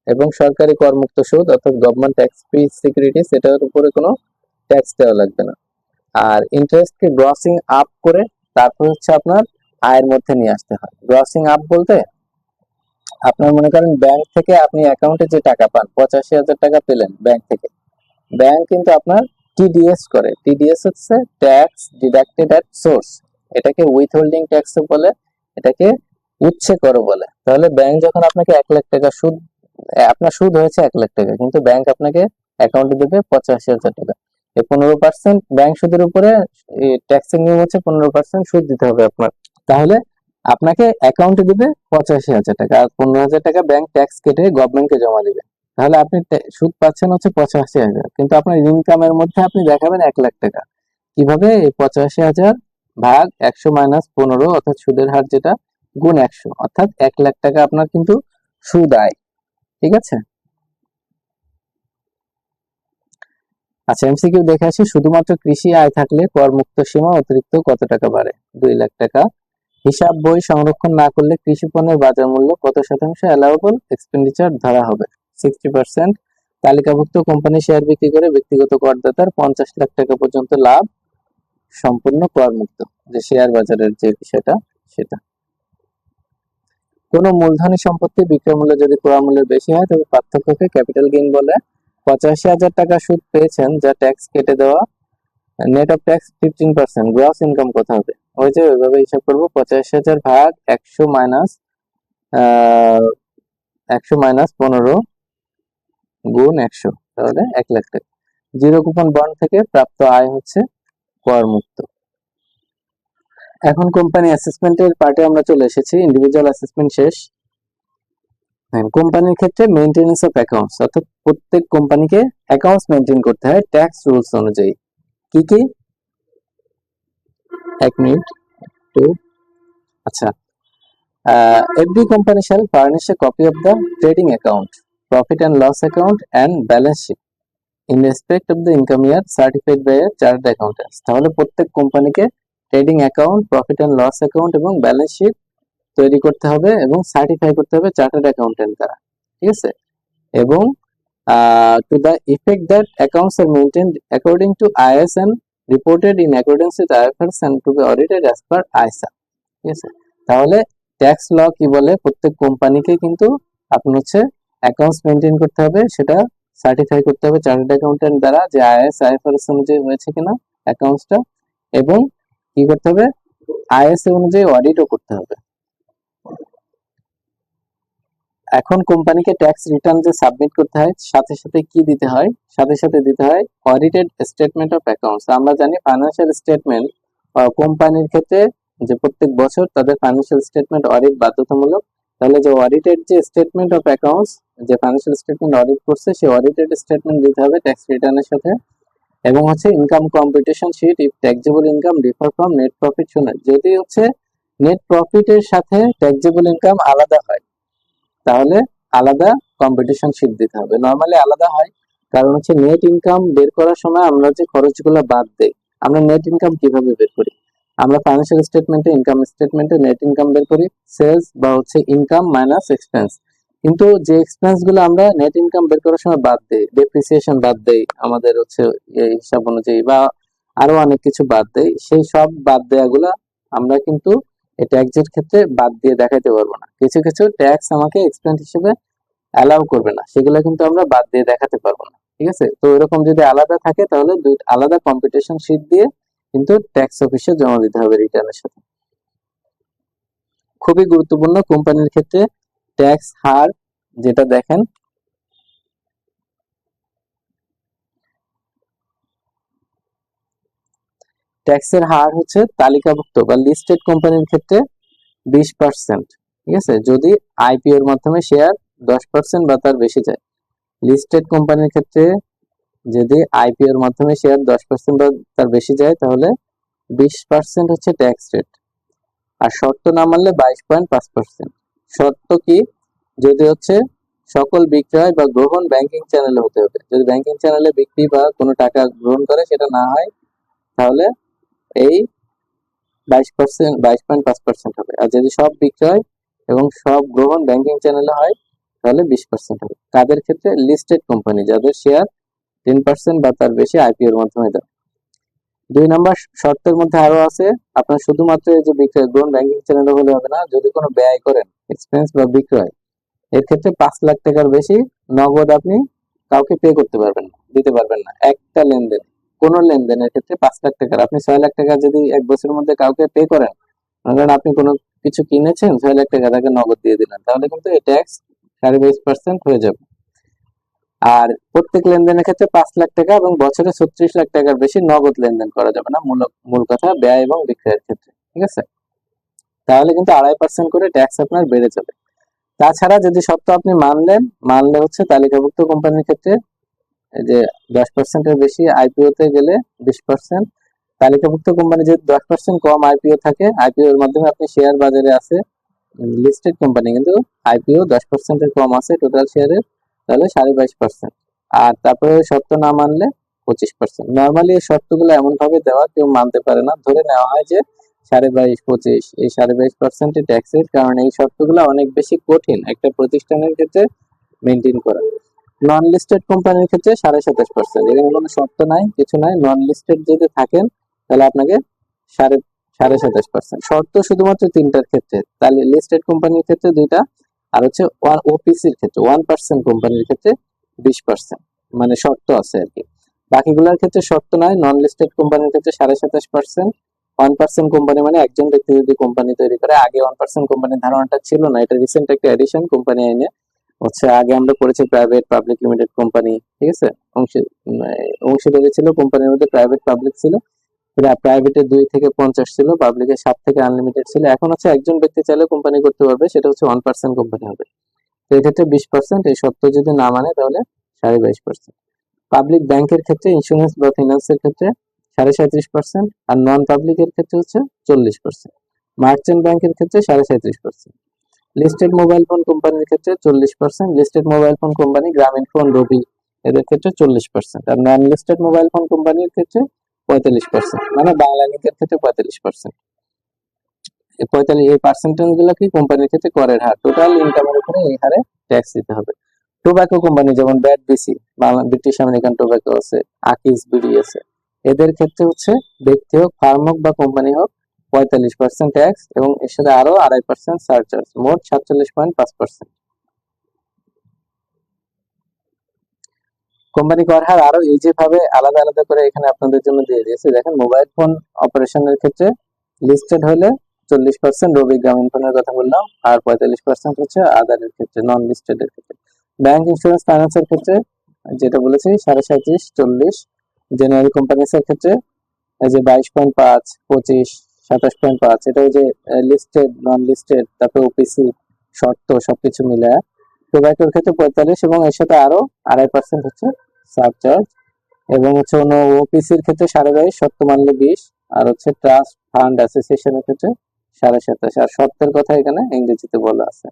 এবং সরকারি করমুক্ত সুদ অর্থাৎ গভর্নমেন্ট ট্যাক্স ফ্রি সিকিউরিটিজ, এটার উপরে কোনো ট্যাক্স দেওয়া লাগবে না। আর ইন্টারেস্টকে গ্রসিং আপ করে তারপর হচ্ছে আপনার আয়ের মধ্যে নিয়ে আসতে হয়। গ্রসিং আপ বলতে আপনার মনে করেন ব্যাংক থেকে আপনি অ্যাকাউন্টে যে টাকা পান, 85,000 টাকা পেলেন ব্যাংক থেকে, ব্যাংক কিন্তু আপনার টিডিএস করে। টিডিএস হচ্ছে ট্যাক্স ডিডাক্টেড অ্যাট সোর্স, এটাকে উইথ হোল্ডিং ট্যাক্স বলে, এটাকে উচ্ছে কর বলে। তাহলে ব্যাংক যখন আপনাকে 1 লাখ টাকা সুদ, আপনার সুদ হয়েছে 1 লাখ টাকা, কিন্তু ব্যাংক আপনাকে অ্যাকাউন্টে দেবে 85,000 টাকা। এই 15% ব্যাংক সুদের উপরে ট্যাক্সের নিয়ম হচ্ছে 15% সুদ দিতে হবে আপনার। তাহলে আপনাকে অ্যাকাউন্টে দিবে 85,000 টাকা, আর 15,000 টাকা ব্যাংক ট্যাক্স কেটে গভর্নমেন্টকে জমা দিবে। তাহলে আপনি সুদ পাচ্ছেন হচ্ছে 85,000, কিন্তু আপনার ইনকামের মধ্যে আপনি দেখাবেন 1 লাখ টাকা। কিভাবে? এই 85,000 ভাগ 100 মাইনাস 15, অর্থাৎ সুদের হার যেটা, গুণ 100, অর্থাৎ 1 লাখ টাকা আপনার কিন্তু সুদ আয়। ঠিক আছে? আচ্ছা, এমসিকিউ দেখে আসি। শুধুমাত্র কৃষি আয় থাকলে করমুক্ত সীমা অতিরিক্ত কত টাকা বাড়ে? 2 লাখ টাকা। হিসাব বই সংরক্ষণ না করলে কৃষি পণ্যের বাজার মূল্য কত শতাংশ অ্যালাউয়েবল এক্সপেন্ডিচার ধরা হবে? 60%। তালিকাভুক্ত কোম্পানি শেয়ার বিক্রি করে ব্যক্তিগত করদাতার 50 লাখ টাকা পর্যন্ত লাভ সম্পূর্ণ করমুক্ত, যে শেয়ার বাজারের যে বিষয়টা সেটা। কোনো মূলধনী সম্পত্তি বিক্রয় মূল্য যদি ক্রয় মূল্যের বেশি হয় তবে পার্থক্যকে ক্যাপিটাল গেইন বলে। 85,000 টাকা সুদ পেয়েছেন যা ট্যাক্স কেটে দেওয়া, net off tax 15%, gross income কত হবে? ওই যে ওইভাবে হিসাব করবো, 85,000 ভাগ 100 মাইনাস 15 গুণ 100, তাহলে 1 লাখ টাকা। জিরো কুপন বন্ড থেকে প্রাপ্ত আয় হচ্ছে করমুক্ত। এখন কোম্পানি অ্যাসেসমেন্টের পার্টে আমরা চলে এসেছি, ইন্ডিভিজুয়াল অ্যাসেসমেন্ট শেষ। কোম্পানির ক্ষেত্রে মেইনটেনেন্স অফ অ্যাকাউন্টস, অর্থাৎ প্রত্যেক কোম্পানিকে অ্যাকাউন্টস মেইনটেইন করতে হয় ট্যাক্স রুলস অনুযায়ী। কি কি? 1 মিনিট টু। আচ্ছা, every company shall furnish a copy of the trading account, profit and loss account and balance sheet in respect of the income year certified by a chartered accountant. তাহলে প্রত্যেক কোম্পানিকে trading account, profit and loss account এবং balance sheet তৈরি করতে হবে এবং certify করতে হবে চার্টার্ড অ্যাকাউন্টেন্ট দ্বারা। ঠিক আছে? এবং to the effect that accounts are maintained according to IAS and reported in accordance with IFRS and to be audited as per ISA. ঠিক আছে? তাহলে ট্যাক্স ল কি বলে? প্রত্যেক কোম্পানিকে কিন্তু আপনি হচ্ছে অ্যাকাউন্টস মেইনটেইন করতে হবে, সেটা সার্টিফাই করতে হবে চার্টার্ড অ্যাকাউন্টেন্ট দ্বারা যে আইএস আইএফআরএস অনুযায়ী হয়েছে কিনা অ্যাকাউন্টসটা, এবং কি করতে হবে? আইএস অনুযায়ী অডিটও করতে হবে। এখন কোম্পানিকে ট্যাক্স রিটার্ন যে সাবমিট করতে হয়, সাথে সাথে কি দিতে হয়? সাথে সাথে দিতে হয় অডিটেড স্টেটমেন্ট অফ অ্যাকাউন্টস। আমরা জানি ফাইন্যান্সিয়াল স্টেটমেন্ট কোম্পানির ক্ষেত্রে যে প্রত্যেক বছর তাদের ফাইন্যান্সিয়াল স্টেটমেন্ট অডিট বাধ্যতামূলক। তাহলে যে অডিটেড যে স্টেটমেন্ট অফ অ্যাকাউন্টস, যে ফাইন্যান্সিয়াল স্টেটমেন্ট অডিট করছে, সেই অডিটেড স্টেটমেন্ট দিতে হবে ট্যাক্স রিটার্নের সাথে। এবং হচ্ছে income competition sheet if taxable income differ from net profit শুনে, যদি হচ্ছে নেট প্রফিটের সাথে ট্যাক্সেবল ইনকাম আলাদা হয় তাহলে আলাদা কম্পিটিশন শিট দিতে হবে। নরমালি আলাদা হয়, কারণ হচ্ছে নেট ইনকাম বের করার সময় আমরা যে খরচগুলো বাদ দেই, আমরা নেট ইনকাম কিভাবে বের করি? আমরা ফাইন্যান্সিয়াল স্টেটমেন্টে, ইনকাম স্টেটমেন্টে নেট ইনকাম বের করি, সেলস বা হচ্ছে ইনকাম মাইনাস এক্সপেন্স। কিন্তু যে এক্সপেন্স গুলো আমরা নেট ইনকাম বের করার সময় বাদ দেই, ডেপ্রিসিয়েশন বাদ দেই আমাদের হচ্ছে এই হিসাব অনুযায়ী, বা আরো অনেক কিছু বাদ দেই, সেই সব বাদ দেওয়াগুলা আমরা কিন্তু ট্যাক্সের ক্ষেত্রে বাদ দিয়ে দেখাইতে পারবো না। কিছু কিছু ট্যাক্স আমাকে এক্সপেন্স হিসেবে অ্যালাউ করবে না, সেগুলো কিন্তু আমরা বাদ দিয়ে দেখাতে পারবো না। ঠিক আছে? তো এরকম যদি আলাদা থাকে তাহলে আলাদা কম্পিটিশন শিট দিয়ে কিন্তু ট্যাক্স অফিসে জমা দিতে হবে রিটার্নের সাথে। খুবই গুরুত্বপূর্ণ কোম্পানির ক্ষেত্রে ট্যাক্স হার, যেটা দেখেন ট্যাক্সের হার হচ্ছে তালিকাভুক্ত বা লিস্টেড কোম্পানির ক্ষেত্রে 20%। ঠিক আছে? যদি আইপিও এর মাধ্যমে শেয়ার 10% বা তার বেশি যায়। লিস্টেড কোম্পানির ক্ষেত্রে যদি আইপিও এর মাধ্যমে শেয়ার 10% বা তার বেশি যায় তাহলে 20% হচ্ছে ট্যাক্স রেট। আর শর্ত না মানলে 22.5%। শর্ত কি? যদি হচ্ছে সকল বিক্রয় বা গ্রহণ ব্যাংকিং চ্যানেলে হতে হবে। যদি ব্যাংকিং চ্যানেলে বিক্রি বা কোনো টাকা গ্রহণ করে সেটা না হয় তাহলে এই 22.5% হবে। আর যদি সব বিক্রয় এবং সব গ্রহণ ব্যাংকিং চ্যানেলে হয় তাহলে 20% হবে। তাদের ক্ষেত্রে লিস্টেড কোম্পানি যাদের শেয়ার 10% বা তার বেশি আইপিও এর মাধ্যমে দেয়। 2 নম্বর শর্তের মধ্যে আরো আছে, আপনার শুধুমাত্র এই যে বিক্রয় গ্রহণ ব্যাংকিং চ্যানেলে হলে হবে না, যদি কোনো ব্যয় করেন এক্সপেন্স বা বিক্রয় এর ক্ষেত্রে 5 লাখ টাকার বেশি নগদ আপনি কাউকে পে করতে পারবেন না, দিতে পারবেন না। একটা লেনদেন, কোন লেনদেনের ক্ষেত্রে 5 লাখ টাকার আপনি 6 লাখ টাকা যদি এক বছরের মধ্যে কাউকে পে করেন, ধরেন আপনি কোনো কিছু কিনেছেন 6 লাখ টাকা তাকে নগদ দিয়ে দিলেন, তাহলে কিন্তু এই ট্যাক্স 22.5% হয়ে যাবে। আর প্রত্যেক লেনদেনের ক্ষেত্রে 5 লাখ টাকা এবং বছরে 36 লাখ টাকার বেশি নগদ লেনদেন করা যাবে না, মূল কথা ব্যয় এবং বিক্রয়ের ক্ষেত্রে, ঠিক আছে? তাহলে কিন্তু 2.5% করে ট্যাক্স আপনার বেড়ে যাবে। তাছাড়া যদি শর্ত আপনি মানলে হচ্ছে তালিকাভুক্ত কোম্পানির ক্ষেত্রে এই যে 10%-এর বেশি আইপিও তে গেলে 20%, তালিকাভুক্ত কোম্পানি যদি 10% কম আইপিও থাকে, আইপিও এর মাধ্যমে আপনি শেয়ার বাজারে আছে লিস্টেড কোম্পানি কিন্তু আইপিও 10%-এর কম আছে টোটাল শেয়ারের, তাহলে 22.5%। আর তারপরে শর্ত না মানলে 25%। নর্মালি এই শর্তগুলো এমন ভাবে দেওয়া কেউ মানতে পারে না, ধরে নেওয়া হয় যে 22.5, 25 এই 22.5% ট্যাক্স রেট, কারণ এই শর্তগুলো অনেক বেশি কঠিন একটা প্রতিষ্ঠানের ক্ষেত্রে মেনটেন করা। নন লিস্টেড কোম্পানির ক্ষেত্রে 27.5%। এখানে কোনো শর্ত নাই, কিছু নাই। নন লিস্টেড যদি থাকেন তাহলে আপনাকে সাড়ে 27.5%। শর্ত শুধুমাত্র 3টার ক্ষেত্রে, তাহলে লিস্টেড কোম্পানির ক্ষেত্রে 2টা, আর হচ্ছে ওপিসির ক্ষেত্রে 1% কোম্পানির ক্ষেত্রে 20%, মানে শর্ত আছে আর কি। বাকিগুলোর ক্ষেত্রে শর্ত নাই। নন লিস্টেড কোম্পানির ক্ষেত্রে 27.5%। 1% কোম্পানি মানে একজন ব্যক্তি যদি কোম্পানি তৈরি করে, আগে 1% কোম্পানির ধারণাটা ছিল না, এটা রিসেন্ট একটা এডিশন কোম্পানি আইনে হচ্ছে। আগে আমরা করেছি প্রাইভেট পাবলিক লিমিটেড কোম্পানি, ঠিক আছে? অংশীদারি ছিল কোম্পানির মধ্যে, প্রাইভেট পাবলিক ছিল। প্রাইভেটে 2 থেকে 50 ছিল, পাবলিকে 7 থেকে আনলিমিটেড ছিল। এখন হচ্ছে একজন ব্যক্তি চাইলে কোম্পানি করতে পারবে, সেটা হচ্ছে 1% কোম্পানি হবে। তো এক্ষেত্রে 20%, এই শর্ত যদি না মানে তাহলে 22.5%। পাবলিক ব্যাংকের ক্ষেত্রে, ইন্স্যুরেন্স বা ফিনান্সের ক্ষেত্রে 37.5%, আর নন পাবলিকের ক্ষেত্রে হচ্ছে 40%। মার্চেন্ট ব্যাংকের ক্ষেত্রে 37.5%। লিস্টেড মোবাইল ফোন কোম্পানির ক্ষেত্রে 40%। লিস্টেড মোবাইল ফোন কোম্পানি গ্রামীণ ফোন, রবি এদের ক্ষেত্রে 40%। আর নন লিস্টেড মোবাইল ফোন কোম্পানির ক্ষেত্রে 45%, মানে বাংলালিংকের ক্ষেত্রে 45%। এই 45 এই পার্সেন্টেজ গুলো কি কোম্পানির ক্ষেত্রে করের হার, টোটাল ইনকামের উপরে এই হারে ট্যাক্স দিতে হবে। টোবাকো কোম্পানি যেমন BAT BC, British American Tobacco আছে, আকিস বিডি আছে, এদের ক্ষেত্রে হচ্ছে ব্যক্তি হোক, ফার্ম হোক বা কোম্পানি হোক, 45% ট্যাক্স এবং এর সাথে আরো 2.5% সারচার্জ, মোট 47.5%। কোম্পানি কর হার আরো ইজি ভাবে আলাদা আলাদা করে এখানে আপনাদের জন্য দিয়ে দিয়েছে। দেখেন, মোবাইল ফোন অপারেশনের ক্ষেত্রে লিস্টেড হলে 40%, রবি গ্রামীণ ফোনের কথা বললাম, আর 45% হচ্ছে আদারের ক্ষেত্রে, নন লিস্টেড এর ক্ষেত্রে। ব্যাংক, ইন্স্যুরেন্স, ফাইন্যান্সের ক্ষেত্রে যেটা বলেছি 37.5, 40। জেনারেল কোম্পানিজ এর ক্ষেত্রে এই যে 22.5, 25, 27.5, এটা ওই যে লিস্টেড, নন লিস্টেড, তারপরে ওপিসি শর্ত সবকিছু মিলে। টোবাকোর ক্ষেত্রে 45 এবং এর সাথে আরো 2.5% হচ্ছে সারচার্জ, এবং হচ্ছে ওপিসির ক্ষেত্রে 22.5, শর্ত মানলে 20, আর হচ্ছে ট্রাস্ট ফান্ড অ্যাসোসিয়েশনের ক্ষেত্রে 27.5। আর শর্তের কথা এখানে ইংরেজিতে বলা আছে।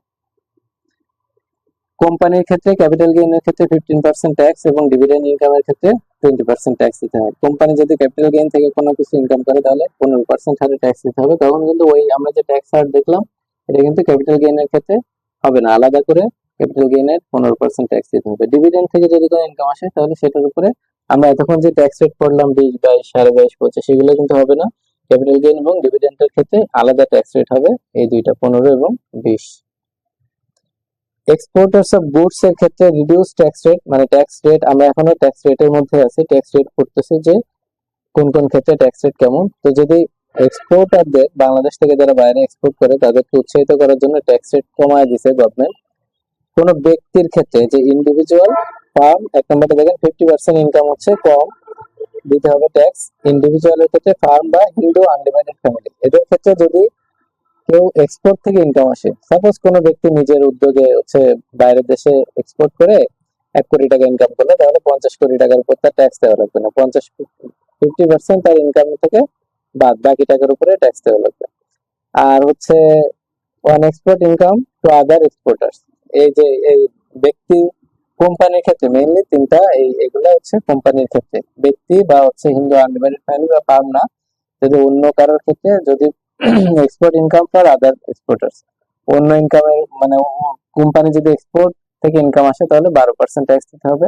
কোম্পানির ক্ষেত্রে ক্যাপিটাল গেইনের ক্ষেত্রে 15% ট্যাক্স এবং ডিভিডেন্ড ইনকামের ক্ষেত্রে 20% ট্যাক্স দিতে হবে। কোম্পানি যদি ক্যাপিটাল গেইন থেকে কোনো কিছু ইনকাম করে তাহলে 15% হারে ট্যাক্স দিতে হবে। তখন কিন্তু ওই আমরা যে ট্যাক্স হার দেখলাম এটা কিন্তু ক্যাপিটাল গেইনের ক্ষেত্রে হবে না, আলাদা করে ক্যাপিটাল গেইনের 15% ট্যাক্স দিতে হবে। ডিভিডেন্ড থেকে যদি কোনো ইনকাম আসে তাহলে সেটার উপরে আমরা এতক্ষণ যে ট্যাক্স রেট পড়লাম 20, 22, 22.5, 25, সেগুলো কিন্তু হবে না। ক্যাপিটাল গেইন এবং ডিভিডেন্ডের ক্ষেত্রে আলাদা ট্যাক্স রেট হবে, এই দুইটা 15 এবং 20। এক্সপোর্টার্স অফ গুডস এর ক্ষেত্রে রিডিউস ট্যাক্স রেট, মানে ট্যাক্স রেট আমরা এখনো ট্যাক্স রেটের মধ্যে আছি, ট্যাক্স রেট করতেছি যে কোন কোন ক্ষেত্রে ট্যাক্স রেট কেমন। তো যদি এক্সপোর্টারদের, বাংলাদেশ থেকে যারা বাইরে এক্সপোর্ট করে তাদেরকে উৎসাহিত করার জন্য ট্যাক্স রেট কমায় দিছে গভর্নমেন্ট। কোন ব্যক্তির ক্ষেত্রে যে ইন্ডিভিজুয়াল ফার্ম, এক নম্বরে দেখেন 50% ইনকাম হচ্ছে কম দিতে হবে ট্যাক্স। ইন্ডিভিজুয়ালের ক্ষেত্রে ফার্ম বা হিন্দু আনডিভাইডেড ফ্যামিলি, এদের ক্ষেত্রে যদি কেউ এক্সপোর্ট থেকে ইনকাম আসে, সাপোজ কোনো ব্যক্তি নিজের উদ্যোগে হচ্ছে বাইরের দেশে এক্সপোর্ট করে 1 কোটি টাকা ইনকাম করলে তাহলে 50 কোটি টাকার উপর তার ট্যাক্স দেওয়া লাগবে না, 50% তার ইনকাম থেকে বাকি টাকার উপরে ট্যাক্স দেওয়া লাগবে। আর হচ্ছে on export income to other exporters, এই যে এই ব্যক্তি কোম্পানির ক্ষেত্রে মেইনলি তিনটা, এগুলো হচ্ছে কোম্পানির ক্ষেত্রে, ব্যক্তি বা হচ্ছে হিন্দু আনডিভাইডেড ফ্যামিলি বা ফার্ম না, যদি অন্য কারোর ক্ষেত্রে যদি export income for other exporters, অন্য ইনকামের মানে কোম্পানি যদি এক্সপোর্ট থেকে ইনকাম আসে তাহলে 12% ট্যাক্স দিতে হবে।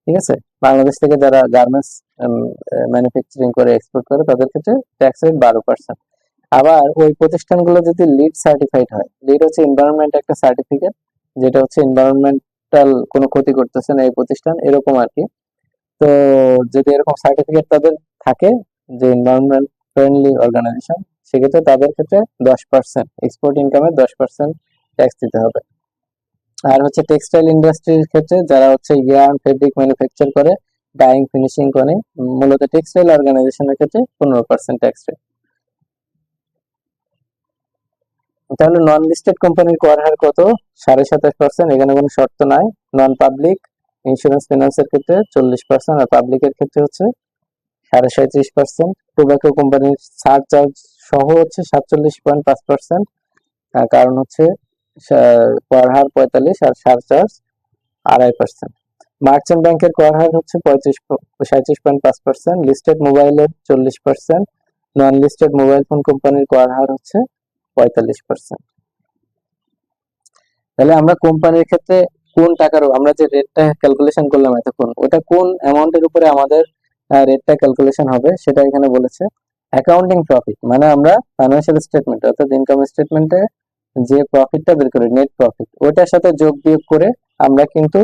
ঠিক আছে, বাংলাদেশ থেকে যারা গার্মেন্টস ম্যানুফ্যাকচারিং করে এক্সপোর্ট করে তাদের ক্ষেত্রে ট্যাক্স রেট 12%। আবার ওই প্রতিষ্ঠানগুলো যদি লিড সার্টিফাইড হয়, লিড হচ্ছে এনভায়রনমেন্ট একটা সার্টিফিকেট, যেটা হচ্ছে এনভায়রনমেন্টাল কোনো ক্ষতি করতেছে না এই প্রতিষ্ঠান, এরকম আর কি। তো যদি এরকম সার্টিফিকেট তাদের থাকে যে এনভায়রনমেন্ট ফ্রেন্ডলি অর্গানাইজেশন, সেক্ষেত্রে তাদের ক্ষেত্রে 10%, এক্সপোর্ট ইনকামের 10% ট্যাক্স দিতে হবে। আর হচ্ছে টেক্সটাইল ইন্ডাস্ট্রির ক্ষেত্রে যারা হচ্ছে ইয়ার্ন ফেব্রিক ম্যানুফ্যাকচার করে, ডাইং ফিনিশিং করে, মূলত টেক্সটাইল অর্গানাইজেশনের ক্ষেত্রে 15% ট্যাক্স রেট। তাহলে নন লিস্টেড কোম্পানির কর হার কত? 27.5%, এখানে কোনো শর্ত নাই। নন পাবলিক ইন্স্যুরেন্স ফিনান্সের ক্ষেত্রে 40%, আর পাবলিকের ক্ষেত্রে হচ্ছে 37.5%। টোবাকো কোম্পানির সারচার্জ সহ হচ্ছে 47.5%, কারণ হচ্ছে কর হার 45 আর সারচার্জ 2.5%। মার্চেন্ট ব্যাংকের কর হার হচ্ছে 37.5%, লিস্টেড মোবাইলের 40%, নন লিস্টেড মোবাইল ফোন কোম্পানির কর হার হচ্ছে 45%। তাহলে আমরা কোম্পানির ক্ষেত্রে কোন টাকার, আমরা যে রেটটা ক্যালকুলেশন করলাম এতক্ষণ, ওটা কোন অ্যামাউন্টের উপরে আমাদের রেটটা ক্যালকুলেশন হবে সেটা এখানে বলেছে। অ্যাকাউন্টিং প্রফিট মানে আমরা ফাইন্যান্সিয়াল স্টেটমেন্ট অর্থাৎ ইনকাম স্টেটমেন্টে যে প্রফিটটা বের করি, নেট প্রফিট, ওটার সাথে যোগ বিয়োগ করে আমরা কিন্তু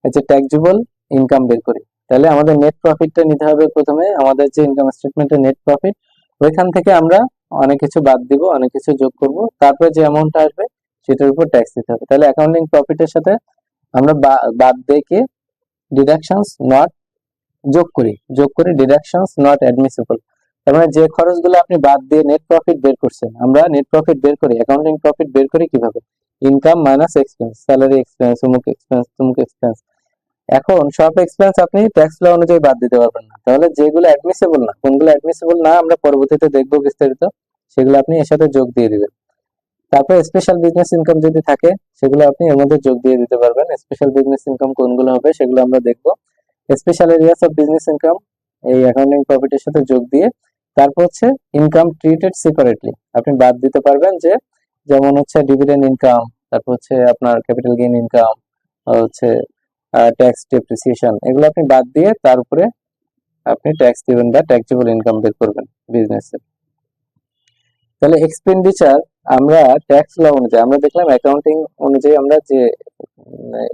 যে ট্যাক্সেবল ইনকাম বের করি। তাহলে আমাদের নেট প্রফিটটা নিতে হবে প্রথমে, আমাদের যে ইনকাম স্টেটমেন্টের নেট প্রফিট, ওইখান থেকে আমরা অনেক কিছু বাদ দিব, অনেক কিছু যোগ করব, তারপরে যে অ্যামাউন্টটা আসবে সেটার উপর ট্যাক্স দিতে হবে। তাহলে অ্যাকাউন্টিং প্রফিটের সাথে আমরা বাদ দিয়ে ডিডাকশনস নট যোগ করি ডিডাকশনস নট অ্যাডমিসিবল। তার মানে যে খরচগুলো আপনি বাদ দিয়ে নেট প্রফিট বের করছেন, আমরা নেট প্রফিট বের করি, অ্যাকাউন্টিং প্রফিট বের করি কিভাবে? Income minus expense, salary expense, অমুক এক্সপেন্স, তমুক এক্সপেন্স। এখন সব এক্সপেন্স আপনি ট্যাক্স ল অনুযায়ী বাদ দিতে পারবেন না, তাহলে যেগুলো অ্যাডমিসিবল না, কোনগুলো অ্যাডমিসিবল না আমরা পরবর্তীতে দেখবো বিস্তারিত, সেগুলো আপনি এর সাথে যোগ দিয়ে দিবেন। তারপর স্পেশাল বিজনেস ইনকাম যদি থাকে সেগুলো আপনি এর মধ্যে যোগ দিয়ে দিতে পারবেন। স্পেশাল বিজনেস ইনকাম কোনগুলো হবে সেগুলো আমরা দেখবো। Special areas of business income এই অ্যাকাউন্টিং প্রফিটের সাথে যোগ দিয়ে, তারপর হচ্ছে ইনকাম ট্রিটেড সেপারেটলি আপনি বাদ দিতে পারবেন, যে যেমন হচ্ছে ডিভিডেন্ড ইনকাম, তারপর হচ্ছে আপনার ক্যাপিটাল গেইন ইনকাম, হচ্ছে ট্যাক্স ডেপ্রিসিয়েশন, এগুলো আপনি বাদ দিয়ে তার উপরে আপনি ট্যাক্স দিবেন বা ট্যাক্সেবল ইনকাম বের করবেন বিজনেসে। তাহলে এক্সপেন্ডিচার আমরা ট্যাক্স ল অনুযায়ী আমরা দেখলাম, অ্যাকাউন্টিং অনুযায়ী আমরা যে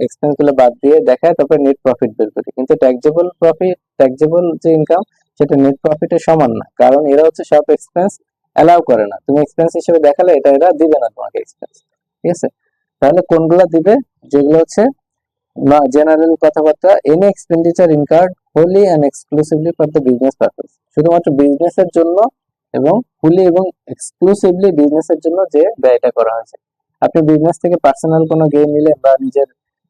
এক্সপেন্স গুলো বাদ দিয়ে দেখায় তারপরে নেট প্রফিট বের করি, কিন্তু ট্যাক্সেবল যে ইনকাম সেটা নেট প্রফিটের সমান না, কারণ এরা হচ্ছে সব এক্সপেন্স অ্যালাউ করে না, তুমি এক্সপেন্স হিসেবে দেখালে এটা এরা দিবে না তোমাকে এক্সপেন্স। ঠিক আছে, তাহলে কোনগুলা দিবে? যেগুলো হচ্ছে জেনারেল কথাবার্তা, any expenditure incurred wholly and exclusively for the business purpose, শুধুমাত্র বিজনেসের জন্য এবং ফুলি এবং এক্সক্লুসিভলি বিজনেসের জন্য যে ব্যয়টা করা হয়েছে। আপনি বিজনেস থেকে পার্সোনাল কোনো গেইন নিলেন বা নিজের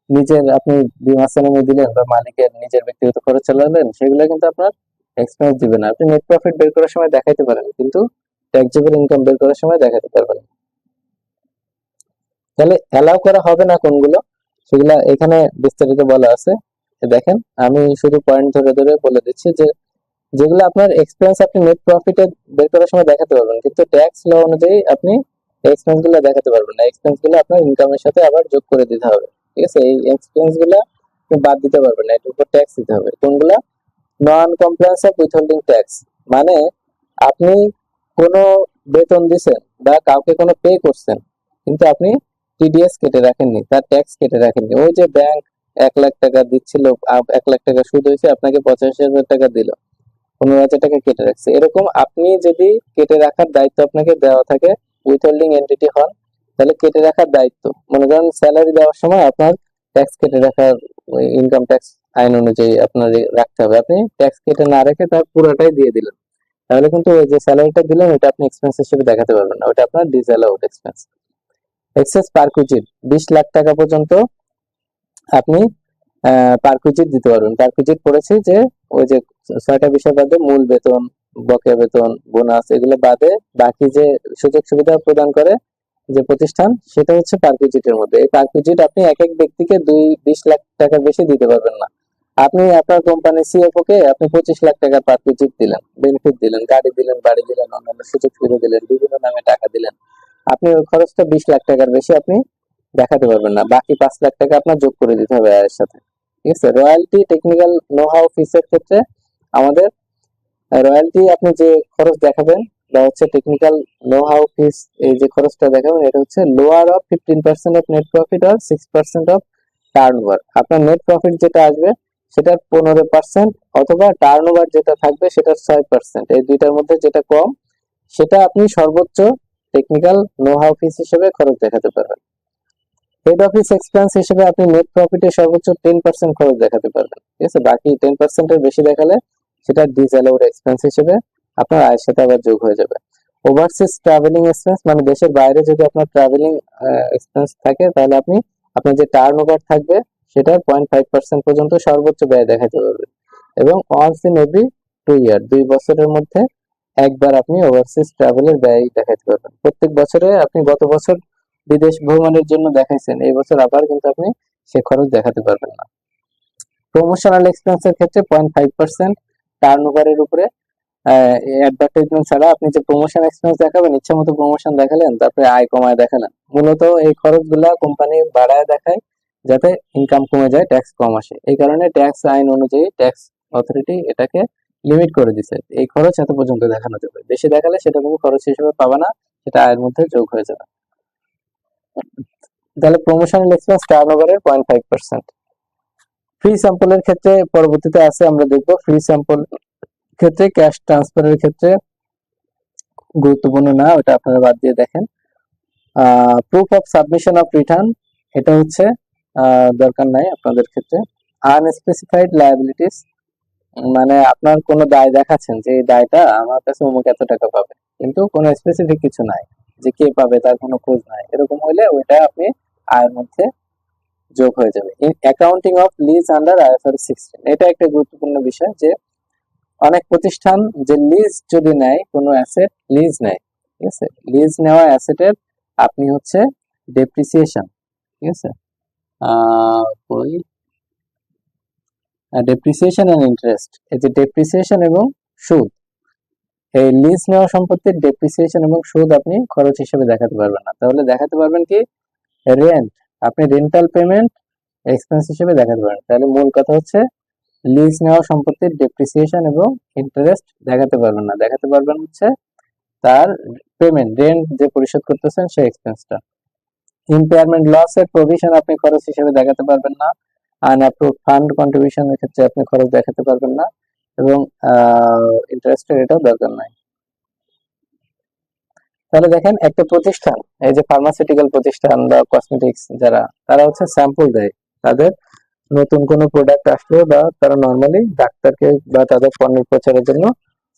নিজের আপনি বিমা চালানো দিলেন বা মালিকের নিজের ব্যক্তিগত খরচ চালালেন, সেগুলো কিন্তু আপনার এক্সপেন্স দিবে না। আপনি নেট প্রফিট বের করার সময় দেখাইতে পারেন, কিন্তু ট্যাক্সেবল ইনকাম বের করার সময় দেখাতে পারবেন। তাহলে অ্যালাউ করা হবে না কোনগুলো, সেগুলা এখানে বিস্তারিত বলা আছে। দেখেন আমি শুধু পয়েন্ট ধরে ধরে বলে দিচ্ছি, যে যেগুলো আপনার এক্সপেন্স আপনি নেট প্রফিটে বের করার সময় দেখাতে পারবেন, কিন্তু ট্যাক্স ল অনুযায়ী আপনি এক্সপেন্স গুলো দেখাতে পারবেন না, এক্সপেন্স গুলো আপনার ইনকামের সাথে আবার যোগ করে দিতে হবে। ঠিক আছে, এই এক্সপেন্স গুলা আপনি বাদ দিতে পারবেন না, এটার উপর ট্যাক্স দিতে হবে। কোনগুলা? নন কমপ্লায়েন্স অফ উইথহোল্ডিং ট্যাক্স, মানে আপনি কোনো বেতন দিছেন বা কাউকে কোনো পে করছেন, কিন্তু আপনি টিডিএস কেটে রাখেননি, তার ট্যাক্স কেটে রাখেননি। ওই যে ব্যাংক 1 লাখ টাকা দিচ্ছিল, 1 লাখ টাকা সুদ হয়েছে, আপনাকে 85,000 টাকা দিল, 15,000 টাকা কেটে রাখছে, এরকম আপনি যদি কেটে রাখার দায়িত্ব আপনাকে দেওয়া থাকে, উইথহোল্ডিং এন্টিটি হন, তাহলে কেটে রাখার দায়িত্ব, মনে করেন স্যালারি দেওয়ার সময় আপনার ট্যাক্স কেটে রাখার ইনকাম ট্যাক্স আইন অনুযায়ী আপনার রাখতে হবে। আপনি ট্যাক্স কেটে না রেখে তার পুরোটাই দিয়ে দিলেন, তাহলে কিন্তু ওই যে স্যালারিটা দিলেন ওটা আপনি এক্সপেন্স হিসেবে দেখাতে পারবেন না, ওটা আপনার ডিসঅ্যালাউড এক্সপেন্স। এক্সেস পারকুইজিট 20 লাখ টাকা পর্যন্ত আপনি পারকুইজিট দিতে পারবেন। পারকুইজিট পড়েছি যে ওই যে 6টা বিষয় বাদে মূল বেতন, বকেয়া বেতন, বোনাস এগুলো বাদে বাকি যে সুযোগ সুবিধা প্রদান করে যে প্রতিষ্ঠান, সেটা হচ্ছে পারকুইজিটের মধ্যে। এই পারকুইজিট আপনি এক এক ব্যক্তিকে 20 লাখ টাকার বেশি দিতে পারবেন না। আপনি আপনার কোম্পানির সিএফও কে আপনি 25 লাখ টাকার পারকুইজিট দিলেন, বেনিফিট দিলেন, গাড়ি দিলেন, বাড়ি দিলেন, অন্যান্য সুযোগ সুবিধা দিলেন, বিভিন্ন নামে টাকা দিলেন। আপনি ওই খরচটা 20 লাখ টাকার বেশি আপনি দেখাতে পারবেন না। বাকি 5 লাখ টাকা আপনার যোগ করে দিতে হবে আয়ের সাথে। ঠিক আছে? রয়্যালটি, টেকনিক্যাল নো হাউ ফিসের ক্ষেত্রে আমাদের রয়্যালটি আপনি যে খরচ দেখাবেন বা হচ্ছে টেকনিক্যাল নো হাউ ফিস, এই যে খরচটা দেখাবেন এটা হচ্ছে lower of 15% of net profit আর 6% অফ টার্নওভার। আপনার নেট প্রফিট যেটা আসবে সেটার 15% অথবা টার্নওভার যেটা থাকবে সেটার 6%, এই দুইটার মধ্যে যেটা কম সেটা আপনি সর্বোচ্চ টেকনিক্যাল নো হাউ ফিস হিসেবে খরচ দেখাতে পারবেন। হেড অফিস এক্সপেন্স হিসেবে আপনি নেট প্রফিটে সর্বোচ্চ 10% খরচ দেখাতে পারবেন। ঠিক আছে? বাকি 10% এর বেশি দেখালে সেটা ডিসঅ্যালাউড এক্সপেন্স হিসেবে আপনার আয়ের সাথে আবার যোগ হয়ে যাবে। ওভারসিজ ট্রাভেলিং এক্সপেন্স, মানে দেশের বাইরে যদি আপনার ট্রাভেলিং এক্সপেন্স থাকে তাহলে আপনি আপনার যে টার্ন ওভার থাকবে সেটার 0.5% পর্যন্ত সর্বোচ্চ ব্যয় দেখাতে পারবেন। এবং ওয়ান্স ইন এভরি 2 ইয়ার, 2 বছরের মধ্যে একবার আপনি ওভারসিজ ট্রাভেলের ব্যয় দেখাতে পারবেন। প্রত্যেক বছরে আপনি গত বছর বিদেশ ভ্রমণের জন্য দেখাইছেন, এই বছর আবার কিন্তু আপনি সে খরচ দেখাতে পারবেন না। প্রমোশনাল এক্সপেন্সের ক্ষেত্রে 0.5% টার্নওভারের উপরে অ্যাডভার্টাইজমেন্ট ছাড়া আপনি যে প্রমোশন এক্সপেন্স দেখাবেন, ইচ্ছা মতো প্রমোশন দেখালেন, তারপরে আয় কমায় দেখালেন, মূলত এই খরচগুলা কোম্পানি বাড়ায় দেখায় যাতে ইনকাম কমে যায়, ট্যাক্স কম আসে। এই কারণে ট্যাক্স আইন অনুযায়ী ট্যাক্স অথরিটি এটাকে লিমিট করে দিছে, এই খরচ এত পর্যন্ত দেখানো যাবে, বেশি দেখালে সেটা কোনো খরচ হিসেবে পাবে না, সেটা আয়ের মধ্যে যোগ হয়ে যাবে। তাহলে প্রমোশনাল এক্সপেন্স টার্নওভারের 0.5%। ফ্রি স্যাম্পলের ক্ষেত্রে পরবর্তীতে আছে, আমরা দেখব ফ্রি স্যাম্পল ক্ষেত্রে ক্যাশ ট্রান্সফারের ক্ষেত্রে গুরুত্বপূর্ণ না, ওটা আপনারা বাদ দিয়ে দেখেন। Proof of submission of return, এটা হচ্ছে দরকার নাই আপনাদের ক্ষেত্রে। আনস্পেসিফাইড লায়াবিলিটিস, মানে আপনার কোনো দায় দেখাচ্ছেন যে এই দায়টা আমার কাছে অমুক এত টাকা পাবে, কিন্তু কোনো স্পেসিফিক কিছু নাই যে কে পাবে তার কোনো খোঁজ নাই, এরকম হইলে ওইটা আপনি আয়ের মধ্যে যোগ হয়ে যাবে। Accounting of lease under IFRS 16, এটা একটা গুরুত্বপূর্ণ বিষয় যে অনেক প্রতিষ্ঠান যে লিজ যদি নেয়, কোনো অ্যাসেট লিজ নেয়, ঠিক আছে, লিজ নেওয়া অ্যাসেটের আপনি হচ্ছে ডেপ্রিসিয়েশন, ঠিক আছে, ডেপ্রিসিয়েশন এন্ড ইন্টারেস্ট, এই যে ডেপ্রিসিয়েশন এবং সুদ, এই লিজ নেওয়া সম্পত্তির ডেপ্রিসিয়েশন এবং সুদ আপনি খরচ হিসেবে দেখাতে পারবেন না, তাহলে দেখাতে পারবেন কি রেন্ট, আপনি রেন্টাল পেমেন্ট এক্সপেন্স হিসেবে দেখাতে পারেন। তাহলে মূল কথা হচ্ছে লিজ নেওয়া সম্পত্তির ডেপ্রিসিয়েশন এবং ইন্টারেস্ট দেখাতে পারবেন না, দেখাতে পারবেন হচ্ছে তার পেমেন্ট, রেন্ট যে পরিশোধ করতেছেন সেই এক্সপেন্সটা। ইম্পেয়ারমেন্ট লস এর প্রভিশন আপনি খরচ হিসেবে দেখাতে পারবেন না। আনঅ্যাপ্রুভড ফান্ড কন্ট্রিবিউশন এর ক্ষেত্রে আপনি খরচ দেখাতে পারবেন না, এবং ইন্টারেস্টের এটাও দরকার নাই। তাহলে দেখেন একটা প্রতিষ্ঠান, এই যে ফার্মাসিউটিক্যাল প্রতিষ্ঠান বা কসমেটিক্স যারা, তারা হচ্ছে স্যাম্পল দেয় তাদের নতুন কোনো প্রোডাক্ট আসলে, বা তারা নর্মালি ডাক্তারকে বা তাদের পণ্যের প্রচারের জন্য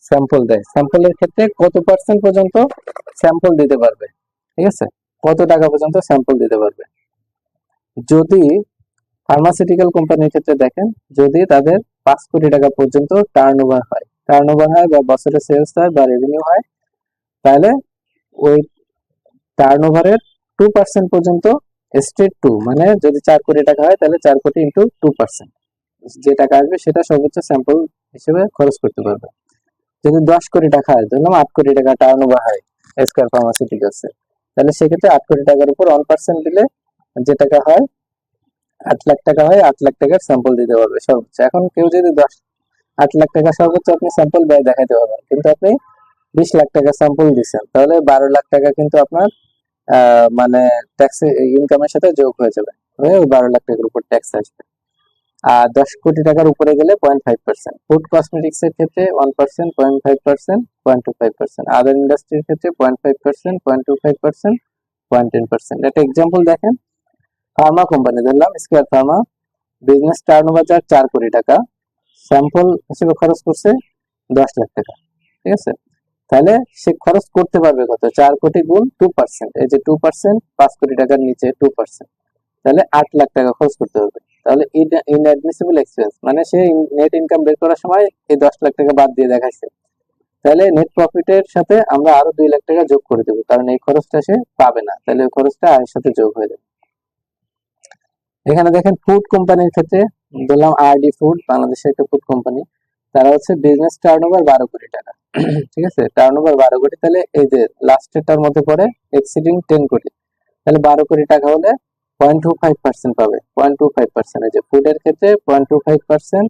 স্যাম্পল দেয়। স্যাম্পলের ক্ষেত্রে কত পার্সেন্ট পর্যন্ত স্যাম্পল দিতে পারবে, ঠিক আছে, কত টাকা পর্যন্ত স্যাম্পল দিতে পারবে। যদি ফার্মাসিউটিক্যাল কোম্পানির ক্ষেত্রে দেখেন, যদি তাদের 5 কোটি টাকা পর্যন্ত টার্নওভার হয় বা বছরে সেলস হয় বা রেভিনিউ হয়, তাহলে ওই টার্নওভারের 2% পর্যন্ত স্ট্রেট টু, মানে যদি 4 কোটি টাকা হয় তাহলে 4 কোটি ইন্টু 2%, যে টাকা আসবে সেটা সর্বোচ্চ স্যাম্পল হিসেবে খরচ করতে পারবে। যদি 10 কোটি টাকা হয়, ধরলাম 8 কোটি টাকা টার্নওভার হয় স্কয়ার ফার্মাসিউটিক্যালস, তাহলে সেক্ষেত্রে 8 কোটি টাকার উপর 1% দিলে যে টাকা হয় 8 লাখ টাকা হয়, 8 লাখ টাকার স্যাম্পল দিতে পারবে সর্বোচ্চ। এখন কেউ যদি 8 লাখ টাকা সর্বোচ্চ আপনি স্যাম্পল ব্যয় দেখাতে পারবেন, কিন্তু আপনি 20 লাখ টাকা স্যাম্পল দিচ্ছেন, তাহলে 12 লাখ টাকা কিন্তু আপনার মানে ট্যাক্স ইনকামের সাথে যোগ হয়ে যাবে, ওই 12 লাখ টাকার উপর ট্যাক্স আসবে। আর 10 কোটি টাকার উপরে গেলে 0.5%, ফুড কসমেটিক্স এর ক্ষেত্রে 1%, 0.5%, 0.25%, আদার ইন্ডাস্ট্রির ক্ষেত্রে 0.5%, 0.25%, 0.10%। একটা এক্সাম্পল দেখেন, ফার্মা কোম্পানি ধরলাম স্কয়ার ফার্মা, বিজনেস টার্নওভার 4 কোটি টাকা, স্যাম্পল হিসেবে খরচ করছে 10 লাখ টাকা, ঠিক আছে, তাহলে সে খরচ করতে পারবে কত, 4 কোটি গুণ 2%, এই যে 2%, 5 কোটি টাকার নিচে 2%, তাহলে 8 লাখ টাকা খরচ করতে হবে। তাহলে ইনঅ্যাডমিসিবল এক্সপেন্স মানে সে নেট ইনকাম বের করার সময় এই 10 লাখ টাকা বাদ দিয়ে দেখাইছে, তাহলে নেট প্রফিটের সাথে আমরা আরো 2 লাখ টাকা যোগ করে দেবো, কারণ এই খরচটা সে পাবে না, তাহলে ওই খরচটা আয়ের সাথে যোগ হয়ে যাবে। এখানে দেখেন ফুড কোম্পানির ক্ষেত্রে ধরলাম আরডি ফুড, বাংলাদেশের একটা ফুড কোম্পানি, তারা হচ্ছে বিজনেস টার্নওভার 12 কোটি টাকা। ঠিক আছে, টার্নওভার 12 কোটি, তাহলে এই যে লাস্টেরটার মধ্যে পড়ে এক্সিডিং 10 কোটি, তাহলে 12 কোটি টাকা হলে 0.25% পাবে। 0.25%, এই যে ফুডের ক্ষেত্রে 0.25%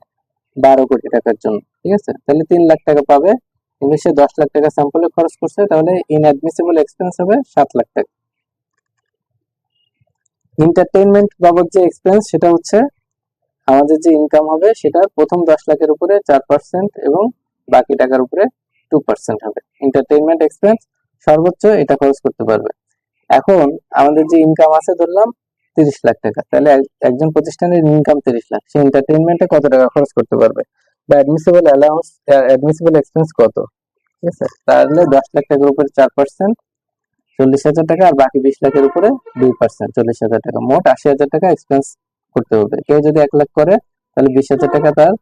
12 কোটি টাকার জন্য। ঠিক আছে, তাহলে 3 লাখ টাকা পাবে, কিন্তু সে 10 লাখ টাকা স্যাম্পলে খরচ করছে, তাহলে ইনঅ্যাডমিসিবল এক্সপেন্স হবে 7 লাখ টাকা। এন্টারটেইনমেন্ট বাবদ যে এক্সপেন্স সেটা হচ্ছে আমাদের যে ইনকাম হবে সেটা প্রথম 10 লাখের উপরে 4% এবং বাকি টাকার উপরে 2% হবে। এন্টারটেইনমেন্ট এক্সপেন্স সর্বোচ্চ এটা খরচ করতে পারবে। এখন আমাদের যে ইনকাম আছে ধরলাম 30 লাখ টাকা, তাহলে একজন প্রতিষ্ঠানের ইনকাম 30 লাখ, সে এন্টারটেইনমেন্টে কত টাকা খরচ করতে পারবে, বা অ্যাডমিসিবল অ্যালাউন্স, অ্যাডমিসিবল এক্সপেন্স কত। ঠিক আছে, তাহলে 10 লাখ টাকার উপরে 4% 40,000 টাকা, আর বাকি 20 লাখের উপরে 2% 40,000 টাকা, মোট 80,000 টাকা এক্সপেন্স করতে হবে। কেউ যদি 1 লাখ করে তাহলে 20,000 টাকা তার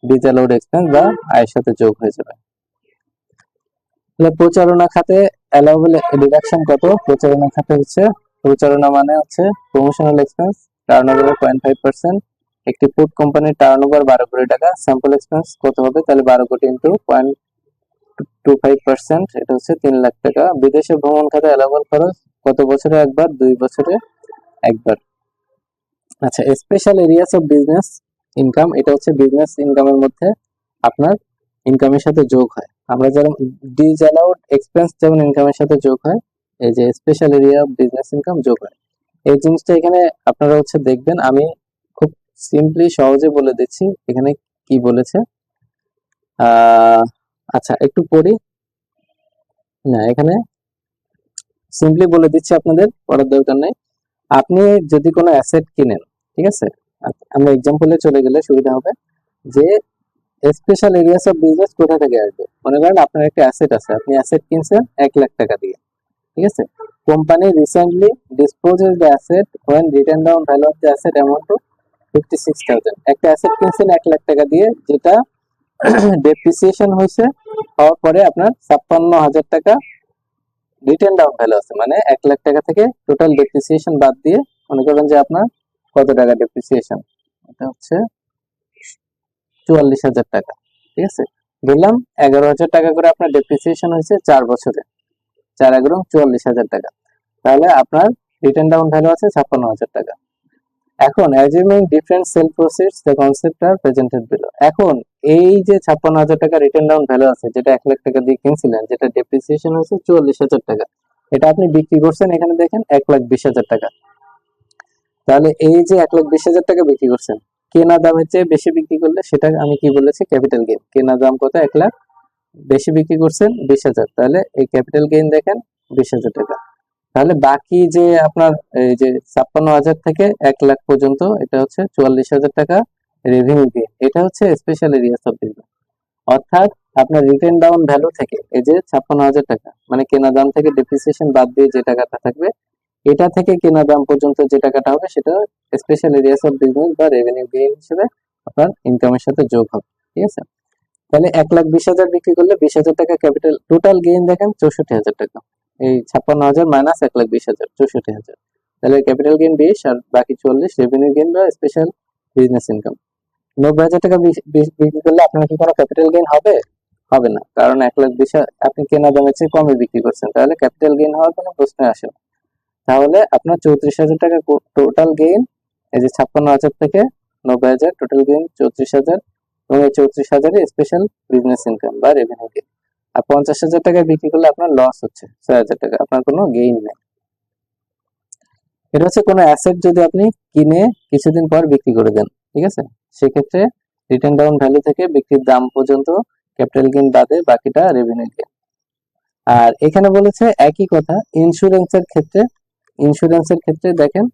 ডিসঅ্যালাউড এক্সপেন্স বা আয়ের সাথে যোগ হয়ে যাবে। তাহলে প্রচারণা খাতে অ্যালাউবল ডিডাকশন কত? প্রচারণা খাতে হচ্ছে, প্রচারণা মানে হচ্ছে প্রমোশনাল এক্সপেন্স, টার্নওভারের 0.5%। একটি ফুড কোম্পানির টার্নওভার 12 কোটি টাকা, স্যাম্পল এক্সপেন্স কত হবে? তাহলে 12 কোটি ইন্টু 0.25%, এটা হচ্ছে 3 লাখ টাকা। বিদেশে ভ্রমণ খাতে অ্যালাউবল খরচ কত বছরে একবার? 2 বছরে একবার। আচ্ছা, special areas of business income, এটা হচ্ছে বিজনেস ইনকামের মধ্যে আপনার ইনকামের সাথে যোগ হয়। আমরা যেমন ডিসঅ্যালাউড এক্সপেন্স যেমন ইনকামের সাথে যোগ হয়, এই যে special area of business income যোগ হয়। এই জিনিসটা এখানে আপনারা হচ্ছে দেখবেন, আমি খুব সিম্পলি সহজে বলে দিচ্ছি এখানে কি বলেছে। আচ্ছা একটু পড়ি, না এখানে সিম্পলি বলে দিচ্ছি, আপনাদের পড়ার দরকার নেই। আপনি যদি কোনো অ্যাসেট কিনেন, ঠিক আছে, আমরা এক্সাম্পলে চলে গেলে সুবিধা হবে, যে স্পেশাল এরিয়াস অফ বিজনেস কোথা থেকে আসবে। মনে করেন আপনার একটা অ্যাসেট আছে, আপনি অ্যাসেট কিনছেন 1 লাখ টাকা দিয়ে, ঠিক আছে। Company recently disposes the asset when written down value of the asset amount to 56,000। একটা অ্যাসেট কিনছেন 1 লাখ টাকা দিয়ে, যেটা ডেপ্রিসিয়েশন হয়েছে, হওয়ার পরে আপনার 56,000 টাকা রিটেন ডাউন ভ্যালু আছে, মানে 1 লাখ টাকা থেকে টোটাল ডেপ্রিসিয়েশন বাদ দিয়ে মনে করেন যে আপনার কত টাকা ডেপ্রিসিয়েশন, এটা হচ্ছে 44,000 টাকা। ঠিক আছে, ধরলাম 11,000 টাকা করে আপনার ডেপ্রিসিয়েশন হয়েছে 4 বছরে, 4 44,000 টাকা, তাহলে আপনার রিটেন ডাউন ভ্যালু আছে 56,000 টাকা। এখন assuming different sale proceeds the concept are presented below. এখন এই যে 56,000 টাকা রিটেন ডাউন ভ্যালু আছে, যেটা 1 লাখ টাকা দিয়ে কিনছিলেন, যেটা ডেপ্রিসিয়েশন হয়েছে 44,000 টাকা, এটা আপনি বিক্রি করছেন এখানে দেখেন 1,20,000 টাকা। তাহলে এই যে 1,20,000 টাকা বিক্রি করছেন, কেনা দামের চেয়ে বেশি বিক্রি করলে সেটা আমি কি বলেছি? Capital gain. কেনা দাম কত? 1,00,000, বেশি বিক্রি করছেন 20,000, তাহলে এই ক্যাপিটাল গেইন দেখেন 20,000 টাকা। তাহলে বাকি যে আপনার এই যে 56,000 থেকে 1,00,000 পর্যন্ত, এটা হচ্ছে 44,000 টাকা রেভিনিউ গেইন। এটা হচ্ছে স্পেশাল এরিয়াস অফ বিজনেস। অর্থাৎ আপনার রিটেন ডাউন ভ্যালু থেকে এই যে 56,000 টাকা, মানে কেনা দাম থেকে ডেপ্রিসিয়েশন বাদ দিয়ে যে টাকাটা থাকবে, এটা থেকে কেনা দাম পর্যন্ত যে টাকাটা হবে, সেটা স্পেশাল এরিয়াস অফ বিজনেস বা রেভিনিউ গেইন হিসেবে আপনার ইনকামের সাথে যোগ হবে। ঠিক আছে, তাহলে 1,20,000 বিক্রি করলে 20,000 টাকা ক্যাপিটাল, টোটাল গেইন দেখেন 64,000 টাকা। এই 56,000 মাইনাস 1,20,000, 64,000, তাহলে ক্যাপিটাল গেইন 20 আর বাকি 40 রেভিনিউ গেইন বা স্পেশাল বিজনেস ইনকাম। 90,000 টাকা বিক্রি করলে আপনার কি কোনো ক্যাপিটাল গেইন হবে? হবে না, কারণ 1,20,000 আপনি কেনা দামের চেয়ে কমে বিক্রি করছেন, তাহলে ক্যাপিটাল গেইন হওয়ার কোনো প্রশ্ন আসে না। তাহলে আপনার 34,000 টাকা টোটাল গেইন, এই যে 56,000 থেকে 90,000 টোটাল গেইন 34,000, এবং এই 34,000 স্পেশাল বিজনেস ইনকাম বা রেভিনিউ গেইন। আর 50,000 টাকা বিক্রি করলে আপনার লস হচ্ছে 6,000 টাকা, আপনার কোনো গেইন নেই। এটা হচ্ছে কোনো অ্যাসেট যদি আপনি কিনে কিছুদিন পর বিক্রি করে দেন, ঠিক আছে, সেক্ষেত্রে রিটেন ডাউন ভ্যালু থেকে বিক্রির দাম পর্যন্ত ক্যাপিটাল গেইন বাদে বাকিটা রেভিনিউ গেইন। আর এখানে বলেছে একই কথা ইন্স্যুরেন্সের ক্ষেত্রে। ইন্স্যুরেন্সের ক্ষেত্রে দেখেন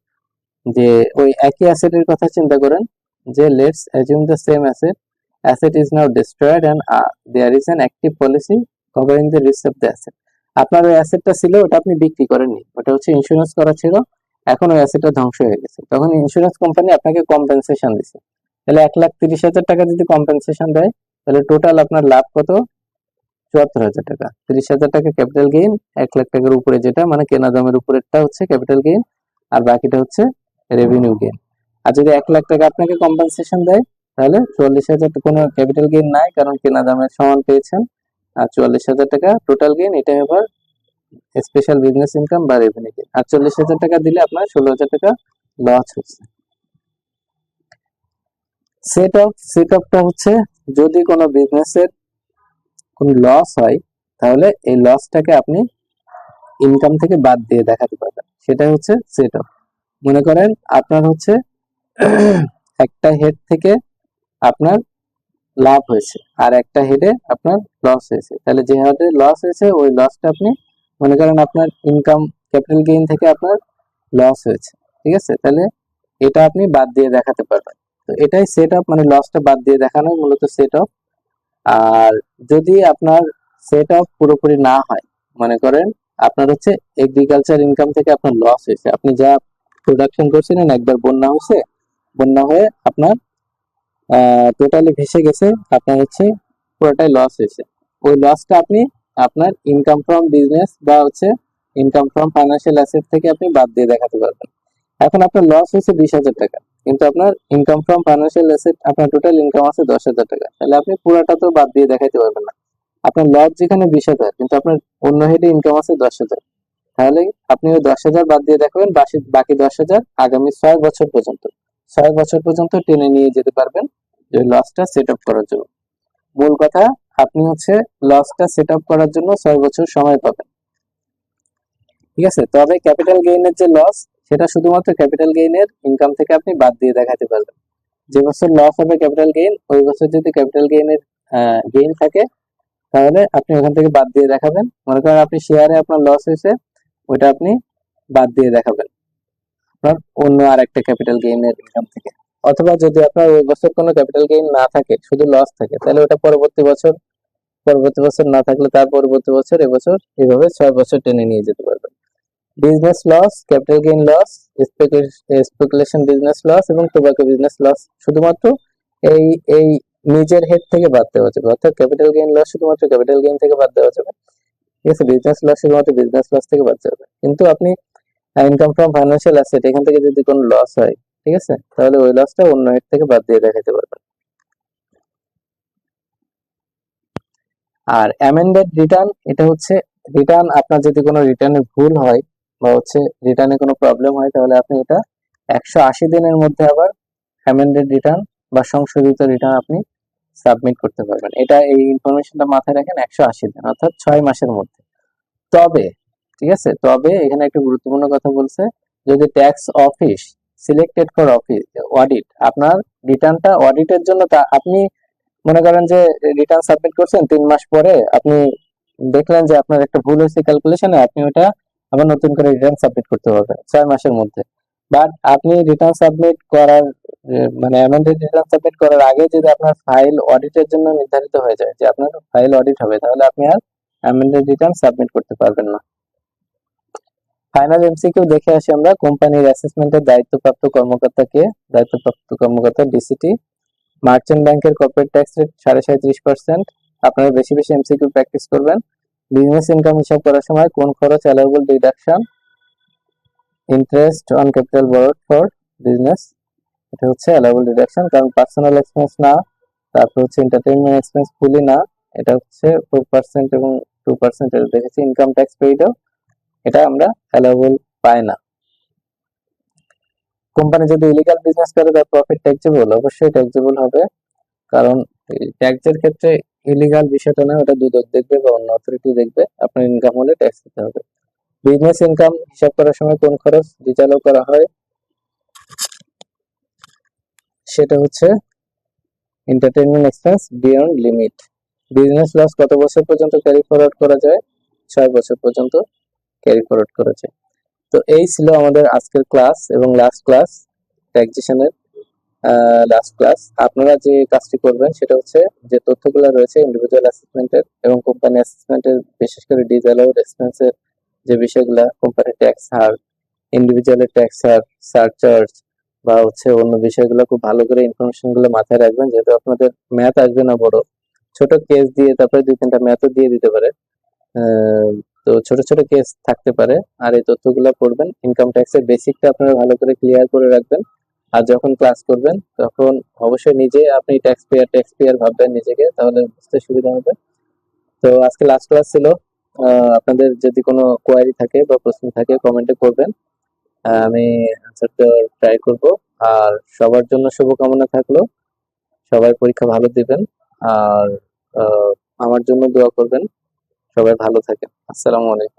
যে ওই একই অ্যাসেটের কথা চিন্তা করেন, যে let's assume the same asset is now destroyed and there is an active policy covering the risk of the asset। আপনার ওই অ্যাসেটটা ছিল, ওটা আপনি বিক্রি করেননি, ওটা হচ্ছে ইন্স্যুরেন্স করা ছিল, এখন ওই অ্যাসেটটা ধ্বংস হয়ে গেছে, তখন ইন্স্যুরেন্স কোম্পানি আপনাকে কম্পেনসেশন দিছে। তাহলে 1,30,000 টাকা যদি কম্পেনসেশন দেয়, তাহলে টোটাল আপনার লাভ কত? 74,000 টাকা। 30,000 টাকা ক্যাপিটাল গেইন, 1,00,000 টাকার উপরে যেটা মানে কেনা দামের উপরেরটা হচ্ছে ক্যাপিটাল গেইন, আর বাকিটা হচ্ছে রেভিনিউ গেইন। আর যদি 1,00,000 টাকা আপনাকে কম্পেনসেশন দেয়, তাহলে 44,000 কোনো ক্যাপিটাল গেইন নাই, কারণ কেনা দামের সমান পেয়েছেন। আর 44,000 টাকা টোটাল গেইন, এটা এবার স্পেশাল বিজনেস ইনকাম বা রেভিনিউ গেইন। আর 40,000 টাকা দিলে আপনার 16,000 টাকা লস হচ্ছে। সেট আপটা হচ্ছে যদি কোনো বিজনেসের কোনো লস হয়, তাহলে এই লসটাকে আপনি ইনকাম থেকে বাদ দিয়ে দেখাতে পারবেন, সেটাই হচ্ছে সেট আপ। মনে করেন আপনার হচ্ছে একটা হেড থেকে আপনার লাভ হয়েছে আর একটা হেডে আপনার লস হয়েছে, তাহলে যে হেডে লস হয়েছে ওই লসটা আপনি মনে করেন আপনার ইনকাম ক্যাপিটাল গেইন থেকে আপনার লস হয়েছে, ঠিক আছে, তাহলে এটা আপনি বাদ দিয়ে দেখাতে পারবেন। তো এটাই সেট আপ, মানে লসটা বাদ দিয়ে দেখানো মূলত সেট আপ। আর যদি আপনার সেট আপ পুরোপুরি না হয়, মনে করেন আপনার হচ্ছে এগ্রিকালচার ইনকাম থেকে আপনার লস হয়েছে, আপনি যা প্রোডাকশন করছিলেন একবার বন্যা হয়েছে, বন্যা হয়ে আপনার টোটালি ভেসে গেছে, আপনার হচ্ছে পুরোটাই লস হয়েছে। ওই লসটা আপনি আপনার ইনকাম ফ্রম বিজনেস বা হচ্ছে ইনকাম ফ্রম ফাইন্যান্সিয়াল অ্যাসেট থেকে আপনি বাদ দিয়ে দেখাতে পারবেন। এখন আপনার লস হয়েছে 20,000 টাকা, কিন্তু আপনার ইনকাম ফ্রম ফাইন্যান্সিয়াল অ্যাসেট আপনার টোটাল ইনকাম আছে 10,000 টাকা, তাহলে আপনি পুরোটা তো বাদ দিয়ে দেখাতে পারবেন না। আপনার লস যেখানে 20,000, কিন্তু আপনার অন্য হেডে ইনকাম আছে 10,000, তাহলে আপনি ওই 10,000 বাদ দিয়ে দেখাবেন, বাকি 10,000 আগামী 6 বছর পর্যন্ত, 6 বছর পর্যন্ত টেনে নিয়ে যেতে পারবেন যে লসটা সেট আপ করার জন্য। মূল কথা, আপনি হচ্ছে লসটা সেট আপ করার জন্য 6 বছর সময় পাবেন, ঠিক আছে। তবে ক্যাপিটাল গেইনের যে লস, সেটা শুধুমাত্র ক্যাপিটাল গেইনের ইনকাম থেকে আপনি বাদ দিয়ে দেখাতে পারবেন। যে বছর লস হবে ক্যাপিটাল গেইন, ওই বছর যদি ক্যাপিটাল গেইনের গেইন থাকে, তাহলে আপনি ওখান থেকে বাদ দিয়ে দেখাবেন। মনে করেন আপনি শেয়ারে আপনার লস হয়েছে, ওইটা আপনি বাদ দিয়ে দেখাবেন আপনার অন্য আর একটা ক্যাপিটাল গেইনের ইনকাম থেকে। অথবা যদি আপনার ওই বছর কোনো ক্যাপিটাল গেইন না থাকে, শুধু লস থাকে, তাহলে ওটা পরবর্তী বছর না থাকলে তার পরবর্তী বছর, এবছর, এইভাবে 6 বছর টেনে নিয়ে যেতে পারবেন। Business loss, capital gain loss, speculation business loss এবং টোবাকো বিজনেস লস শুধুমাত্র এই এই নিজের হেড থেকে বাদ দেওয়া যাবে, অর্থাৎ ক্যাপিটাল গেইন লস শুধুমাত্র ক্যাপিটাল গেইন থেকে বাদ দেওয়া যাবে, ঠিক আছে। বিজনেস লস শুধুমাত্র বিজনেস লস থেকে বাদ যাবে। কিন্তু আপনি ইনকাম ফ্রম ফাইন্যান্সিয়াল অ্যাসেট, এখান থেকে যদি কোনো লস হয়, ঠিক আছে, তাহলে ওই লসটা অন্য হেড থেকে বাদ দিয়ে দেখাতে পারবেন। আর অ্যামেন্ডেড রিটার্ন, এটা হচ্ছে রিটার্ন, আপনার যদি কোনো রিটার্নে ভুল হয় বা হচ্ছে রিটার্নে কোনো প্রবলেম হয়, তাহলে আপনি এটা 180 দিনের মধ্যে আবার অ্যামেন্ডেড রিটার্ন বা সংশোধিত রিটার্ন আপনি সাবমিট করতে পারবেন। এটা এই ইনফরমেশনটা মাথায় রাখেন, 180 দিন অর্থাৎ 6 মাসের মধ্যে। তবে, ঠিক আছে, তবে এখানে একটা গুরুত্বপূর্ণ কথা বলছে, যদি tax office selected for office audit, আপনার রিটার্নটা অডিটের জন্য, তা আপনি মনে করেন যে রিটার্ন সাবমিট করছেন, 3 মাস পরে আপনি দেখলেন যে আপনার একটা ভুল হয়েছে ক্যালকুলেশনে, আপনি ওটা আবার নতুন করে রিটার্ন সাবমিট করতে পারবেন 6 মাসের মধ্যে। বাট আপনি রিটার্ন সাবমিট করার মানে অ্যামেন্ডেড রিটার্ন সাবমিট করার আগে যদি আপনার ফাইল অডিটের জন্য নির্ধারিত হয়ে যায় যে আপনার ফাইল অডিট হবে, তাহলে আপনি আর অ্যামেন্ডেড রিটার্ন সাবমিট করতে পারবেন না। ফাইনাল এমসিকিউ দেখে আসি আমরা। কোম্পানির অ্যাসেসমেন্টের দায়িত্বপ্রাপ্ত কর্মকর্তা ডিসিটি। মার্চেন্ট ব্যাংকের কর্পোরেট ট্যাক্স রেট 37.5%। আপনারা বেশি বেশি এমসিকিউ প্র্যাকটিস করবেন। বিজনেস ইনকাম হিসাব করার সময় কোন খরচ allowable deduction? Interest on capital borrowed for business, এটা হচ্ছে অ্যালাউবল ডিডাকশন, কারণ পার্সোনাল এক্সপেন্স না। তারপর হচ্ছে এন্টারটেইনমেন্ট এক্সপেন্স ফুলি না, এটা হচ্ছে 4% এবং 2% এটা দেখেছি। ইনকাম ট্যাক্স পেইডও, এটা আমরা অ্যালাউবল পাই না। কোম্পানি যদি ইলিগাল বিজনেস করে তার প্রফিট ট্যাক্সেবল? অবশ্যই ট্যাক্সেবল হবে, কারণ ট্যাক্সের ক্ষেত্রে ইলিগাল বিষয়টা না, ওটা দুদক দেখবে বা অন্য অথরিটি দেখবে, আপনার ইনকাম হলে ট্যাক্স দিতে হবে। বিজনেস ইনকাম হিসাব করার সময় কোন খরচ ডিসঅ্যালাউ করা হয়? সেটা হচ্ছে entertainment expense beyond limit. Business loss কত বছর পর্যন্ত ক্যারি ফরওয়ার্ড করা যায়? 6 বছর পর্যন্ত ক্যারি ফরওয়ার্ড করা যায়। তো এই ছিল আমাদের আজকের ক্লাস এবং লাস্ট ক্লাস, ট্যাক্সেশনের লাস্ট ক্লাস। আপনারা যে কাজটি করবেন সেটা হচ্ছে যে তথ্যগুলো রয়েছে ইন্ডিভিজুয়াল অ্যাসেসমেন্টের এবং কোম্পানি অ্যাসেসমেন্টের, বিশেষ করে ডিসঅ্যালাউড এক্সপেন্সের যে বিষয়গুলো, কোম্পানি ট্যাক্স হার, ইন্ডিভিজুয়ালের ট্যাক্স সারচার্জ বা হচ্ছে অন্য বিষয়গুলো খুব ভালো করে ইনফরমেশন গুলো মাথায় রাখবেন, যেহেতু আপনাদের ম্যাথ আসবে না বড়, ছোট কেস দিয়ে তারপরে 2-3টা ম্যাথও দিয়ে দিতে পারে। তো ছোট ছোট কেস থাকতে পারে। আর এই তথ্যগুলো পড়বেন, ইনকাম ট্যাক্সের বেসিকটা আপনারা ভালো করে ক্লিয়ার করে রাখবেন। আর যখন ক্লাস করবেন তখন অবশ্যই নিজে আপনি ট্যাক্স পেয়ার ভাববেন নিজেকে, তাহলে বুঝতে সুবিধা হবে। তো আজকে লাস্ট ক্লাস ছিল। আপনাদের যদি কোনো কোয়ারি থাকে বা প্রশ্ন থাকে কমেন্টে করবেন, আমি অ্যান্সার দেওয়ার ট্রাই করব। আর সবার জন্য শুভকামনা থাকলো, সবাই পরীক্ষা ভালো দিবেন। আর আমার জন্য দোয়া করবেন। সবাই ভালো থাকেন। আসসালামু আলাইকুম।